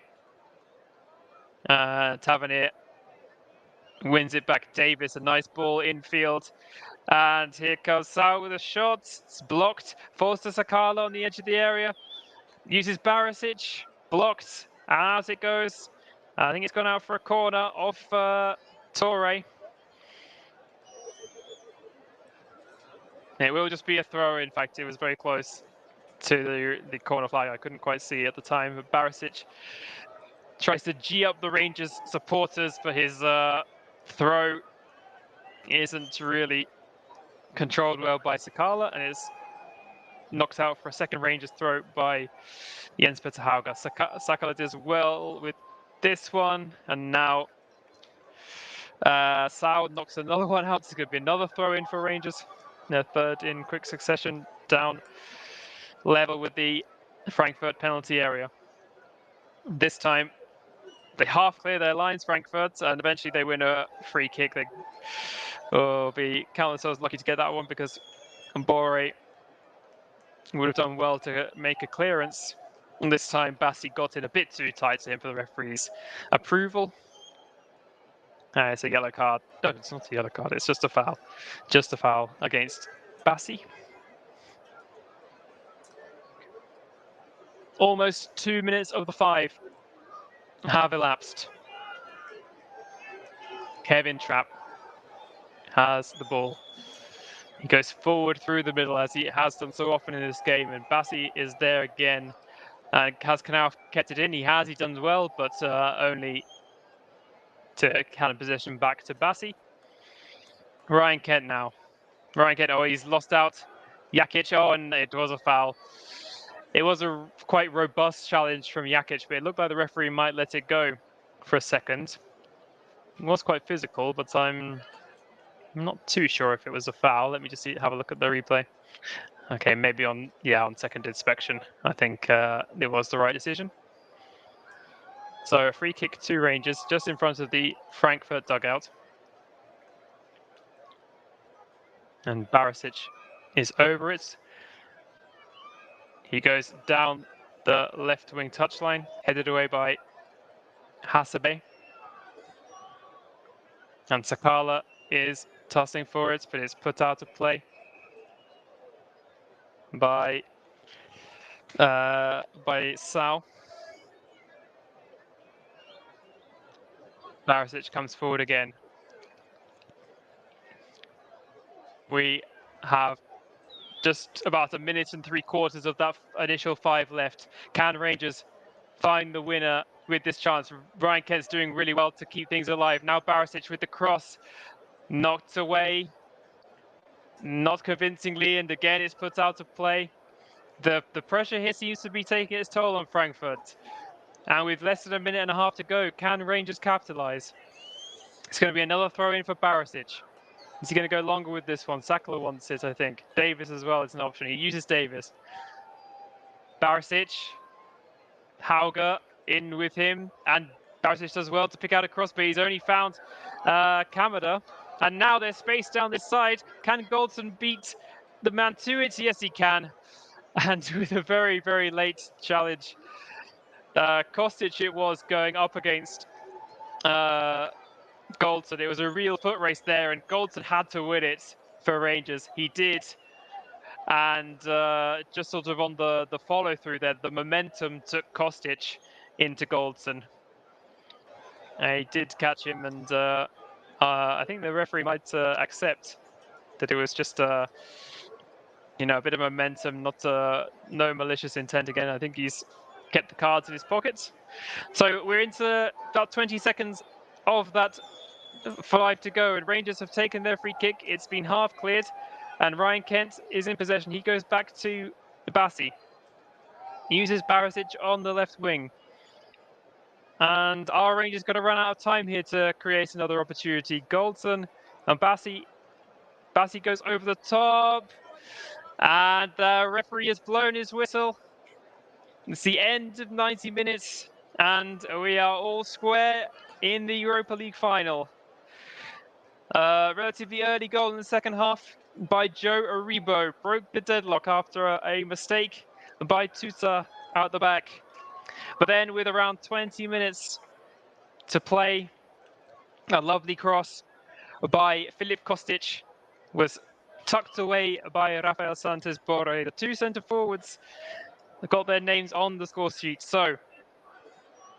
Tavernier wins it back. Davis, a nice ball infield. And here comes Sau with a shot. It's blocked. Falls to Sakala on the edge of the area. Uses Barisic. Blocked. And out it goes. I think it's gone out for a corner off Torre. It will just be a throw. In fact, it was very close to the corner flag. I couldn't quite see at the time. But Barisic tries to G up the Rangers supporters for his throw. Isn't really controlled well by Sakala and is knocked out for a second Rangers throw by Jens Peter Hauger. Sakala does well with this one, and now Sau knocks another one out. It's going to be another throw in for Rangers. Their third in quick succession, down level with the Frankfurt penalty area. This time they half clear their lines, Frankfurt, and eventually they win a free kick. They will be counting themselves lucky to get that one because Bore would have done well to make a clearance. And this time Bassi got in a bit too tight to him for the referee's approval. It's a yellow card. No, it's not a yellow card. It's just a foul. Just a foul against Bassi. Almost 2 minutes of the 5 have elapsed. Kevin Trapp has the ball. He goes forward through the middle as he has done so often in this game, and Bassi is there again. Has Canal kept it in? He has. He's done well, but only to hand possession back to Bassi. Ryan Kent now. Ryan Kent, he's lost out. Jakic, and it was a foul. It was a quite robust challenge from Jakic, but it looked like the referee might let it go for a second. It was quite physical, but I'm not too sure if it was a foul. Let me just have a look at the replay. Okay, maybe on second inspection, I think it was the right decision. So a free kick to Rangers just in front of the Frankfurt dugout. And Barisic is over it. He goes down the left wing touchline, headed away by Hasebe. And Sakala is tossing for it, but it's put out of play by Sao. Barisic comes forward again. We have just about a minute and 3/4 of that initial 5 left. Can Rangers find the winner with this chance? Ryan Kent's doing really well to keep things alive. Now Barisic with the cross, knocked away, not convincingly, and again it's put out of play. The pressure here seems to be taking its toll on Frankfurt. And with less than a minute and a half to go, can Rangers capitalise? It's going to be another throw in for Barisic. Is he going to go longer with this one? Sakala wants it, I think. Davis as well is an option. He uses Davis. Barisic, Hauger in with him, and Barisic does well to pick out a cross, but he's only found Kamada. And now there's space down this side. Can Goldson beat the man to it? Yes, he can. And with a very, very late challenge, Kostic it was going up against Goldson. It was a real foot race there, and Goldson had to win it for Rangers. He did. And just sort of on the follow through there, the momentum took Kostic into Goldson. He did catch him, and I think the referee might accept that it was just a bit of momentum, not no malicious intent. Again, I think he's kept the cards in his pockets. So we're into about 20 seconds of that 5 to go, and Rangers have taken their free kick. It's been half cleared, and Ryan Kent is in possession. He goes back to Bassi. Uses Barisic on the left wing. And our Rangers going to run out of time here to create another opportunity. Goldson and Bassi. Bassi goes over the top. And the referee has blown his whistle. It's the end of 90 minutes. And we are all square in the Europa League final. Relatively early goal in the second half by Joe Aribo. Broke the deadlock after a mistake by Tuta out the back. But then with around 20 minutes to play, a lovely cross by Filip Kostic was tucked away by Rafael Santos Borre. The two centre forwards got their names on the score sheet. So,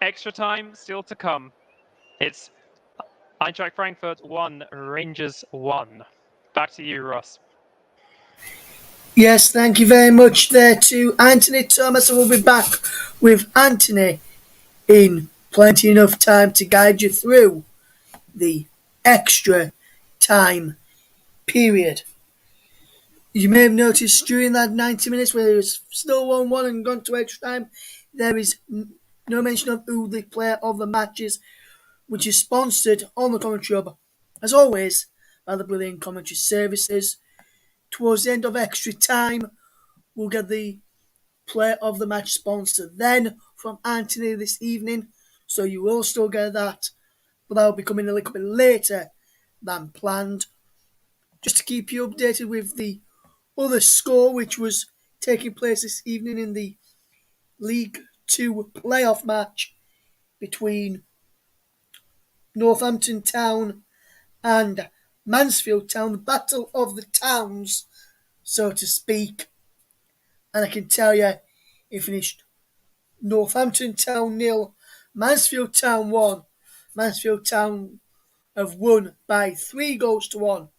extra time still to come. It's Eintracht Frankfurt 1, Rangers 1. Back to you, Ross. Yes, thank you very much there to Anthony Thomas, and we'll be back with Anthony in plenty enough time to guide you through the extra time period. You may have noticed during that 90 minutes where it was still 1-1 and gone to extra time, there is no mention of who the player of the match is, which is sponsored on the commentary hub, as always, by the brilliant commentary services. Towards the end of extra time, we'll get the player of the match sponsor then from Anthony this evening, so you will still get that, but that will be coming a little bit later than planned. Just to keep you updated with the other score, which was taking place this evening in the League 2 playoff match between Northampton Town and Mansfield Town, the battle of the towns, so to speak. And I can tell you, it finished Northampton Town 0, Mansfield Town 1. Mansfield Town have won by 3-1.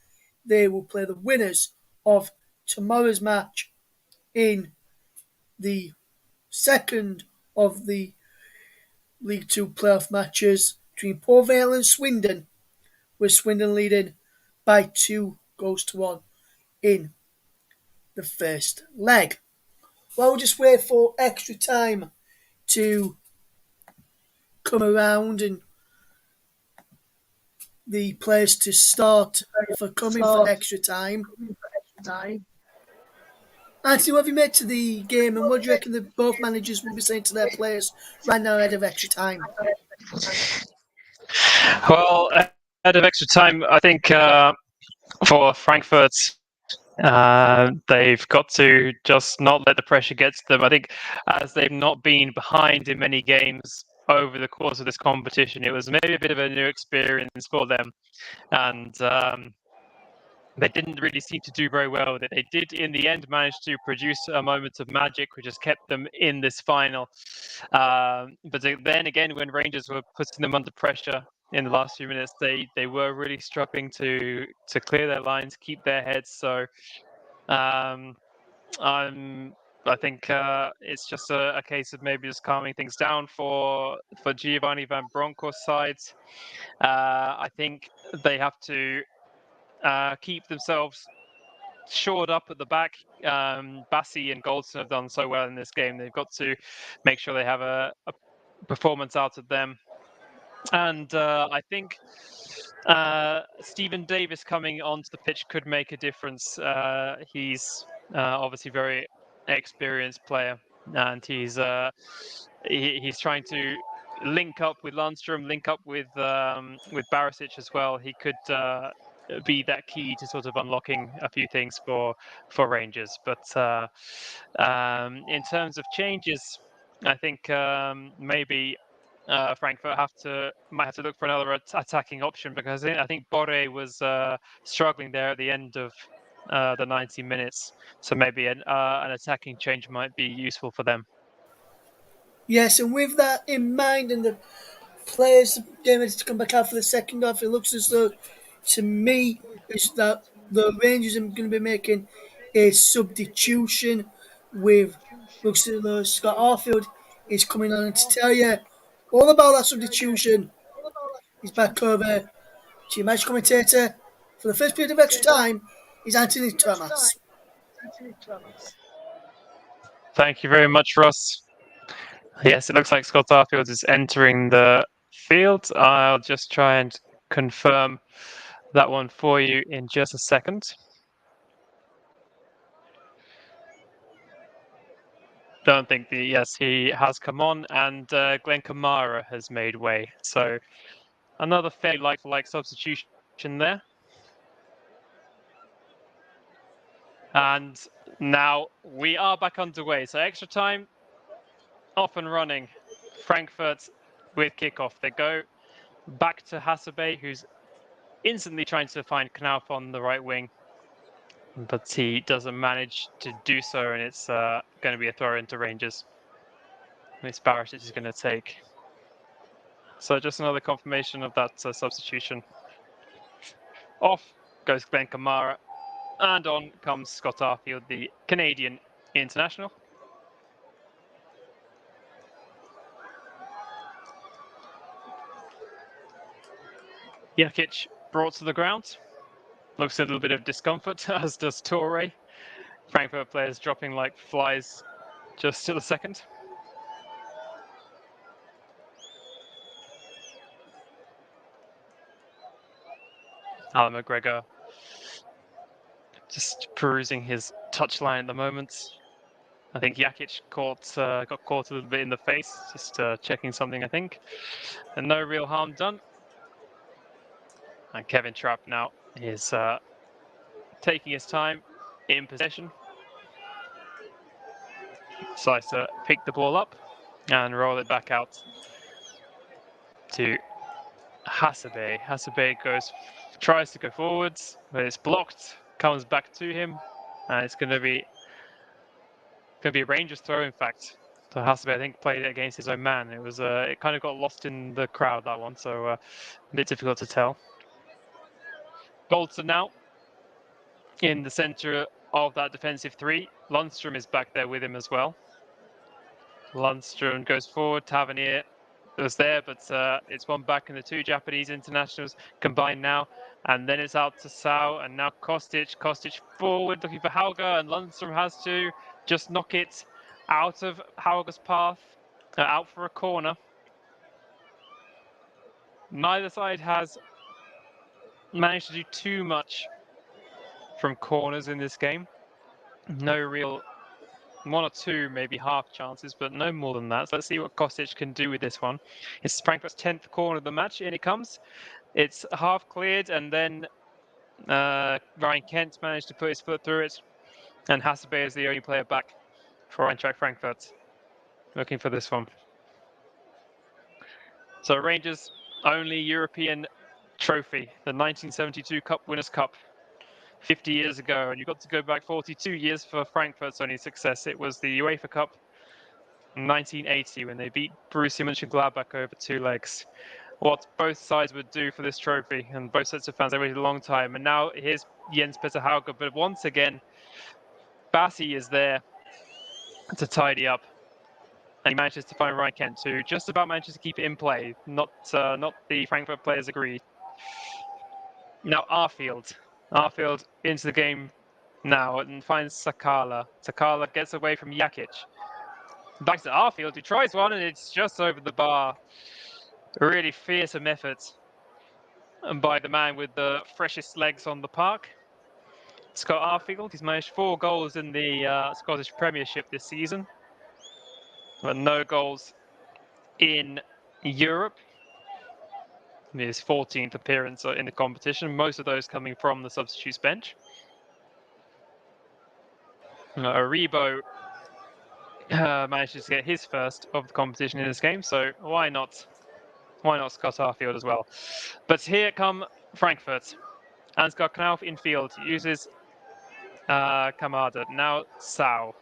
They will play the winners of tomorrow's match in the second of the League 2 playoff matches between Port Vale and Swindon, with Swindon leading by 2-1 in the first leg. Well, we'll just wait for extra time to come around and the players to start for coming for extra time. Anthony, what have you made to the game, and what do you reckon that both managers will be saying to their players right now ahead of extra time? Well, ahead of extra time, I think for Frankfurt, They've got to just not let the pressure get to them. I think as they've not been behind in many games over the course of this competition, it was maybe a bit of a new experience for them. And they didn't really seem to do very well with it. They did, in the end, manage to produce a moment of magic, which has kept them in this final. But then again, when Rangers were putting them under pressure in the last few minutes, they were really struggling to clear their lines, keep their heads. So I think it's just a case of maybe just calming things down for Giovanni Van Bronckhorst's side. I think they have to keep themselves shored up at the back. Bassi and Goldson have done so well in this game. They've got to make sure they have a performance out of them. And I think Stephen Davis coming onto the pitch could make a difference. He's obviously very experienced player, and he's trying to link up with Lundstrom, link up with Barisic as well. He could be that key to sort of unlocking a few things for Rangers. But in terms of changes, I think maybe Frankfurt might have to look for another attacking option, because I think Borre was struggling there at the end of the 90 minutes. So maybe an attacking change might be useful for them. Yes, and with that in mind, and the players getting ready to come back out for the second half, it looks as though, to me, is that the Rangers are going to be making a substitution with, looks as though Scott Arfield is coming on, and to tell you all about that substitution, he's back over to your match commentator for the first period of extra time is Anthony Thomas. Thank you very much, Ross. Yes, it looks like Scott Arfield is entering the field. I'll just try and confirm that one for you in just a second. Don't think yes, he has come on, and Glenn Kamara has made way. So another fairly like-for-like substitution there. And now we are back underway. So extra time off and running. Frankfurt with kickoff. They go back to Hasebe, who's instantly trying to find Knauf on the right wing, but he doesn't manage to do so, and it's going to be a throw into Rangers. Miss Barisic is going to take. So just another confirmation of that substitution. Off goes Glenn Kamara, and on comes Scott Arfield, the Canadian international. Jakic brought to the ground. Looks a little bit of discomfort, as does Toure. Frankfurt players dropping like flies just to the second. Alan McGregor just perusing his touchline at the moment. I think Jakic got caught a little bit in the face, just checking something, I think. And no real harm done. And Kevin Trapp now is taking his time in possession. Decides to pick the ball up and roll it back out to Hasebe. Hasebe tries to go forwards, but it's blocked, comes back to him, and it's going to be a Rangers throw, in fact. So Hasebe, I think, played it against his own man. It was it kind of got lost in the crowd, that one, so a bit difficult to tell. Goldson now in the centre of that defensive three. Lundstrom is back there with him as well. Lundstrom goes forward. Tavernier was there, but it's one back, and the two Japanese internationals combined now. And then it's out to Sau, and now Kostic. Kostic forward, looking for Hauger, and Lundstrom has to just knock it out of Hauger's path, out for a corner. Neither side has managed to do too much from corners in this game. No real, one or two maybe half chances, but no more than that. So let's see what Kostic can do with this one. It's Frankfurt's 10th corner of the match, in it comes. It's half cleared, and then Ryan Kent managed to put his foot through it, and Hasebe is the only player back for Eintracht Frankfurt. Looking for this one. So Rangers' only European trophy, the 1972 Cup Winners' Cup, 50 years ago, and you've got to go back 42 years for Frankfurt's only success. It was the UEFA Cup in 1980 when they beat Borussia Mönchengladbach over 2 legs. What both sides would do for this trophy, and both sets of fans, they waited a long time. And now here's Jens Peter Hauge, but once again, Bassi is there to tidy up. And he manages to find Ryan Kent, who just about manages to keep it in play. Not the Frankfurt players agreed. Now Arfield into the game now and finds Sakala. Sakala gets away from Jakic. Back to Arfield, who tries one and it's just over the bar. A really fearsome effort by the man with the freshest legs on the park. Scott Arfield, he's managed 4 goals in the Scottish Premiership this season, but no goals in Europe. His 14th appearance in the competition, most of those coming from the substitutes bench. Aribo manages to get his first of the competition in this game, so why not Scott Arfield as well? But here come Frankfurt. Ansgar Knauf in field, uses Kamada, now Sau.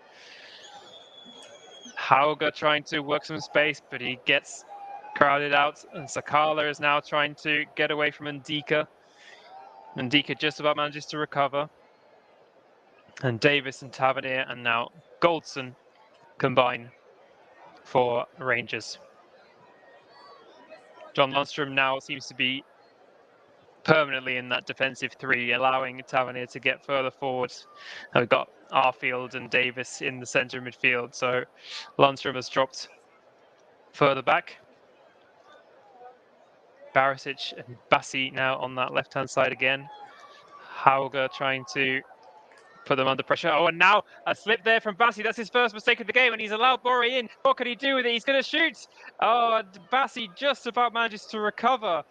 Hauge trying to work some space, but he gets crowded out, and Sakala is now trying to get away from Ndika. Ndika just about manages to recover. And Davis and Tavernier and now Goldson combine for Rangers. John Lundstrom now seems to be permanently in that defensive 3, allowing Tavernier to get further forward. We've got Arfield and Davis in the centre midfield, so Lundstrom has dropped further back. Barisic and Bassi now on that left-hand side again. Hauge trying to put them under pressure. Oh, and now a slip there from Bassi. That's his first mistake of the game, and he's allowed Borre in. What can he do with it? He's going to shoot. Oh, and Bassi just about manages to recover.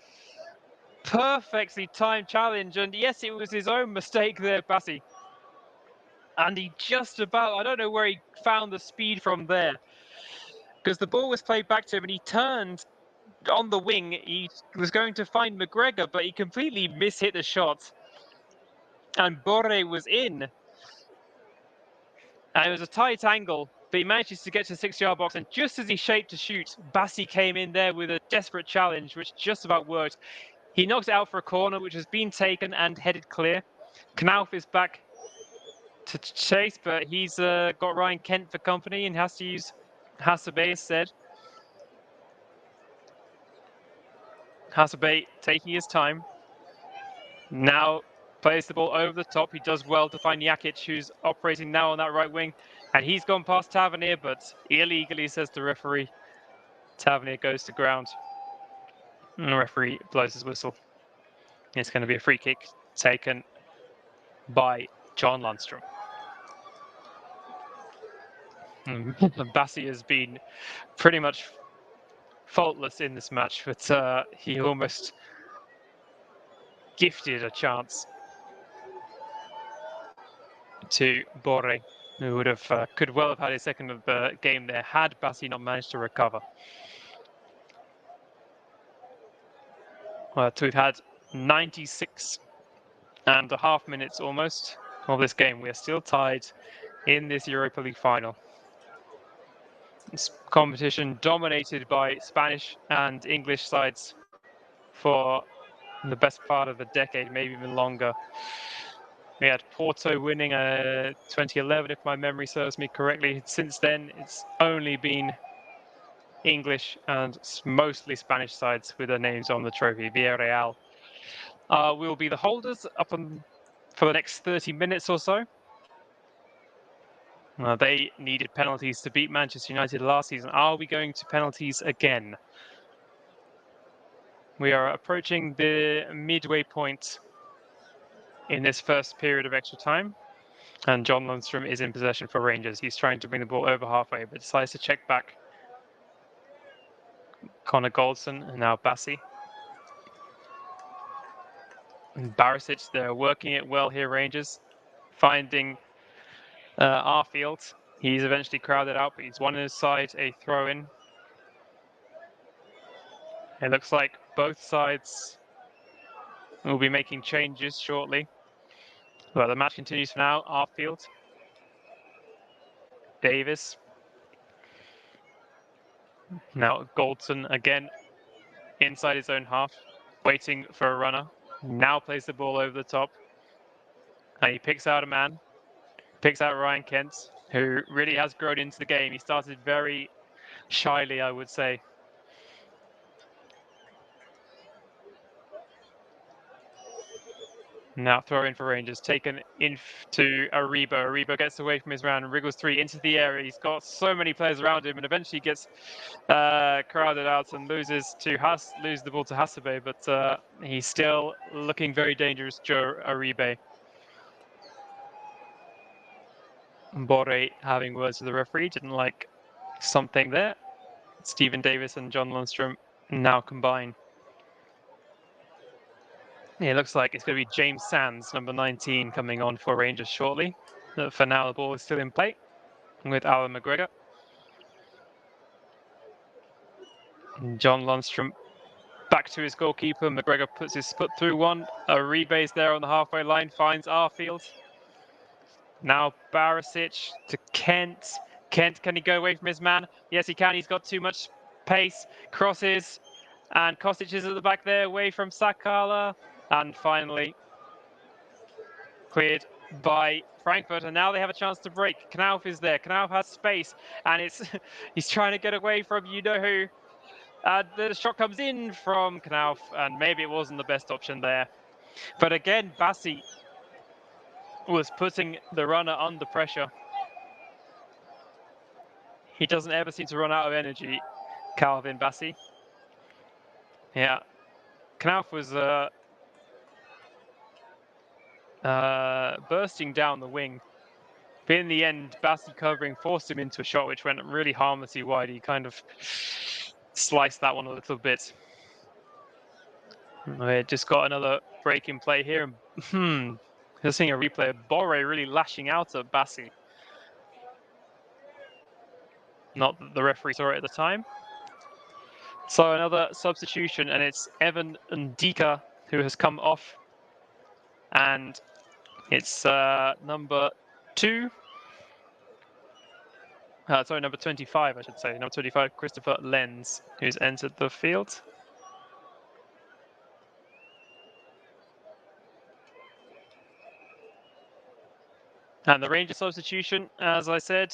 Perfectly timed challenge, and yes, it was his own mistake there, Bassi. And he just about, I don't know where he found the speed from there, because the ball was played back to him, and he turned on the wing. He was going to find McGregor, but he completely mishit the shot. And Borre was in. And it was a tight angle, but he manages to get to the 6-yard box. And just as he shaped to shoot, Bassi came in there with a desperate challenge, which just about worked. He knocks it out for a corner, which has been taken and headed clear. Knauf is back to chase, but he's got Ryan Kent for company and has to use Hasebe instead. Hasebe taking his time. Now plays the ball over the top. He does well to find Jakic, who's operating now on that right wing. And he's gone past Tavernier, but illegally, says the referee. Tavernier goes to ground. And the referee blows his whistle. It's going to be a free kick taken by John Lundstrom. Bassi has been pretty much faultless in this match, but he almost gifted a chance to Borre, who would have could well have had his second of the game there had Bassi not managed to recover. So we've had 96 and a half minutes almost of this game. We are still tied in this Europa League final. This competition dominated by Spanish and English sides for the best part of a decade, maybe even longer. We had Porto winning 2011, if my memory serves me correctly. Since then, it's only been English and mostly Spanish sides with their names on the trophy. Villarreal will be the holders for the next 30 minutes or so. They needed penalties to beat Manchester United last season. Are we going to penalties again? We are approaching the midway point in this first period of extra time. And John Lundstrom is in possession for Rangers. He's trying to bring the ball over halfway, but decides to check back. Connor Goldson and now Bassi. And Barisic, they're working it well here, Rangers. Finding Arfield. He's eventually crowded out, but he's won his side a throw-in. It looks like both sides will be making changes shortly. Well, the match continues for now. Arfield. Davis. Now Goldson again inside his own half, waiting for a runner. Now plays the ball over the top. And he picks out a man. Picks out Ryan Kent, who really has grown into the game. He started very shyly, I would say. Now throw in for Rangers, taken in to Aribo. Aribo gets away from his round and wriggles three into the area. He's got so many players around him and eventually gets crowded out and loses the ball to Hasebe, but he's still looking very dangerous, Joe Aribe. Bore having words with the referee, didn't like something there. Stephen Davis and John Lundstrom now combine. Yeah, it looks like it's going to be James Sands, number 19, coming on for Rangers shortly. For now, the ball is still in play with Alan McGregor. And John Lundstrom back to his goalkeeper. McGregor puts his foot through one. Uribe's there on the halfway line, finds Arfield. Now Barisic to Kent. Kent, can he go away from his man? Yes, he can. He's got too much pace. Crosses. And Kostic is at the back there, away from Sakala. And finally, cleared by Frankfurt, and now they have a chance to break. Knauf is there. Knauf has space, and he's trying to get away from you-know-who. The shot comes in from Knauf, and maybe it wasn't the best option there. But again, Bassi was putting the runner under pressure. He doesn't ever seem to run out of energy, Calvin Bassi. Yeah, Knauf was bursting down the wing. But in the end, Bassi covering forced him into a shot which went really harmlessly wide. He kind of sliced that one a little bit. We just got another break in play here. Just seeing a replay of Borre really lashing out at Bassi. Not that the referee saw it at the time. So another substitution, and it's Evan Ndika who has come off. And it's number 2. Sorry, number 25, I should say. Number 25, Christopher Lenz, who's entered the field. And the Rangers substitution, as I said,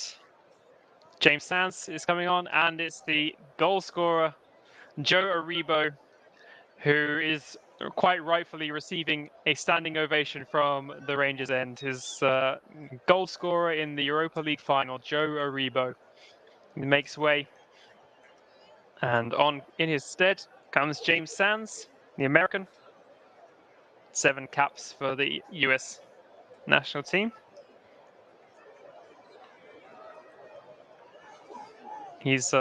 James Sands is coming on, and it's the goal scorer, Joe Aribo, who is quite rightfully receiving a standing ovation from the Rangers end. His goal scorer in the Europa League final, Joe Aribo, makes way. And on in his stead comes James Sands, the American. 7 caps for the US national team. He's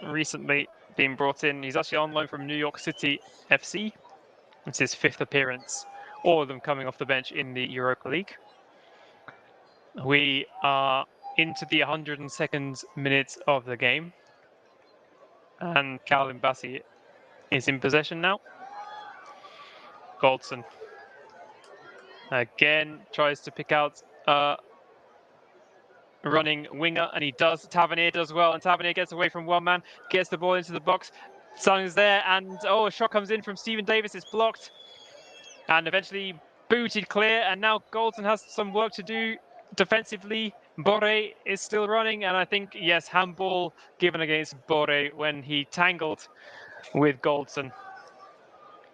recently been brought in. He's actually on loan from New York City FC. It's his 5th appearance, all of them coming off the bench in the Europa League. We are into the 102nd minute of the game. And Calvin Bassi is in possession now. Goldson again tries to pick out running winger, and he does. Tavernier does well, and Tavernier gets away from one man, gets the ball into the box. Sung is there, and a shot comes in from Stephen Davis. It's blocked, and eventually booted clear. And now Goldson has some work to do defensively. Borre is still running, and I think, yes, handball given against Borre when he tangled with Goldson.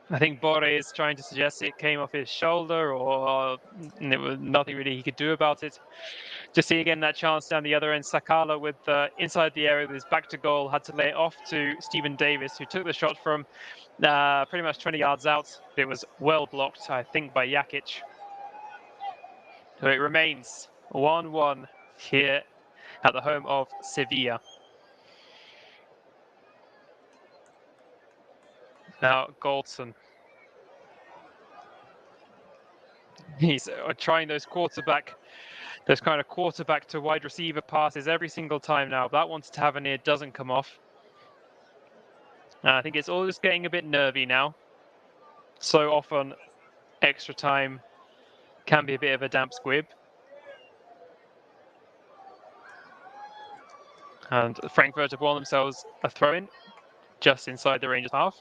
I think Borre is trying to suggest it came off his shoulder, or there was nothing really he could do about it. Just seeing again that chance down the other end, Sakala with inside the area with his back to goal, had to lay it off to Stephen Davis, who took the shot from pretty much 20 yards out. It was well blocked, I think, by Jakic. So it remains 1-1 here at the home of Sevilla. Now Goldson. He's trying those kind of quarterback to wide receiver passes every single time now. That one to Tavernier doesn't come off. I think it's all just getting a bit nervy now. So often, extra time can be a bit of a damp squib. And Frankfurt have won themselves a throw-in just inside the Rangers half.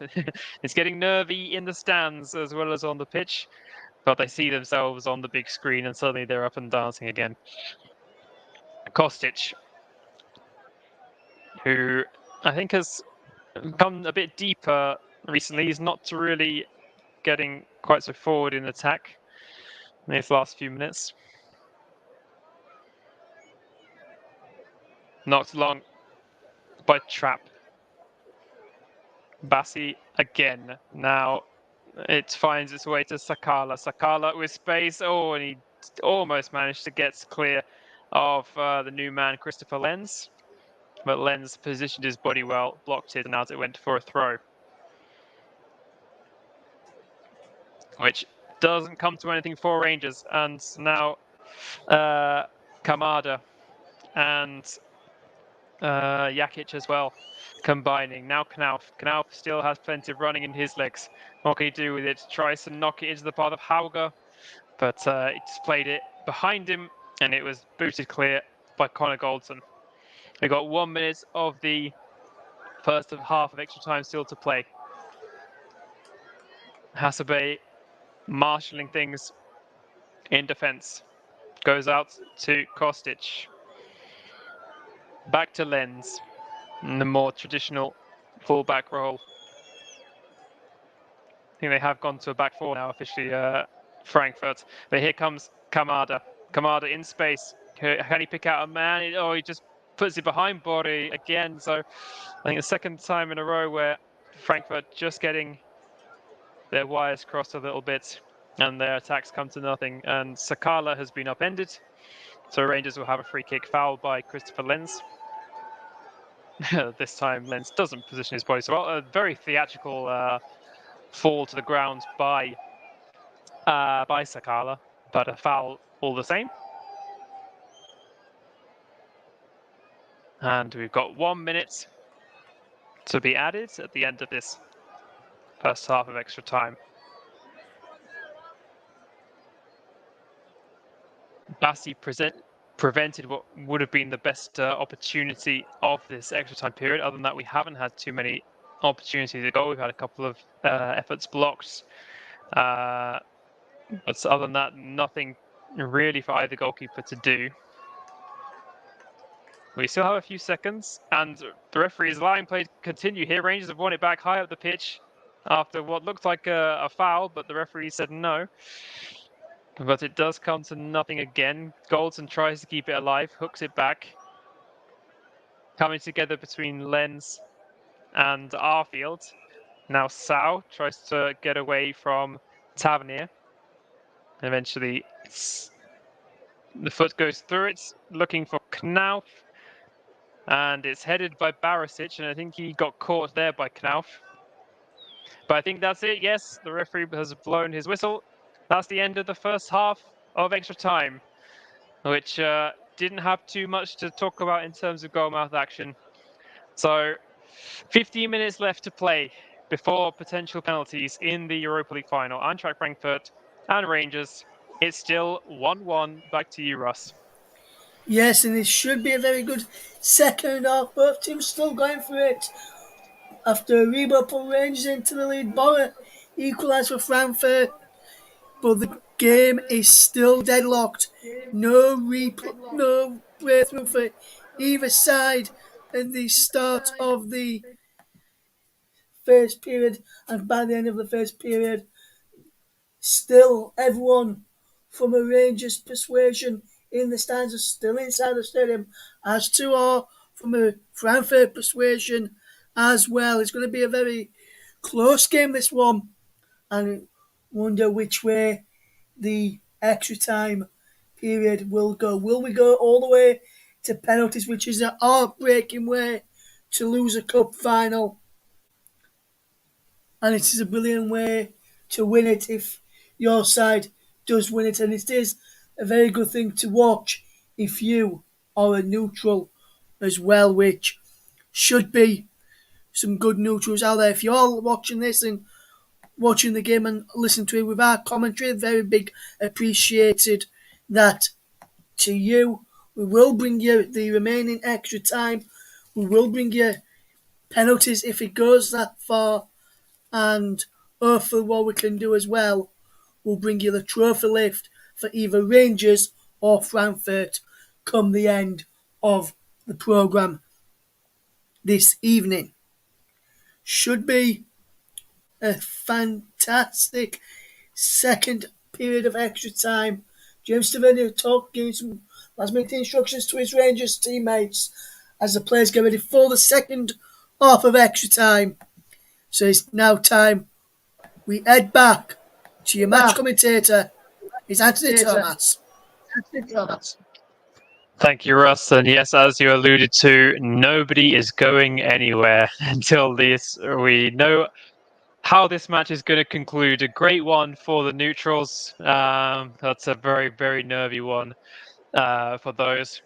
It's getting nervy in the stands as well as on the pitch, but they see themselves on the big screen and suddenly they're up and dancing again. Kostic, who I think has come a bit deeper recently. He's not really getting quite so forward in attack in these last few minutes. Knocked long by Trapp. Bassi again. Now it finds its way to Sakala. Sakala with space. Oh, and he almost managed to get clear of the new man, Christopher Lenz. But Lenz positioned his body well, blocked it, and out it went for a throw. Which doesn't come to anything for Rangers. And now Kamada and Jakic as well combining. Now Knauf. Knauf still has plenty of running in his legs. What can he do with it? Tries to knock it into the path of Hauger, but he just played it behind him and it was booted clear by Connor Goldson. We got 1 minute of the first half of extra time still to play. Hasebe marshalling things in defense. Goes out to Kostic. Back to Lenz in the more traditional fullback role. I think they have gone to a back four now officially, Frankfurt. But here comes Kamada. Kamada in space. Can he pick out a man? Oh, he just puts it behind Bori again. So I think the second time in a row where Frankfurt just getting their wires crossed a little bit and their attacks come to nothing. And Sakala has been upended. So Rangers will have a free kick foul by Christopher Lenz. This time Lenz doesn't position his body so well. A very theatrical fall to the ground by Sakala, but a foul all the same. And we've got 1 minute to be added at the end of this first half of extra time. Bassi prevented what would have been the best opportunity of this extra time period. Other than that, we haven't had too many opportunities to go. We've had a couple of efforts blocked. But other than that, nothing really for either goalkeeper to do. We still have a few seconds, and the referee is allowing play to continue here. Rangers have won it back high up the pitch after what looked like a foul, but the referee said no. But it does come to nothing again. Goldson tries to keep it alive, hooks it back. Coming together between Lenz and Arfield. Now Sau tries to get away from Tavernier. Eventually, the foot goes through it, looking for Knauf. And it's headed by Barisic, and I think he got caught there by Knauf. But I think that's it. Yes, the referee has blown his whistle. That's the end of the first half of extra time, which didn't have too much to talk about in terms of goal-mouth action. So 15 minutes left to play before potential penalties in the Europa League final. Eintracht Frankfurt and Rangers. It's still 1-1. Back to you, Russ. Yes, and it should be a very good second half. Both teams still going for it. After Reba put Rangers into the lead, Bora equalised for Frankfurt, but the game is still deadlocked. No breakthrough for either side at the start of the first period, and by the end of the first period, still everyone from a Rangers persuasion in the stands are still inside the stadium, as two are from a Frankfurt persuasion as well. It's going to be a very close game, this one, and wonder which way the extra time period will go. Will we go all the way to penalties, which is a heartbreaking way to lose a cup final? And it is a brilliant way to win it if your side does win it, and it is a very good thing to watch if you are a neutral as well, which should be some good neutrals out there. If you're all watching this and watching the game and listening to it with our commentary, very big appreciated that to you. We will bring you the remaining extra time. We will bring you penalties if it goes that far, and hopefully what we can do as well, we'll bring you the trophy lift for either Rangers or Frankfurt come the end of the programme this evening. Should be a fantastic second period of extra time. James Tavernier giving some last minute instructions to his Rangers teammates as the players get ready for the second half of extra time. So it's now time we head back to your match commentator. It's Anthony Thomas. Thank you, Russ. And yes, as you alluded to, nobody is going anywhere until we know how this match is going to conclude. A great one for the neutrals. That's a very, very nervy one for those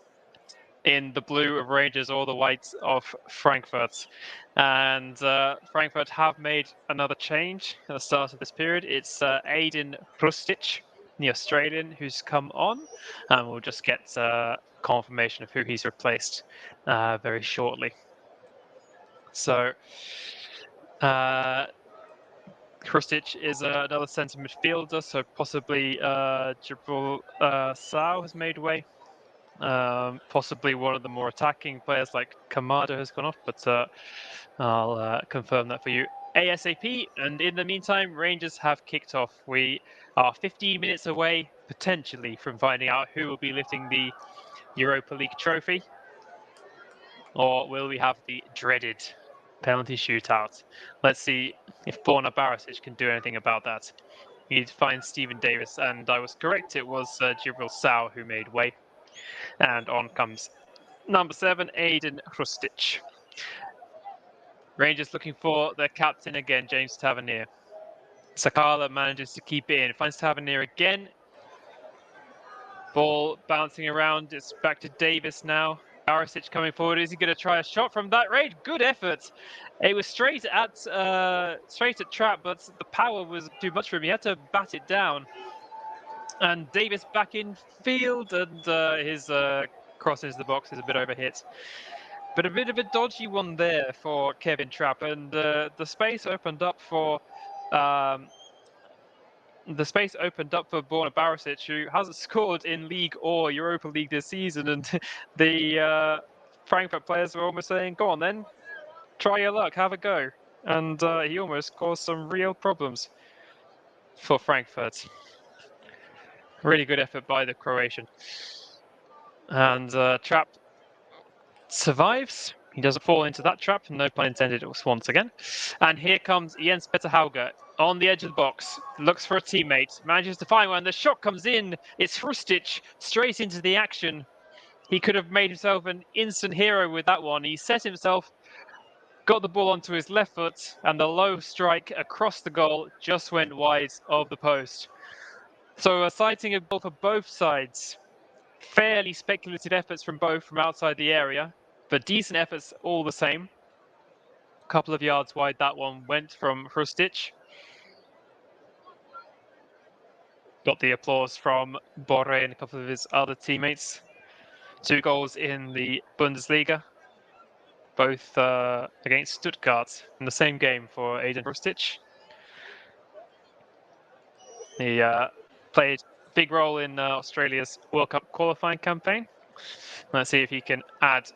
in the blue of Rangers or the white of Frankfurt. And Frankfurt have made another change at the start of this period. It's Aiden Hrustic, the Australian, who's come on. And we'll just get confirmation of who he's replaced very shortly. So Hrustic is another centre midfielder, so possibly Jibril Sao has made way. Possibly one of the more attacking players like Kamada has gone off, but I'll confirm that for you ASAP. And in the meantime, Rangers have kicked off. We are 15 minutes away, potentially, from finding out who will be lifting the Europa League trophy. Or will we have the dreaded penalty shootout? Let's see if Borna Barisic can do anything about that. You need to find Stephen Davis, and I was correct, it was Jibril Sao who made way. And on comes number 7, Aiden Hrustic. Rangers looking for their captain again, James Tavernier. Sakala manages to keep it in, finds Tavernier again. Ball bouncing around, it's back to Davis now. Barisic coming forward, is he going to try a shot from that range? Good effort. It was straight at trap, but the power was too much for him. He had to bat it down. And Davis back in field, and his cross into the box is a bit overhit. But a bit of a dodgy one there for Kevin Trapp, and the space opened up for Borna Barisic, who hasn't scored in League or Europa League this season, and the Frankfurt players were almost saying, "Go on then, try your luck, have a go," and he almost caused some real problems for Frankfurt. Really good effort by the Croatian, and Trapp survives. He doesn't fall into that trap, no pun intended, once again. And here comes Jens Petter Hauge on the edge of the box, looks for a teammate, manages to find one. The shot comes in. It's Hrustic straight into the action. He could have made himself an instant hero with that one. He set himself, got the ball onto his left foot, and the low strike across the goal just went wide of the post. So a sighting of goal for both sides. Fairly speculative efforts from both from outside the area, but decent efforts all the same. A couple of yards wide that one went from Hrustic. Got the applause from Borre and a couple of his other teammates. 2 goals in the Bundesliga, both against Stuttgart in the same game for Aiden Hrustic. He played a big role in Australia's World Cup qualifying campaign. Let's see if he can add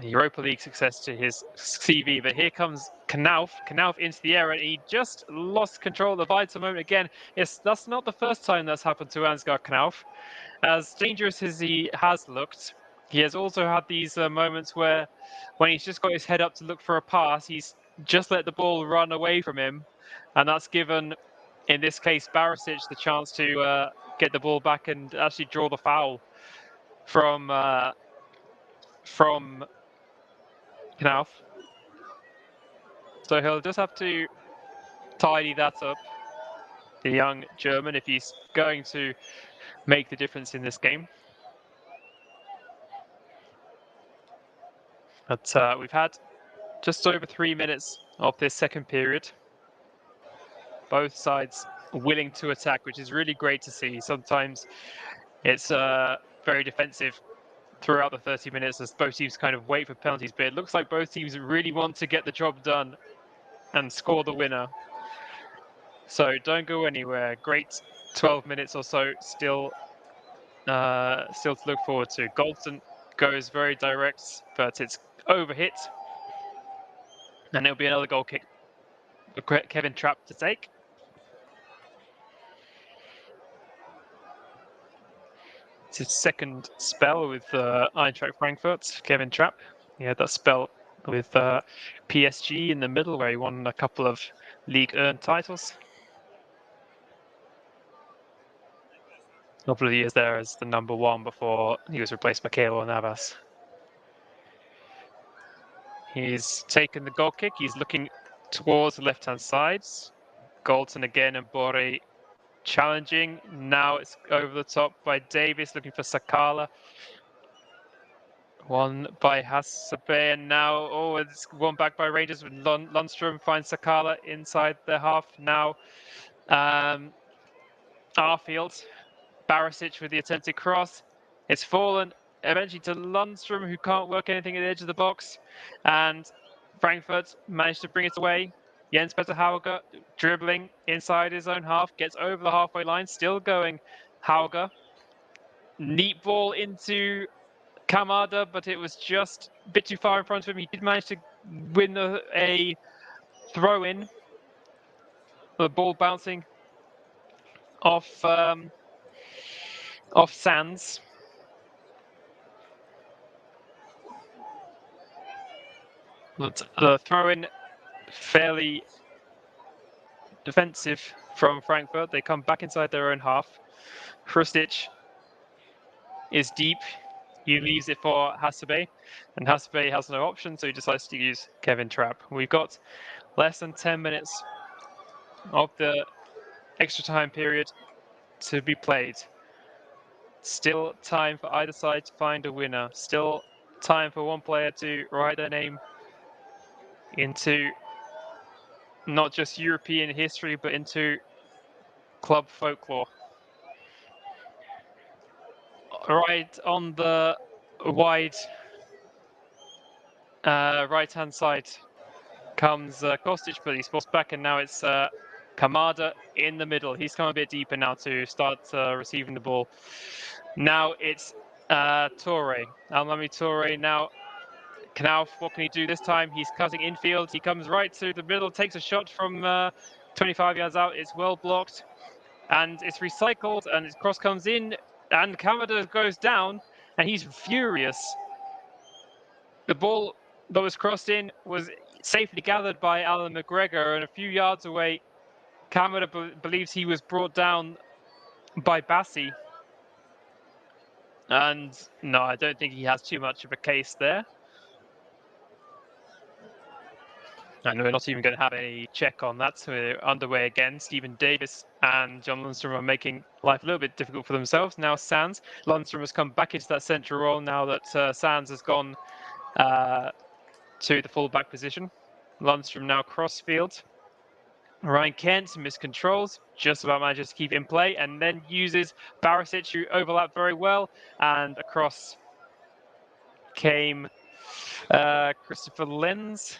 Europa League success to his CV. But here comes Knauf into the area, and he just lost control of the vital moment again. Yes, that's not the first time that's happened to Ansgar Knauf. As dangerous as he has looked, he has also had these moments where when he's just got his head up to look for a pass, he's just let the ball run away from him, and that's given, in this case, Barisic the chance to get the ball back and actually draw the foul from Knauf. So he'll just have to tidy that up. the young German, if he's going to make the difference in this game. But we've had just over 3 minutes of this second period. Both sides willing to attack, which is really great to see. Sometimes it's very defensive throughout the 30 minutes as both teams kind of wait for penalties, but it looks like both teams really want to get the job done and score the winner. So don't go anywhere. Great 12 minutes or so still to look forward to. Goldson goes very direct, but it's overhit. And it'll be another goal kick for Kevin Trapp to take. It's his second spell with Eintracht Frankfurt, Kevin Trapp. He had that spell with PSG in the middle where he won a couple of league earned titles. A couple of years there as the number one before he was replaced by Keylor Navas. He's taken the goal kick. He's looking towards the left-hand side. Goldson again and Borre challenging. Now it's over the top by Davis looking for Sakala. One by Hassabe, and now, it's one back by Rangers with Lundstrom finds Sakala inside the half. Now, Arfield, Barisic with the attempted cross. It's fallen eventually to Lundstrom, who can't work anything at the edge of the box. And Frankfurt managed to bring it away. Jens Petter Hauger dribbling inside his own half, gets over the halfway line, still going. Hauger. Neat ball into Kamada, but it was just a bit too far in front of him. He did manage to win a throw-in. The ball bouncing off Sands. But the throw-in fairly defensive from Frankfurt. They come back inside their own half. Hrustic is deep. He leaves it for Hassabe, and Hassabe has no option, so he decides to use Kevin Trapp. We've got less than 10 minutes of the extra time period to be played. Still time for either side to find a winner. Still time for one player to write their name into not just European history, but into club folklore. Right on the wide right-hand side comes Kostic, but he's forced back, and now it's Kamada in the middle. He's come a bit deeper now to start receiving the ball. Now it's Toure. Almami Toure now. Knauf, what can he do this time? He's cutting infield. He comes right to the middle, takes a shot from 25 yards out. It's well blocked, and it's recycled, and his cross comes in, and Kamada goes down, and he's furious. The ball that was crossed in was safely gathered by Alan McGregor, and a few yards away, Kamada believes he was brought down by Bassi. And no, I don't think he has too much of a case there. And we're not even going to have any check on that. So we're underway again. Stephen Davis and John Lundstrom are making life a little bit difficult for themselves. Now Sands. Lundstrom has come back into that central role now that Sands has gone to the full-back position. Lundstrom now cross-field. Ryan Kent miscontrols, just about manages to keep it in play, and then uses Barisic, who overlapped very well, and across came Christopher Lenz,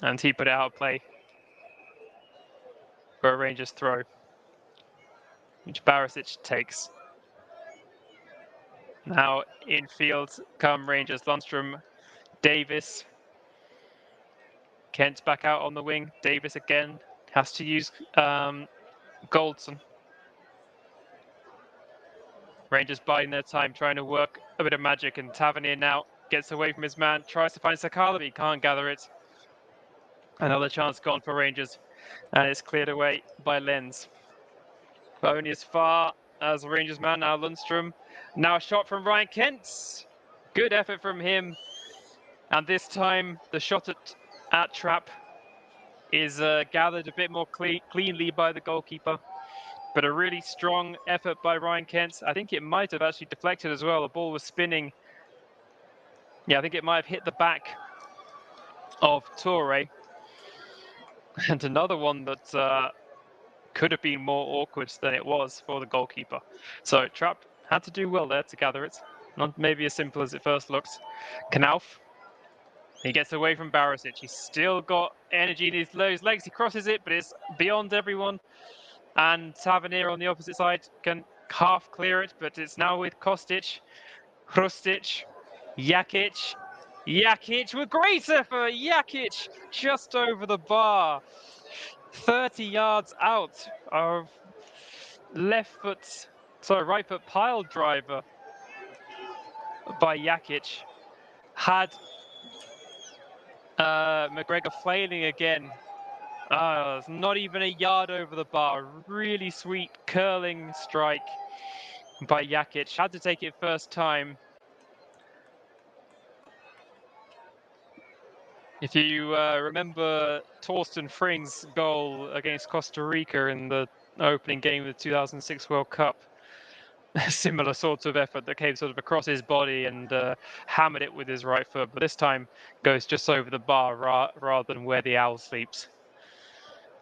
and he put it out of play for a Rangers throw, which Barisic takes. Now in field come Rangers. Lundstrom, Davis. Kent back out on the wing. Davis again has to use Goldson. Rangers biding their time, trying to work a bit of magic, and Tavernier now gets away from his man, tries to find Sakala, but he can't gather it. Another chance gone for Rangers, and it's cleared away by Lenz. But only as far as the Rangers man, now Lundstrom. Now a shot from Ryan Kent. Good effort from him. And this time, the shot at Trapp is gathered a bit more cleanly by the goalkeeper. But a really strong effort by Ryan Kent. I think it might have actually deflected as well. The ball was spinning. Yeah, I think it might have hit the back of Toure. And another one that could have been more awkward than it was for the goalkeeper. So Trapp had to do well there to gather it. Not maybe as simple as it first looks. Knauf. He gets away from Barisic. He's still got energy in his legs. He crosses it, but it's beyond everyone. And Tavernier on the opposite side can half clear it, but it's now with Kostic, Hrustic, Jakic. Jakic with great effort. Jakic just over the bar. 30 yards out of right foot pile driver by Jakic. Had McGregor flailing again. It's not even a yard over the bar. Really sweet curling strike by Jakic. Had to take it first time. If you remember Torsten Fring's goal against Costa Rica in the opening game of the 2006 World Cup, a similar sort of effort that came sort of across his body and hammered it with his right foot, but this time goes just over the bar rather than where the owl sleeps.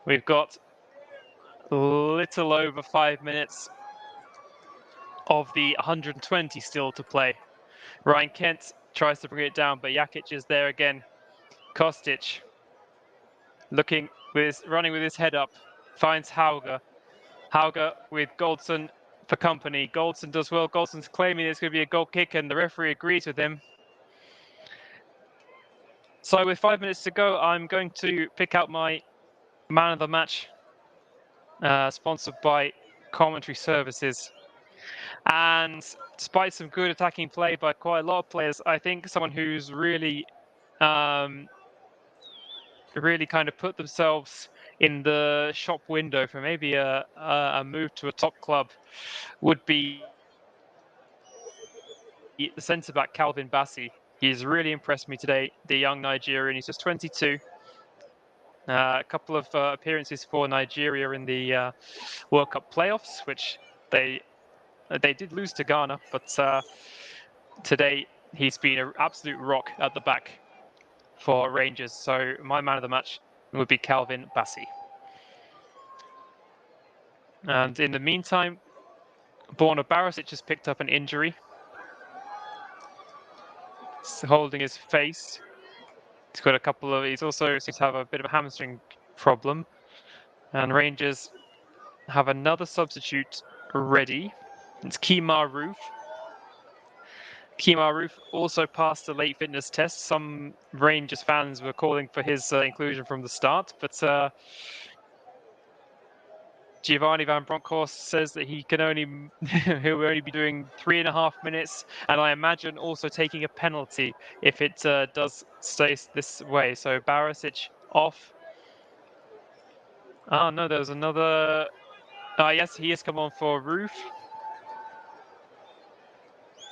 We've got a little over 5 minutes of the 120 still to play. Ryan Kent tries to bring it down, but Jakic is there again. Kostic running with his head up, finds Hauger. Hauger with Goldson for company. Goldson does well. Goldson's claiming it's going to be a goal kick, and the referee agrees with him. So with 5 minutes to go, I'm going to pick out my man of the match, sponsored by Commentary Services. And despite some good attacking play by quite a lot of players, I think someone who's really kind of put themselves in the shop window for maybe a move to a top club would be the centre-back Calvin Bassey. He's really impressed me today, the young Nigerian. He's just 22. A couple of appearances for Nigeria in the World Cup playoffs, which they did lose to Ghana, but today he's been an absolute rock at the back for Rangers. So my man of the match would be Calvin Bassey. And in the meantime, Borna Barisic has picked up an injury. He's holding his face. He's got he's also seems to have a bit of a hamstring problem. And Rangers have another substitute ready. It's Kemar Roof. Kemar Roof also passed the late fitness test. Some Rangers fans were calling for his inclusion from the start, but Giovanni Van Bronckhorst says that he'll only be doing 3.5 minutes, and I imagine also taking a penalty if it does stay this way. So Barisic off. Oh no, there's another. Yes, he has come on for Roof.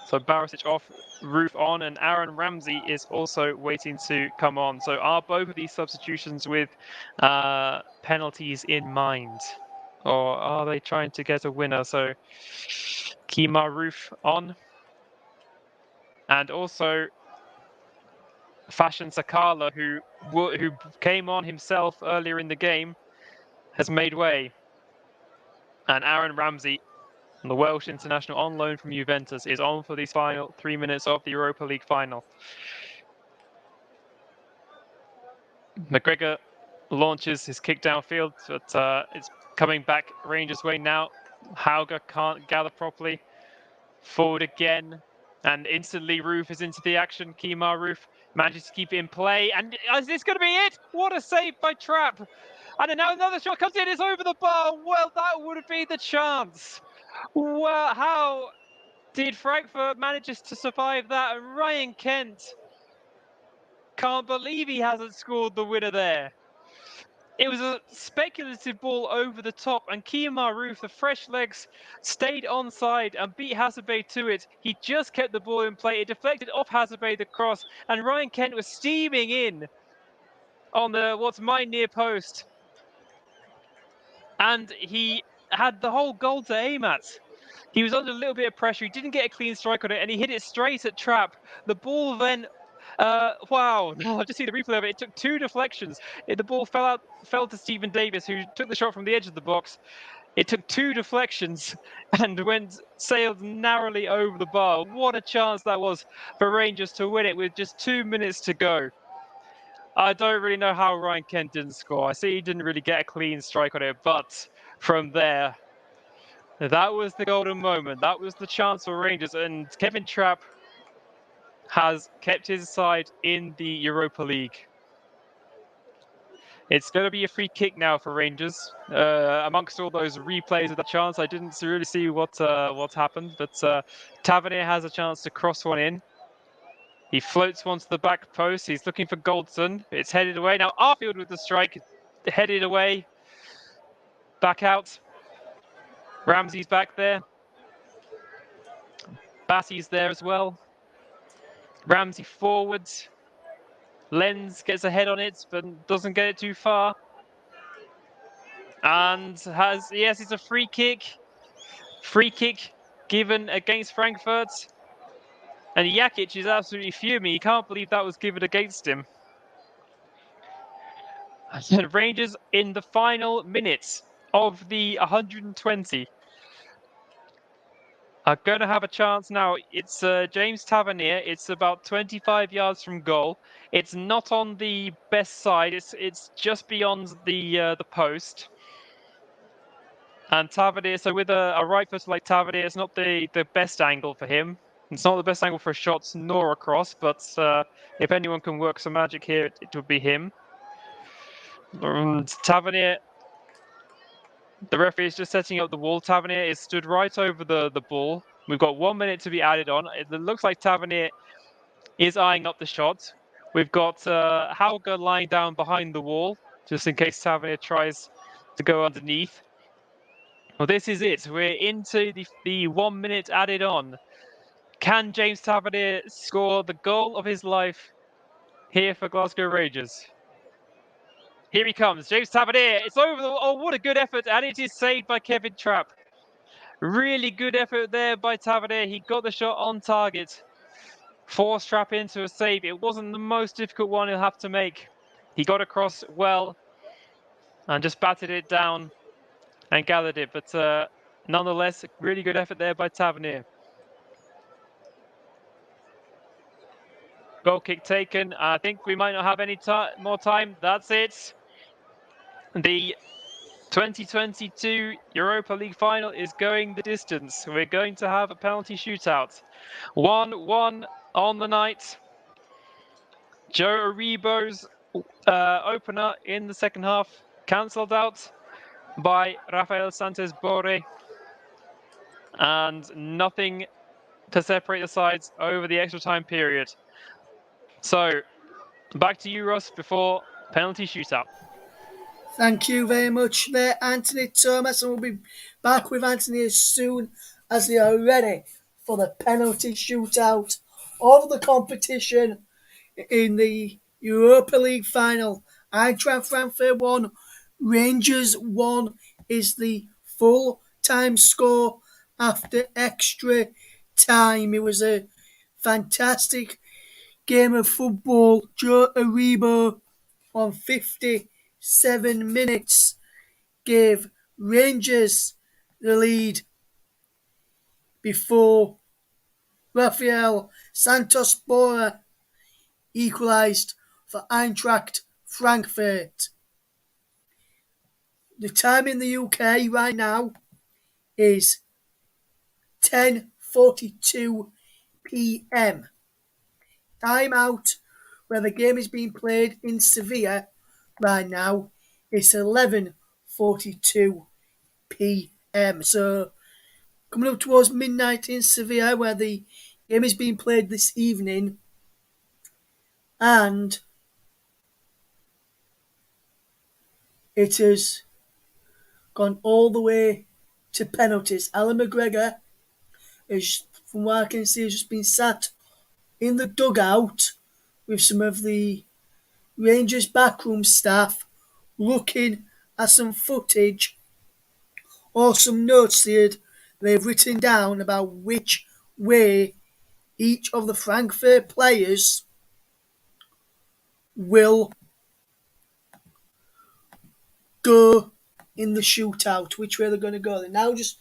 So Barisic off, Roof on, and Aaron Ramsey is also waiting to come on. So are both of these substitutions with penalties in mind? Or are they trying to get a winner? So Kemar Roof on. And also Fashion Sakala, who came on himself earlier in the game, has made way. And Aaron Ramsey, the Welsh international on loan from Juventus, is on for these final 3 minutes of the Europa League final. McGregor launches his kick downfield, but it's coming back Rangers' way now. Hauger can't gather properly. Forward again, and instantly Roof is into the action. Kemar Roof manages to keep it in play, and is this going to be it? What a save by Trapp! And now another shot comes in, it's over the bar. Well, that would be the chance. Well, how did Frankfurt manage to survive that? And Ryan Kent can't believe he hasn't scored the winner there. It was a speculative ball over the top, and Kemar Roof, the fresh legs, stayed onside and beat Hasebe to it. He just kept the ball in play. It deflected off Hasebe, the cross, and Ryan Kent was steaming in on what's my near post, and he had the whole goal to aim at. He was under a little bit of pressure. He didn't get a clean strike on it, and he hit it straight at Trapp. The ball then, wow! I've just seen the replay of it. It took 2 deflections. The ball fell to Stephen Davis, who took the shot from the edge of the box. It took 2 deflections and sailed narrowly over the bar. What a chance that was for Rangers to win it with just 2 minutes to go. I don't really know how Ryan Kent didn't score. I see he didn't really get a clean strike on it, but from there, that was the golden moment. That was the chance for Rangers, and Kevin Trapp has kept his side in the Europa League. It's going to be a free kick now for Rangers. Amongst all those replays of the chance, I didn't really see what happened, but Tavernier has a chance to cross one in. He floats one to the back post. He's looking for Goldson. It's headed away. Now Arfield with the strike. Headed away. Back out. Ramsey's back there. Bassey's there as well. Ramsey forwards. Lenz gets a head on it, but doesn't get it too far. And it's a free kick. Free kick given against Frankfurt. And Jakic is absolutely fuming. He can't believe that was given against him. And Rangers in the final minutes of the 120 are going to have a chance now. It's James Tavernier. It's about 25 yards from goal. It's not on the best side. It's just beyond the post. And Tavernier, so with a right foot like Tavernier, it's not the best angle for him. It's not the best angle for a shot nor a cross, but if anyone can work some magic here, it would be him. Tavernier, the referee is just setting up the wall. Tavernier is stood right over the ball. We've got 1 minute to be added on. It looks like Tavernier is eyeing up the shot. We've got Hauger lying down behind the wall, just in case Tavernier tries to go underneath. Well, this is it. We're into the 1 minute added on. Can James Tavernier score the goal of his life here for Glasgow Rangers? Here he comes, James Tavernier. It's over. Oh, what a good effort, and it is saved by Kevin Trapp. Really good effort there by Tavernier. He got the shot on target. Forced Trapp into a save. It wasn't the most difficult one he'll have to make. He got across well and just batted it down and gathered it. But nonetheless, really good effort there by Tavernier. Goal kick taken. I think we might not have any more time. That's it. The 2022 Europa League final is going the distance. We're going to have a penalty shootout. 1-1 on the night. Joe Aribo's opener in the second half cancelled out by Rafael Santos Borre, and nothing to separate the sides over the extra time period. So back to you, Ross, before penalty shootout. Thank you very much there, Anthony Thomas, and we'll be back with Anthony as soon as they are ready for the penalty shootout of the competition in the Europa League final. Eintracht Frankfurt 1, Rangers 1 is the full-time score after extra time. It was a fantastic game of football. Joe Aribo on 57 minutes gave Rangers the lead before Rafael Santos Borre equalised for Eintracht Frankfurt. The time in the UK right now is 10:42 p.m. Time out where the game is being played in Sevilla right now is 11:42 p.m. So coming up towards midnight in Sevilla where the game is being played this evening, and it has gone all the way to penalties. Alan McGregor, is, from what I can see, has just been sat in the dugout with some of the Rangers backroom staff looking at some footage or some notes they've written down about which way each of the Frankfurt players will go in the shootout, which way they're going to go. They're now just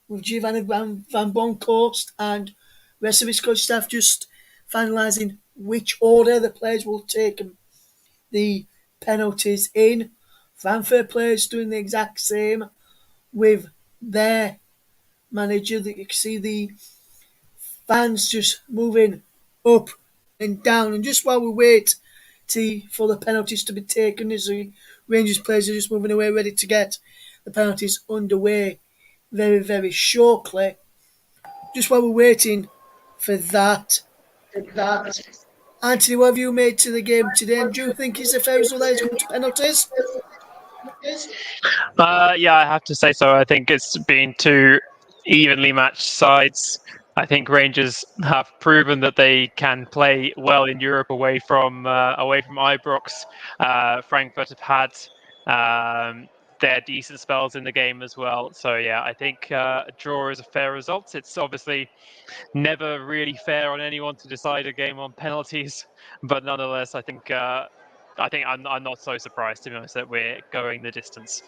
with Giovanni Van Bronckhorst and rest of his coach staff just finalising which order the players will take the penalties in. Frankfurt players doing the exact same with their manager. You can see the fans just moving up and down. And just while we wait for the penalties to be taken, as the Rangers players are just moving away, ready to get the penalties underway very, very shortly. Just while we're waiting for that, Anthony, what have you made to the game today? And do you think it's a fair result that it's come to penalties? Yeah, I have to say so. I think it's been two evenly matched sides. I think Rangers have proven that they can play well in Europe away from Ibrox. Frankfurt have had their decent spells in the game as well. So yeah, I think a draw is a fair result. It's obviously never really fair on anyone to decide a game on penalties, but nonetheless, I think I'm not so surprised, to be honest, that we're going the distance.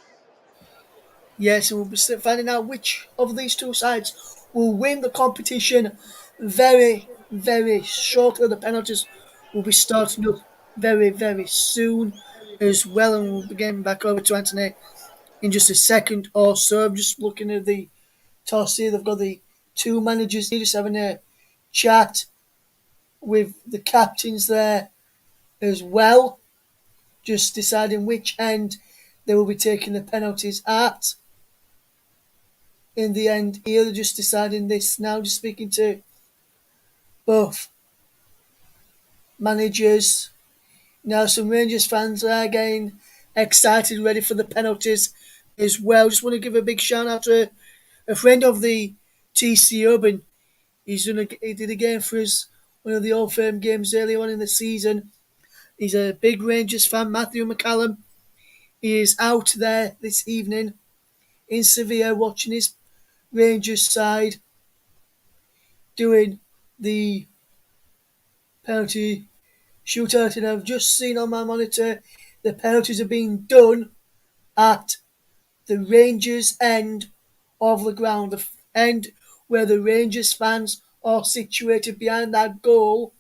Yes, and we'll be finding out which of these two sides will win the competition very, very shortly. The penalties will be starting up very, very soon as well, and we'll be getting back over to Anthony in just a second or so. I'm just looking at the toss here. They've got the two managers here just having a chat with the captains there as well, just deciding which end they will be taking the penalties at. In the end, here they're just deciding this now, just speaking to both managers. Now, some Rangers fans are getting excited, ready for the penalties as well. Just want to give a big shout out to a friend of the TC Hub, and he did a game for us, one of the Old Firm games earlier on in the season. He's a big Rangers fan, Matthew McCallum. He is out there this evening in Sevilla watching his Rangers side doing the penalty shootout, and I've just seen on my monitor the penalties are being done at the Rangers end of the ground, the end where the Rangers fans are situated behind that goal.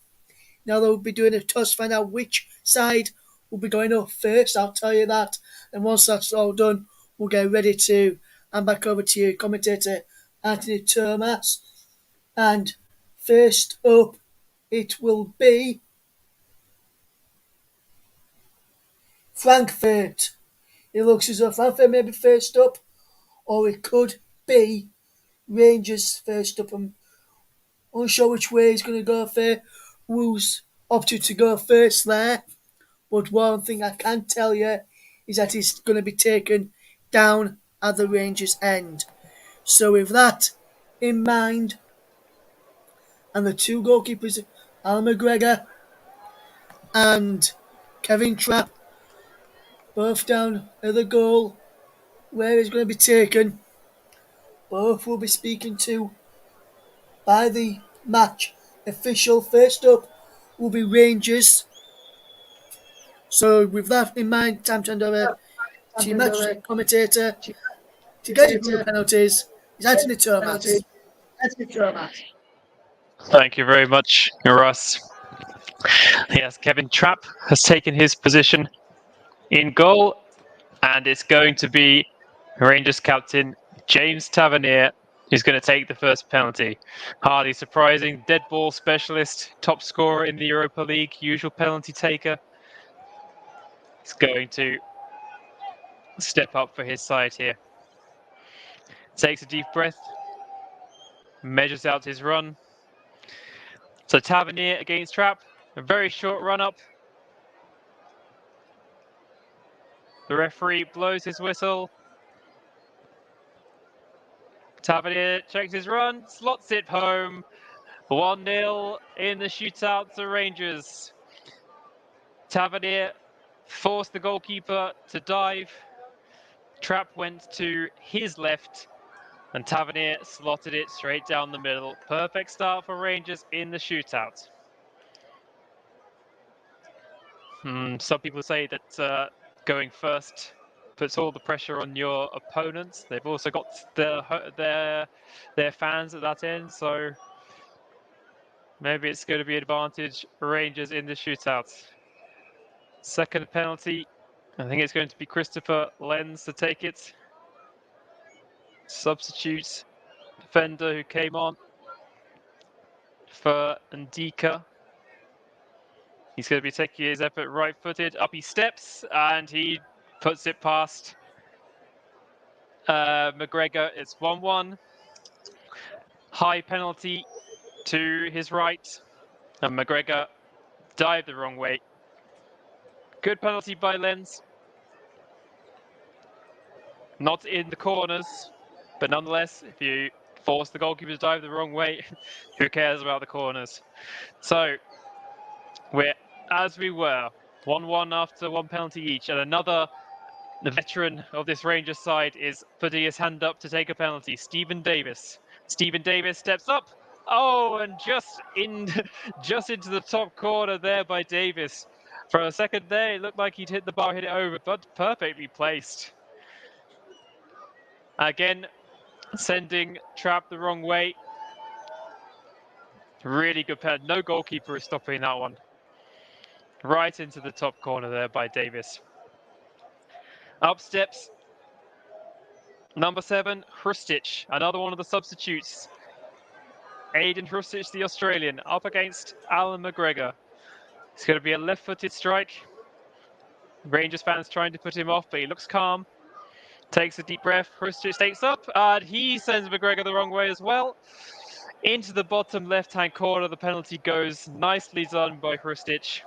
Now they'll be doing a toss to find out which side will be going up first, I'll tell you that. And once that's all done, we'll get ready to hand back over to you, commentator Anthony Thomas. And first up, it will be Frankfurt. It looks as though Frankfurt may be first up, or it could be Rangers first up. I'm unsure which way he's going to go for, who's opted to go first there. But one thing I can tell you is that he's going to be taken down at the Rangers end. So with that in mind, and the two goalkeepers, Al McGregor and Kevin Trapp, both down at the goal where he's going to be taken. Both will be speaking to by the match official. First up will be Rangers. So with that in mind, time to hand over to your match commentator to get you through the penalties. Is Anthony Thomas. Thank you very much, Russ. Yes, Kevin Trapp has taken his position in goal, and it's going to be Rangers captain James Tavernier who's going to take the first penalty. Hardly surprising, dead ball specialist, top scorer in the Europa League, usual penalty taker. He's going to step up for his side here. Takes a deep breath, measures out his run. So Tavernier against Trapp, a very short run up. The referee blows his whistle. Tavernier checks his run, slots it home. 1-0 in the shootout to Rangers. Tavernier forced the goalkeeper to dive. Trapp went to his left, and Tavernier slotted it straight down the middle. Perfect start for Rangers in the shootout. Some people say that going first puts all the pressure on your opponents. They've also got their fans at that end, so maybe it's going to be advantage Rangers in the shootout. Second penalty, I think it's going to be Christopher Lenz to take it. Substitute defender who came on for Ndika. He's going to be taking his effort right-footed. Up he steps, and he puts it past McGregor. It's 1-1. High penalty to his right, and McGregor dived the wrong way. Good penalty by Lenz. Not in the corners, but nonetheless, if you force the goalkeeper to dive the wrong way, who cares about the corners? So, we're as we were, 1-1 after one penalty each, and the veteran of this Rangers side is putting his hand up to take a penalty. Stephen Davis. Stephen Davis steps up. Oh, and just into the top corner there by Davis. For a second there, it looked like he'd hit the bar, hit it over, but perfectly placed. Again, sending Trapp the wrong way. Really good penalty. No goalkeeper is stopping that one. Right into the top corner there by Davis. Up steps number 7, Hrustic, another one of the substitutes. Aiden Hrustic, the Australian, up against Alan McGregor. It's going to be a left-footed strike. Rangers fans trying to put him off, but he looks calm. Takes a deep breath. Hrustic takes up, and he sends McGregor the wrong way as well. Into the bottom left-hand corner, the penalty goes. Nicely done by Hrustic.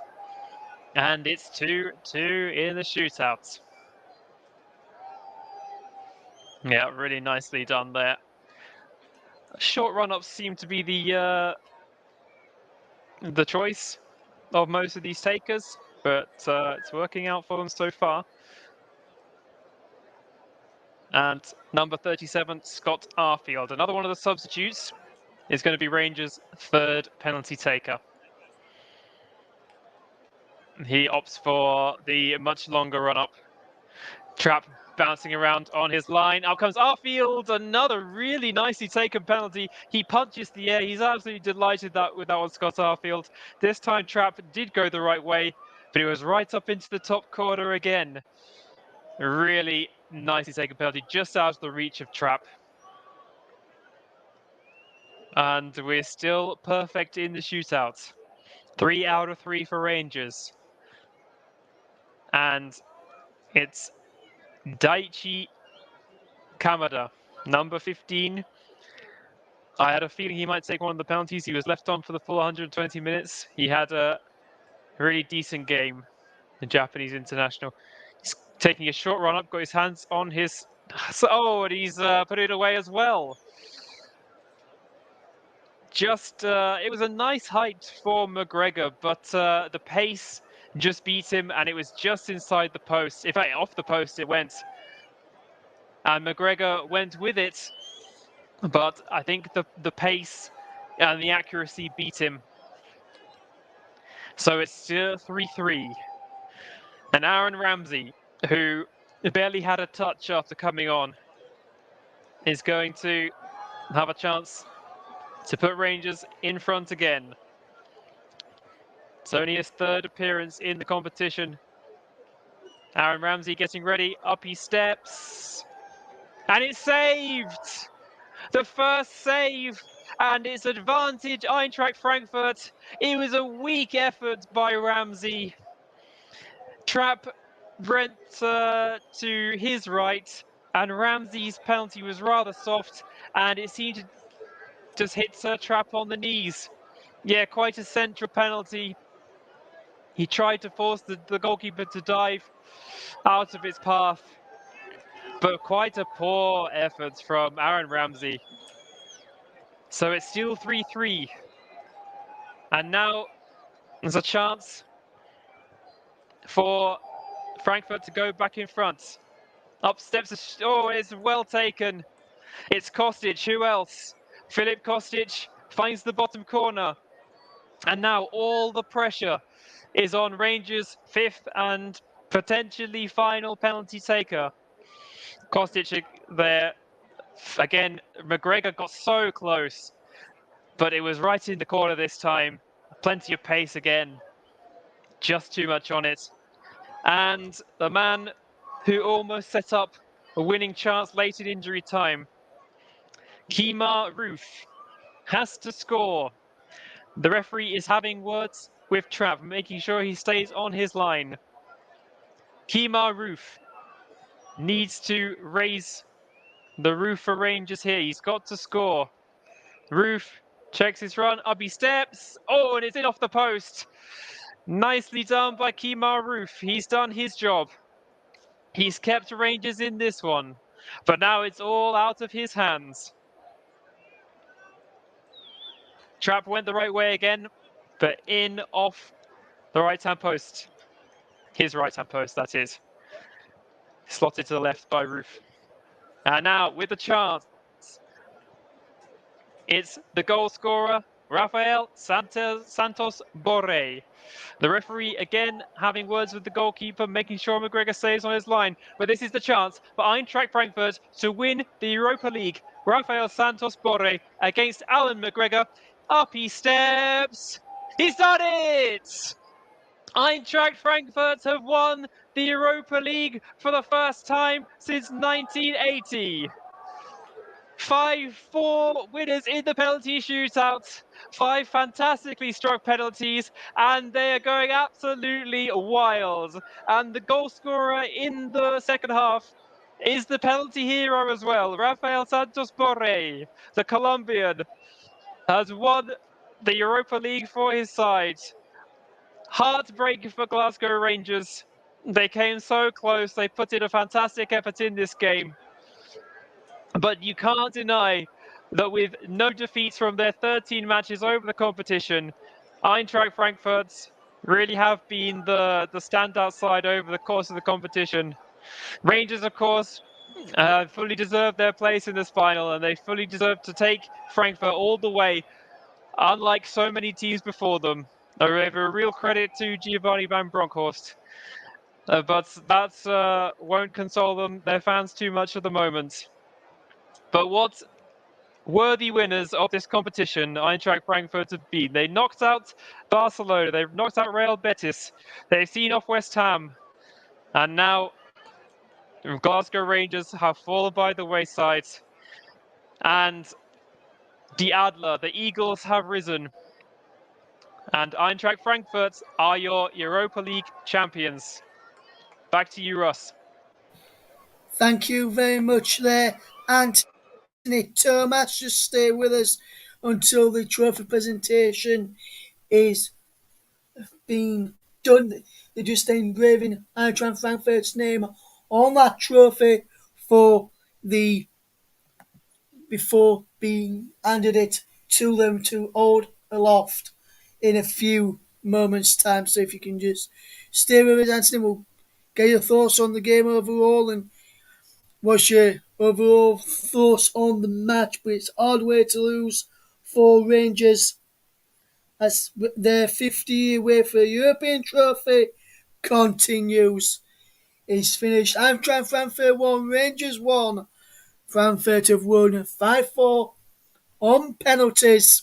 And it's 2-2 in the shootout. Yeah, really nicely done there. Short run-ups seem to be the choice of most of these takers, but it's working out for them so far. And number 37, Scott Arfield, another one of the substitutes, is going to be Rangers' third penalty taker. He opts for the much longer run-up. Trapp bouncing around on his line. Out comes Arfield, another really nicely taken penalty. He punches the air. He's absolutely delighted with that one, Scott Arfield. This time Trapp did go the right way, but it was right up into the top corner again. Really nicely taken penalty, just out of the reach of Trapp. And we're still perfect in the shootout. 3 out of 3 for Rangers. And it's Daichi Kamada, number 15. I had a feeling he might take one of the penalties. He was left on for the full 120 minutes. He had a really decent game, the Japanese international. He's taking a short run up, got his hands on his... Oh, and he's put it away as well. It was a nice height for McGregor, but the pace just beat him, and it was just inside the post. In fact, off the post it went. And McGregor went with it, but I think the pace and the accuracy beat him. So it's still 3-3. And Aaron Ramsey, who barely had a touch after coming on, is going to have a chance to put Rangers in front again. It's only his third appearance in the competition. Aaron Ramsey getting ready, up he steps, and it's saved! The first save, and it's advantage Eintracht Frankfurt. It was a weak effort by Ramsey. Trapp went to his right, and Ramsey's penalty was rather soft, and it seemed to just hit Trapp on the knees. Yeah, quite a central penalty. He tried to force the goalkeeper to dive out of his path, but quite a poor effort from Aaron Ramsey. So it's still 3-3. And now there's a chance for Frankfurt to go back in front. Up steps. Oh, it's well taken. It's Kostic. Who else? Filip Kostic finds the bottom corner. And now all the pressure is on Rangers' fifth and potentially final penalty taker. Kostic there. Again, McGregor got so close, but it was right in the corner this time. Plenty of pace again. Just too much on it. And the man who almost set up a winning chance late in injury time, Kemar Roof, has to score. The referee is having words with Trapp, making sure he stays on his line. Kemar Roof needs to raise the roof for Rangers here. He's got to score. Roof checks his run, up he steps. Oh, and it's in off the post. Nicely done by Kemar Roof. He's done his job. He's kept Rangers in this one, but now it's all out of his hands. Trapp went the right way again, but in off the right-hand post. His right-hand post, that is. Slotted to the left by Roof. And now, with the chance, it's the goal scorer, Rafael Santos Borré. The referee again having words with the goalkeeper, making sure McGregor stays on his line. But this is the chance for Eintracht Frankfurt to win the Europa League. Rafael Santos Borré against Alan McGregor. Up he steps. He's done it! Eintracht Frankfurt have won the Europa League for the first time since 1980. 5-4 winners in the penalty shootout. 5 fantastically struck penalties, and they are going absolutely wild. And the goal scorer in the second half is the penalty hero as well. Rafael Santos Borré, the Colombian, has won the Europa League for his side. Heartbreak for Glasgow Rangers. They came so close. They put in a fantastic effort in this game. But you can't deny that with no defeats from their 13 matches over the competition, Eintracht Frankfurt really have been the standout side over the course of the competition. Rangers, of course, fully deserve their place in this final, and they fully deserve to take Frankfurt all the way, unlike so many teams before them. I give a real credit to Giovanni Van Bronckhorst. But that won't console them, their fans, too much at the moment. But what worthy winners of this competition Eintracht Frankfurt have been. They knocked out Barcelona, they've knocked out Real Betis, they've seen off West Ham, and now Glasgow Rangers have fallen by the wayside. And the Adler, the Eagles, have risen. And Eintracht Frankfurt are your Europa League champions. Back to you, Russ. Thank you very much there, Anthony Thomas. Just stay with us until the trophy presentation is being done. They're just engraving Eintracht Frankfurt's name on that trophy before being handed it to them to hold aloft in a few moments' time. So if you can just stay with us, Anthony, we'll get your thoughts on the game overall and what's your overall thoughts on the match. But it's a hard way to lose for Rangers as their 50-year wait for a European trophy continues. It's finished. Eintracht Frankfurt 1, Rangers 1. Frankfurt have won 5-4 on penalties.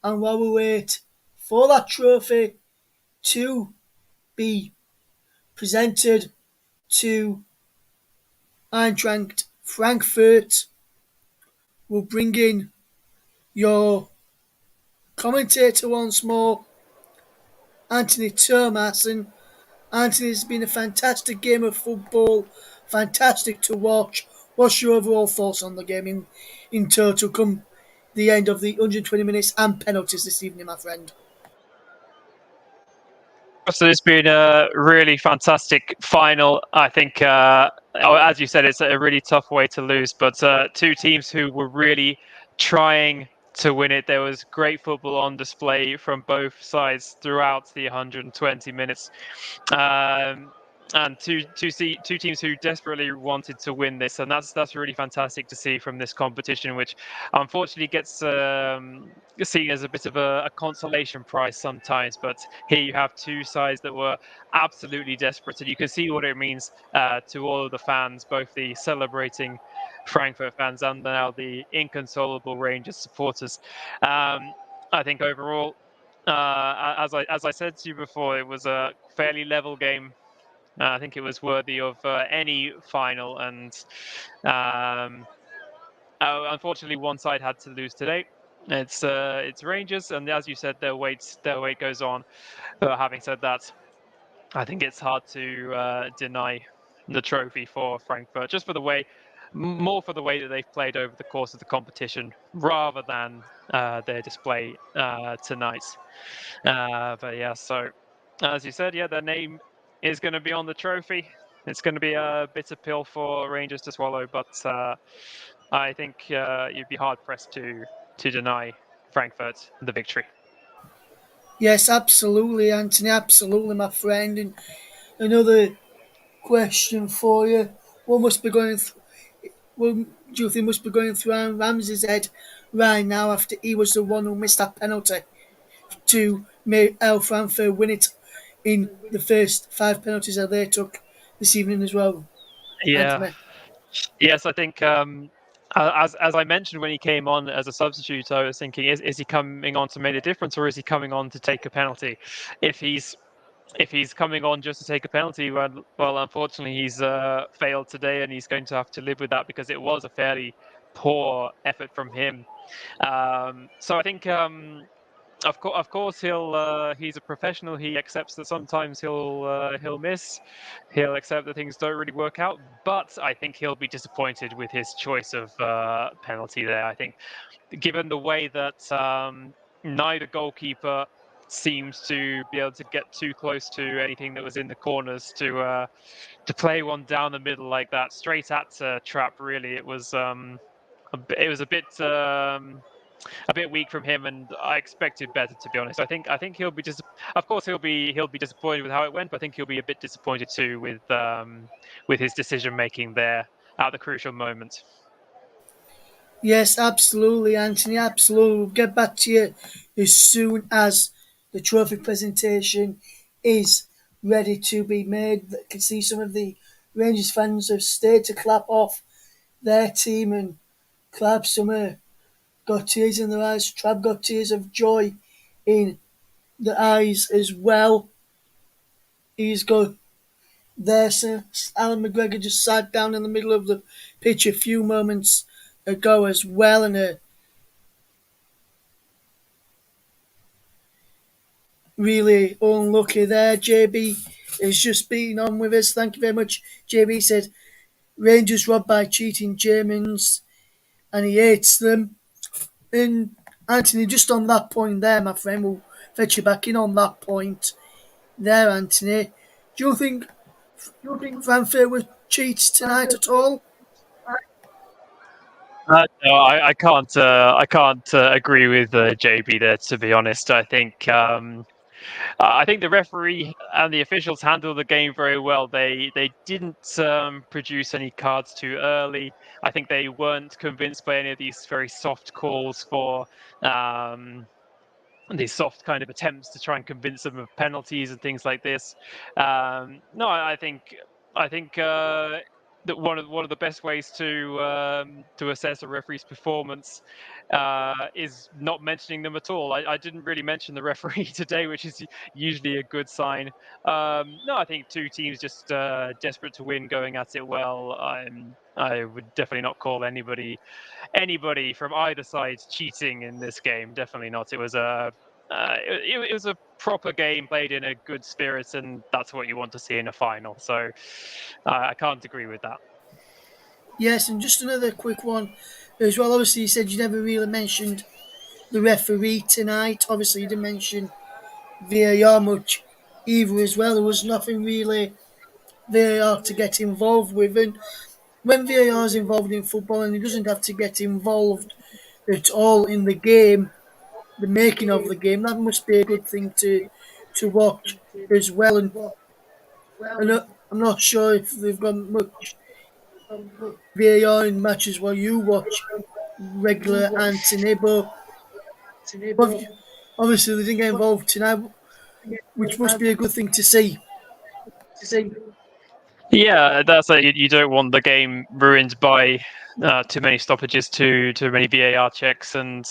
And while we wait for that trophy to be presented to Eintracht Frankfurt, we'll bring in your commentator once more, Anthony Thomas. And Anthony, it's been a fantastic game of football, fantastic to watch. What's your overall thoughts on the game in total come the end of the 120 minutes and penalties this evening, my friend? So it's been a really fantastic final. I think, as you said, it's a really tough way to lose, but two teams who were really trying to win it. There was great football on display from both sides throughout the 120 minutes. and two teams who desperately wanted to win this, and that's really fantastic to see from this competition, which unfortunately gets seen as a bit of a consolation prize sometimes. But here you have two sides that were absolutely desperate, and you can see what it means to all of the fans, both the celebrating Frankfurt fans and now the inconsolable Rangers supporters. I think overall, as I said to you before, it was a fairly level game. I think it was worthy of any final, and unfortunately, one side had to lose today. It's Rangers, and as you said, their wait goes on. But having said that, I think it's hard to deny the trophy for Frankfurt, just for the way, more for the way that they've played over the course of the competition, rather than their display tonight. But yeah, so as you said, yeah, their name is going to be on the trophy. It's going to be a bitter pill for Rangers to swallow, but I think you'd be hard pressed to deny Frankfurt the victory. Yes, absolutely, Anthony, absolutely, my friend. And another question for you: What must be going? What do you think must be going through Aaron Ramsey's head right now after he was the one who missed that penalty to make El Frankfurt win it in the first five penalties that they took this evening as well, Yeah. Anthony? Yes, I think as I mentioned when he came on as a substitute, I was thinking, is he coming on to make a difference, or is he coming on to take a penalty? If he's coming on just to take a penalty, well, unfortunately, he's failed today, and he's going to have to live with that because it was a fairly poor effort from him. So I think, of course, he's a professional. He accepts that sometimes he'll miss. He'll accept that things don't really work out. But I think he'll be disappointed with his choice of penalty there. I think, given the way that neither goalkeeper seems to be able to get too close to anything that was in the corners to play one down the middle like that, straight at Trap. Really, it was a bit weak from him, and I expected better, to be honest. I think he'll be just, of course, he'll be disappointed with how it went, but I think he'll be a bit disappointed too with his decision making there at the crucial moment. Yes, absolutely, Anthony, absolutely. We'll get back to you as soon as the trophy presentation is ready to be made. I can see some of the Rangers fans have stayed to clap off their team and clap. Some got tears in their eyes. Trav got tears of joy in the eyes as well. He's got there, sir. Alan McGregor just sat down in the middle of the pitch a few moments ago as well, and really unlucky there. JB has just been on with us. Thank you very much. JB said Rangers robbed by cheating Germans, and he hates them. And Anthony, just on that point there, my friend, we'll fetch you back in on that point there, Anthony. Do you think Frankfurt were cheats tonight at all? No, I can't agree with JB there. To be honest, I think the referee and the officials handled the game very well. They didn't produce any cards too early. I think they weren't convinced by any of these very soft calls for um, these soft kind of attempts to try and convince them of penalties and things like this. No, I think that one of the best ways to assess a referee's performance is not mentioning them at all. I didn't really mention the referee today, which is usually a good sign. No, I think two teams just desperate to win, going at it well. I would definitely not call anybody from either side cheating in this game. Definitely not. It was a proper game played in a good spirit, and that's what you want to see in a final. So I can't agree with that. Yes, and just another quick one as well. Obviously, you said you never really mentioned the referee tonight. Obviously, you didn't mention VAR much either as well. There was nothing really VAR to get involved with. And when VAR is involved in football and it doesn't have to get involved at all in the game, the making of the game, that must be a good thing to watch as well. And I'm not sure if they've got much VAR in matches while you watch regular Anthony, but obviously they didn't get involved tonight, which must be a good thing to see. Yeah, that's like you don't want the game ruined by too many stoppages, too many VAR checks, and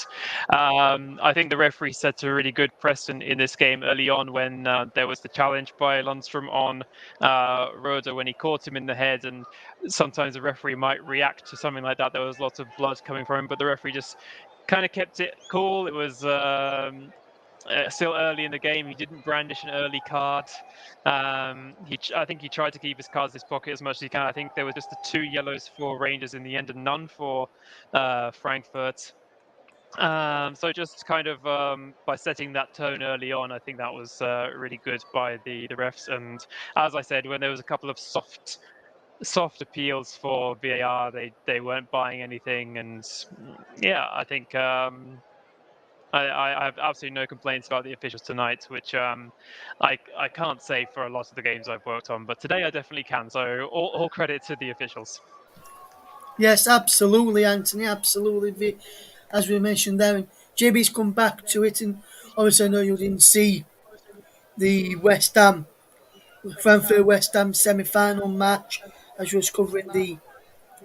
I think the referee set a really good precedent in this game early on when there was the challenge by Lundstrom on Roda when he caught him in the head, and sometimes the referee might react to something like that. There was lots of blood coming from him, but the referee just kind of kept it cool. It was still early in the game. He didn't brandish an early card. I think he tried to keep his cards in his pocket as much as he can. I think there was just the 2 yellows for Rangers in the end and none for Frankfurt. So just kind of by setting that tone early on, I think that was really good by the refs. And as I said, when there was a couple of soft appeals for VAR, they weren't buying anything. And yeah, I think I have absolutely no complaints about the officials tonight, which I can't say for a lot of the games I've worked on, but today I definitely can. So all credit to the officials. Yes, absolutely, Anthony, absolutely. As we mentioned there, and JB's come back to it, and obviously I know you didn't see the Frankfurt West Ham semi-final match, as you was covering the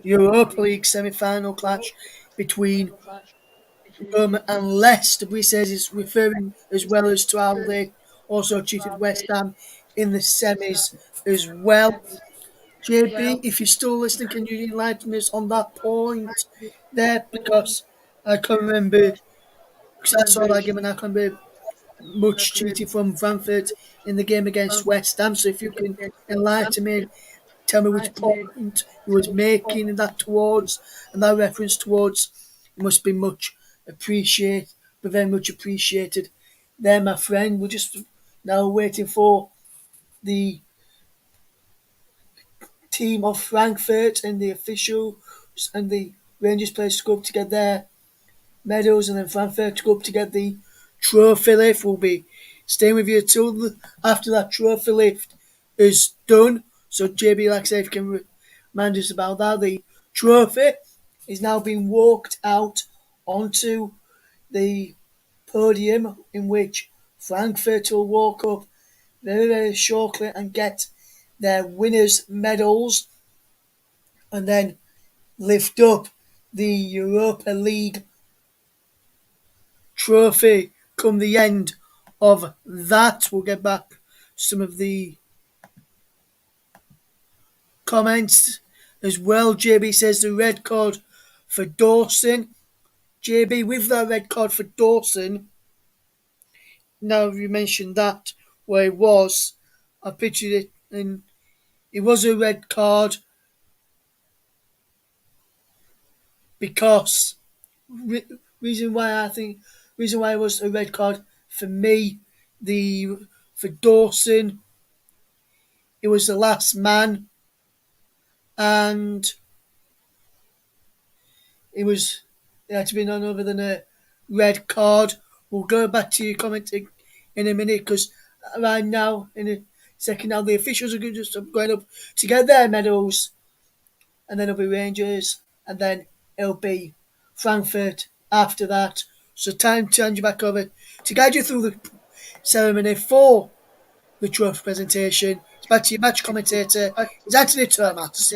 Europa League semi-final clash between Roma and Leicester. We says it's referring as well as to how they also cheated West Ham in the semis as well. JB, if you're still listening, can you enlighten us on that point there? Because I can remember, because I saw that game and I can remember much cheating from Frankfurt in the game against West Ham. So if you can enlighten me, tell me which point he was making that towards, and that reference towards, it must be much appreciated, but very much appreciated. There, my friend, we're just now waiting for the team of Frankfurt and the officials and the Rangers players to go up to get their medals, and then Frankfurt to go up to get the trophy lift. We'll be staying with you till after that trophy lift is done. So JB, like I said, if you can remind us about that, the trophy is now being walked out onto the podium in which Frankfurt will walk up very, very shortly and get their winners' medals and then lift up the Europa League trophy come the end of that. We'll get back to some of the comments as well. JB says the red card for Dawson. JB, with that red card for Dawson, now you mentioned that where it was, I pictured it, and it was a red card because re- reason why I think reason why it was a red card for me, the for Dawson, it was the last man, and it had to be none other than a red card. We'll go back to your commenting in a minute because right now, in a second, now the officials are just going up to get their medals, and then it'll be Rangers, and then it'll be Frankfurt after that. So, time to hand you back over to guide you through the ceremony for the trophy presentation. It's back to your match commentator, it's Anthony Thomas.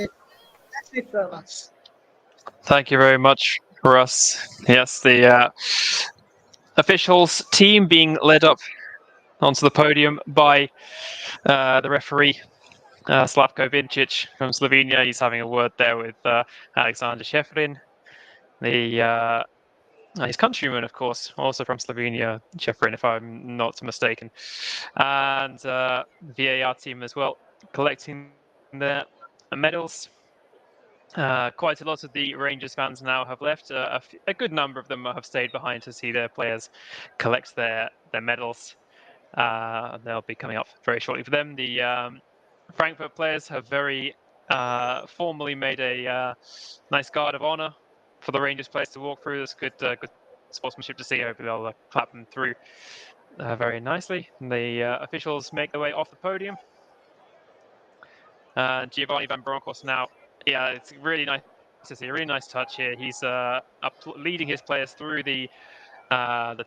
Thank you very much, Russ. Yes, the officials team being led up onto the podium by the referee Slavko Vincic from Slovenia. He's having a word there with Alexander Shevrin, the his countryman, of course, also from Slovenia, Shevrin, if I'm not mistaken, and the VAR team as well, collecting their medals. Quite a lot of the Rangers fans now have left. A good number of them have stayed behind to see their players collect their medals. They'll be coming up very shortly for them. The Frankfurt players have very formally made a nice guard of honor for the Rangers players to walk through. It's good sportsmanship to see. Hopefully they'll clap them through very nicely. And the officials make their way off the podium. Giovanni Van Bronckhorst now. Yeah, it's really nice to see. A really nice touch here. He's leading his players through the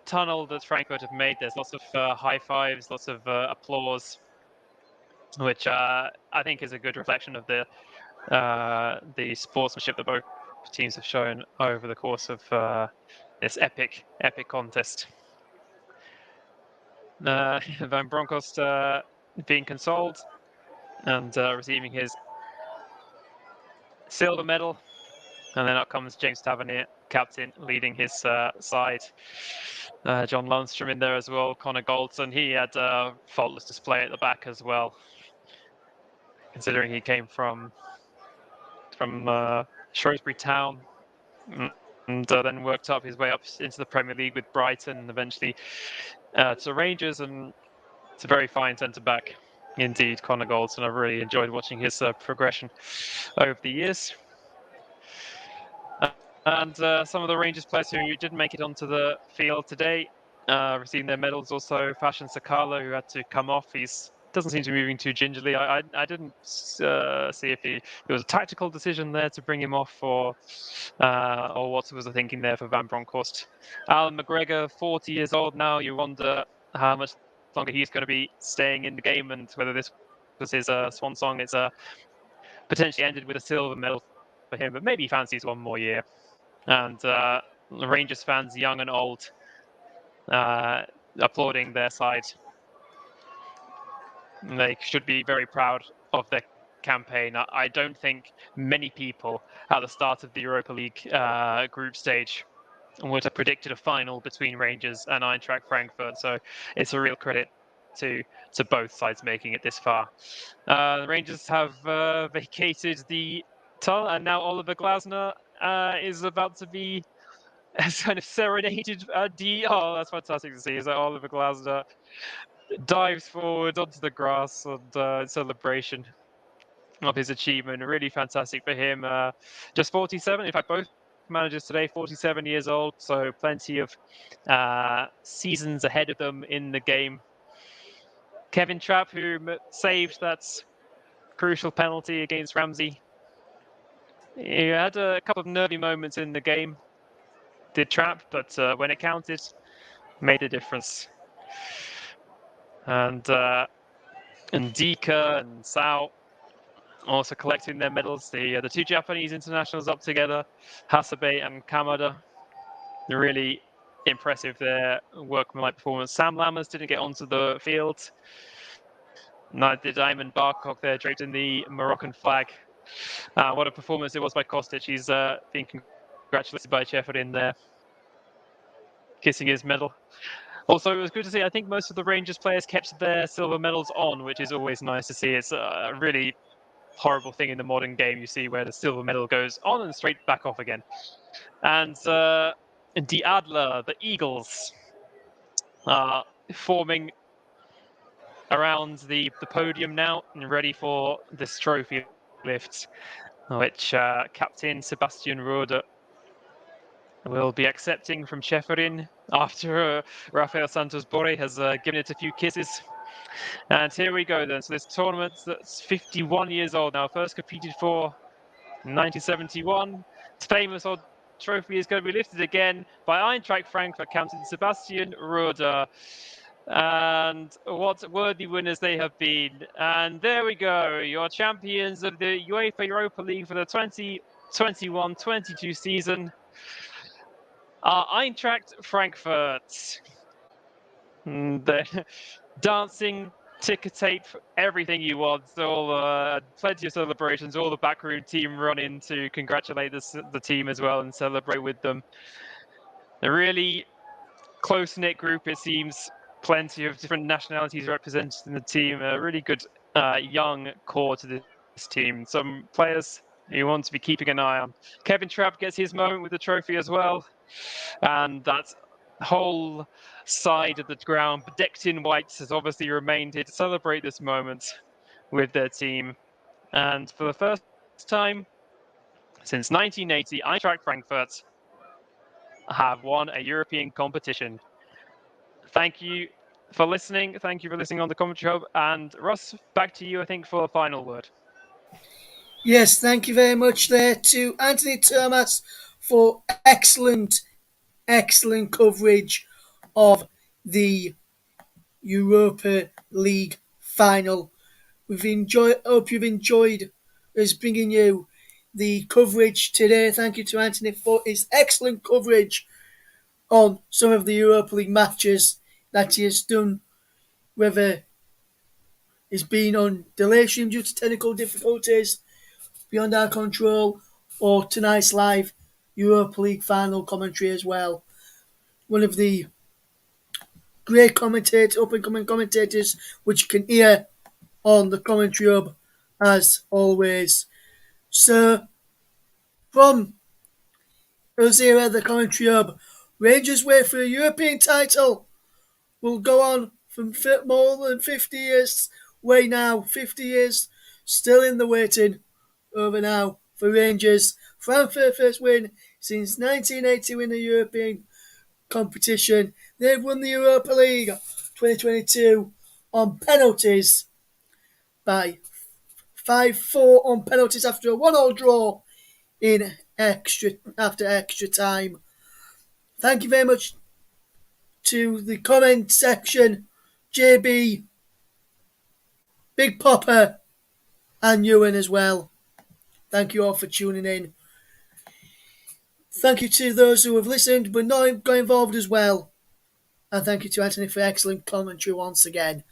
tunnel that Frankfurt have made. There's lots of high fives, lots of applause, which I think is a good reflection of the sportsmanship that both teams have shown over the course of this epic contest. Van Bronckhorst being consoled and receiving his silver medal. And then up comes James Tavernier, captain, leading his side. John Lundstrom in there as well. Connor Goldson, he had a faultless display at the back as well, considering he came from Shrewsbury Town and then worked up his way up into the Premier League with Brighton and eventually to Rangers, and it's a very fine centre-back indeed, Connor Goldson. I've really enjoyed watching his progression over the years. And some of the Rangers players who didn't make it onto the field today receiving their medals. Also, Fashion Sakala, who had to come off. He doesn't seem to be moving too gingerly. I didn't see if it was a tactical decision there to bring him off, or what was the thinking there for Van Bronckhorst. Alan McGregor, 40 years old now. You wonder how much longer he's going to be staying in the game and whether this was his swan song. It's potentially ended with a silver medal for him, but maybe he fancies one more year. And Rangers fans, young and old, applauding their side. They should be very proud of their campaign. I don't think many people at the start of the Europa League group stage would have predicted a final between Rangers and Eintracht Frankfurt. So it's a real credit to both sides making it this far. The Rangers have vacated the tunnel, and now Oliver Glasner is about to be kind of serenaded. Oh, that's fantastic to see. Is that Oliver Glasner dives forward onto the grass and celebration of his achievement. Really fantastic for him. Just 47. In fact, both managers today, 47 years old. So plenty of seasons ahead of them in the game. Kevin Trapp, who saved that crucial penalty against Ramsey. He had a couple of nervy moments in the game, did Trapp, but when it counted, made a difference. And Dika and Sao also collecting their medals. The two Japanese internationals up together, Hasabe and Kamada. They're really impressive, their workmanlike performance. Sam Lammers didn't get onto the field. Neither did Ayman Barkok there, draped in the Moroccan flag. What a performance it was by Kostic. He's being congratulated by Ceferin there, kissing his medal. Also, it was good to see, I think most of the Rangers players kept their silver medals on, which is always nice to see. It's a really horrible thing in the modern game you see where the silver medal goes on and straight back off again. And Die Adler, the Eagles, forming around the podium now and ready for this trophy lift, which Captain Sebastian Rode will be accepting from Ceferin after Rafael Santos Borre has given it a few kisses. And here we go then. So this tournament that's 51 years old now, first competed for 1971. This famous old trophy is going to be lifted again by Eintracht Frankfurt captain Sebastian Rode. And what worthy winners they have been. And there we go, your champions of the UEFA Europa League for the 2021-22 season are Eintracht Frankfurt. They're dancing, ticker tape, everything you want. All plenty of celebrations. All the backroom team run in to congratulate the team as well and celebrate with them. A really close-knit group, it seems. Plenty of different nationalities represented in the team. A really good young core to this team. Some players you want to be keeping an eye on. Kevin Trapp gets his moment with the trophy as well. And that whole side of the ground, decked in white, has obviously remained here to celebrate this moment with their team. And for the first time since 1980, Eintracht Frankfurt have won a European competition. Thank you for listening. Thank you for listening on the Commentary Hub. And Russ, back to you, I think, for a final word. Yes, thank you very much there to Anthony Thomas for excellent coverage of the Europa League final. Hope you've enjoyed us bringing you the coverage today. Thank you to Anthony for his excellent coverage on some of the Europa League matches that he has done, whether it's been on delay stream due to technical difficulties beyond our control, or tonight's live Europa League final commentary as well. One of the great commentators, up and coming commentators, which you can hear on the commentary hub as always. So, from us here at the commentary hub, Rangers wait for a European title will go on from more than 50 years way now. 50 years still in the waiting over now for Rangers. Frankfurt first win since 1980 in the European competition. They've won the Europa League 2022 on penalties by 5-4 on penalties after a 1-1 draw in extra time. Thank you very much to the comment section, JB, Big Popper, and Ewan as well. Thank you all for tuning in. Thank you to those who have listened but not got involved as well. And thank you to Anthony for excellent commentary once again.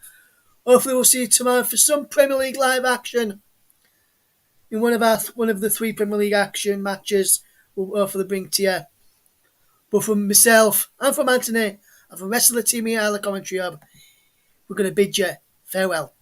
Hopefully we'll see you tomorrow for some Premier League live action in one of the three Premier League action matches we'll hopefully bring to you. But from myself and from Anthony and from the rest of the team here at the Commentary Hub, we're going to bid you farewell.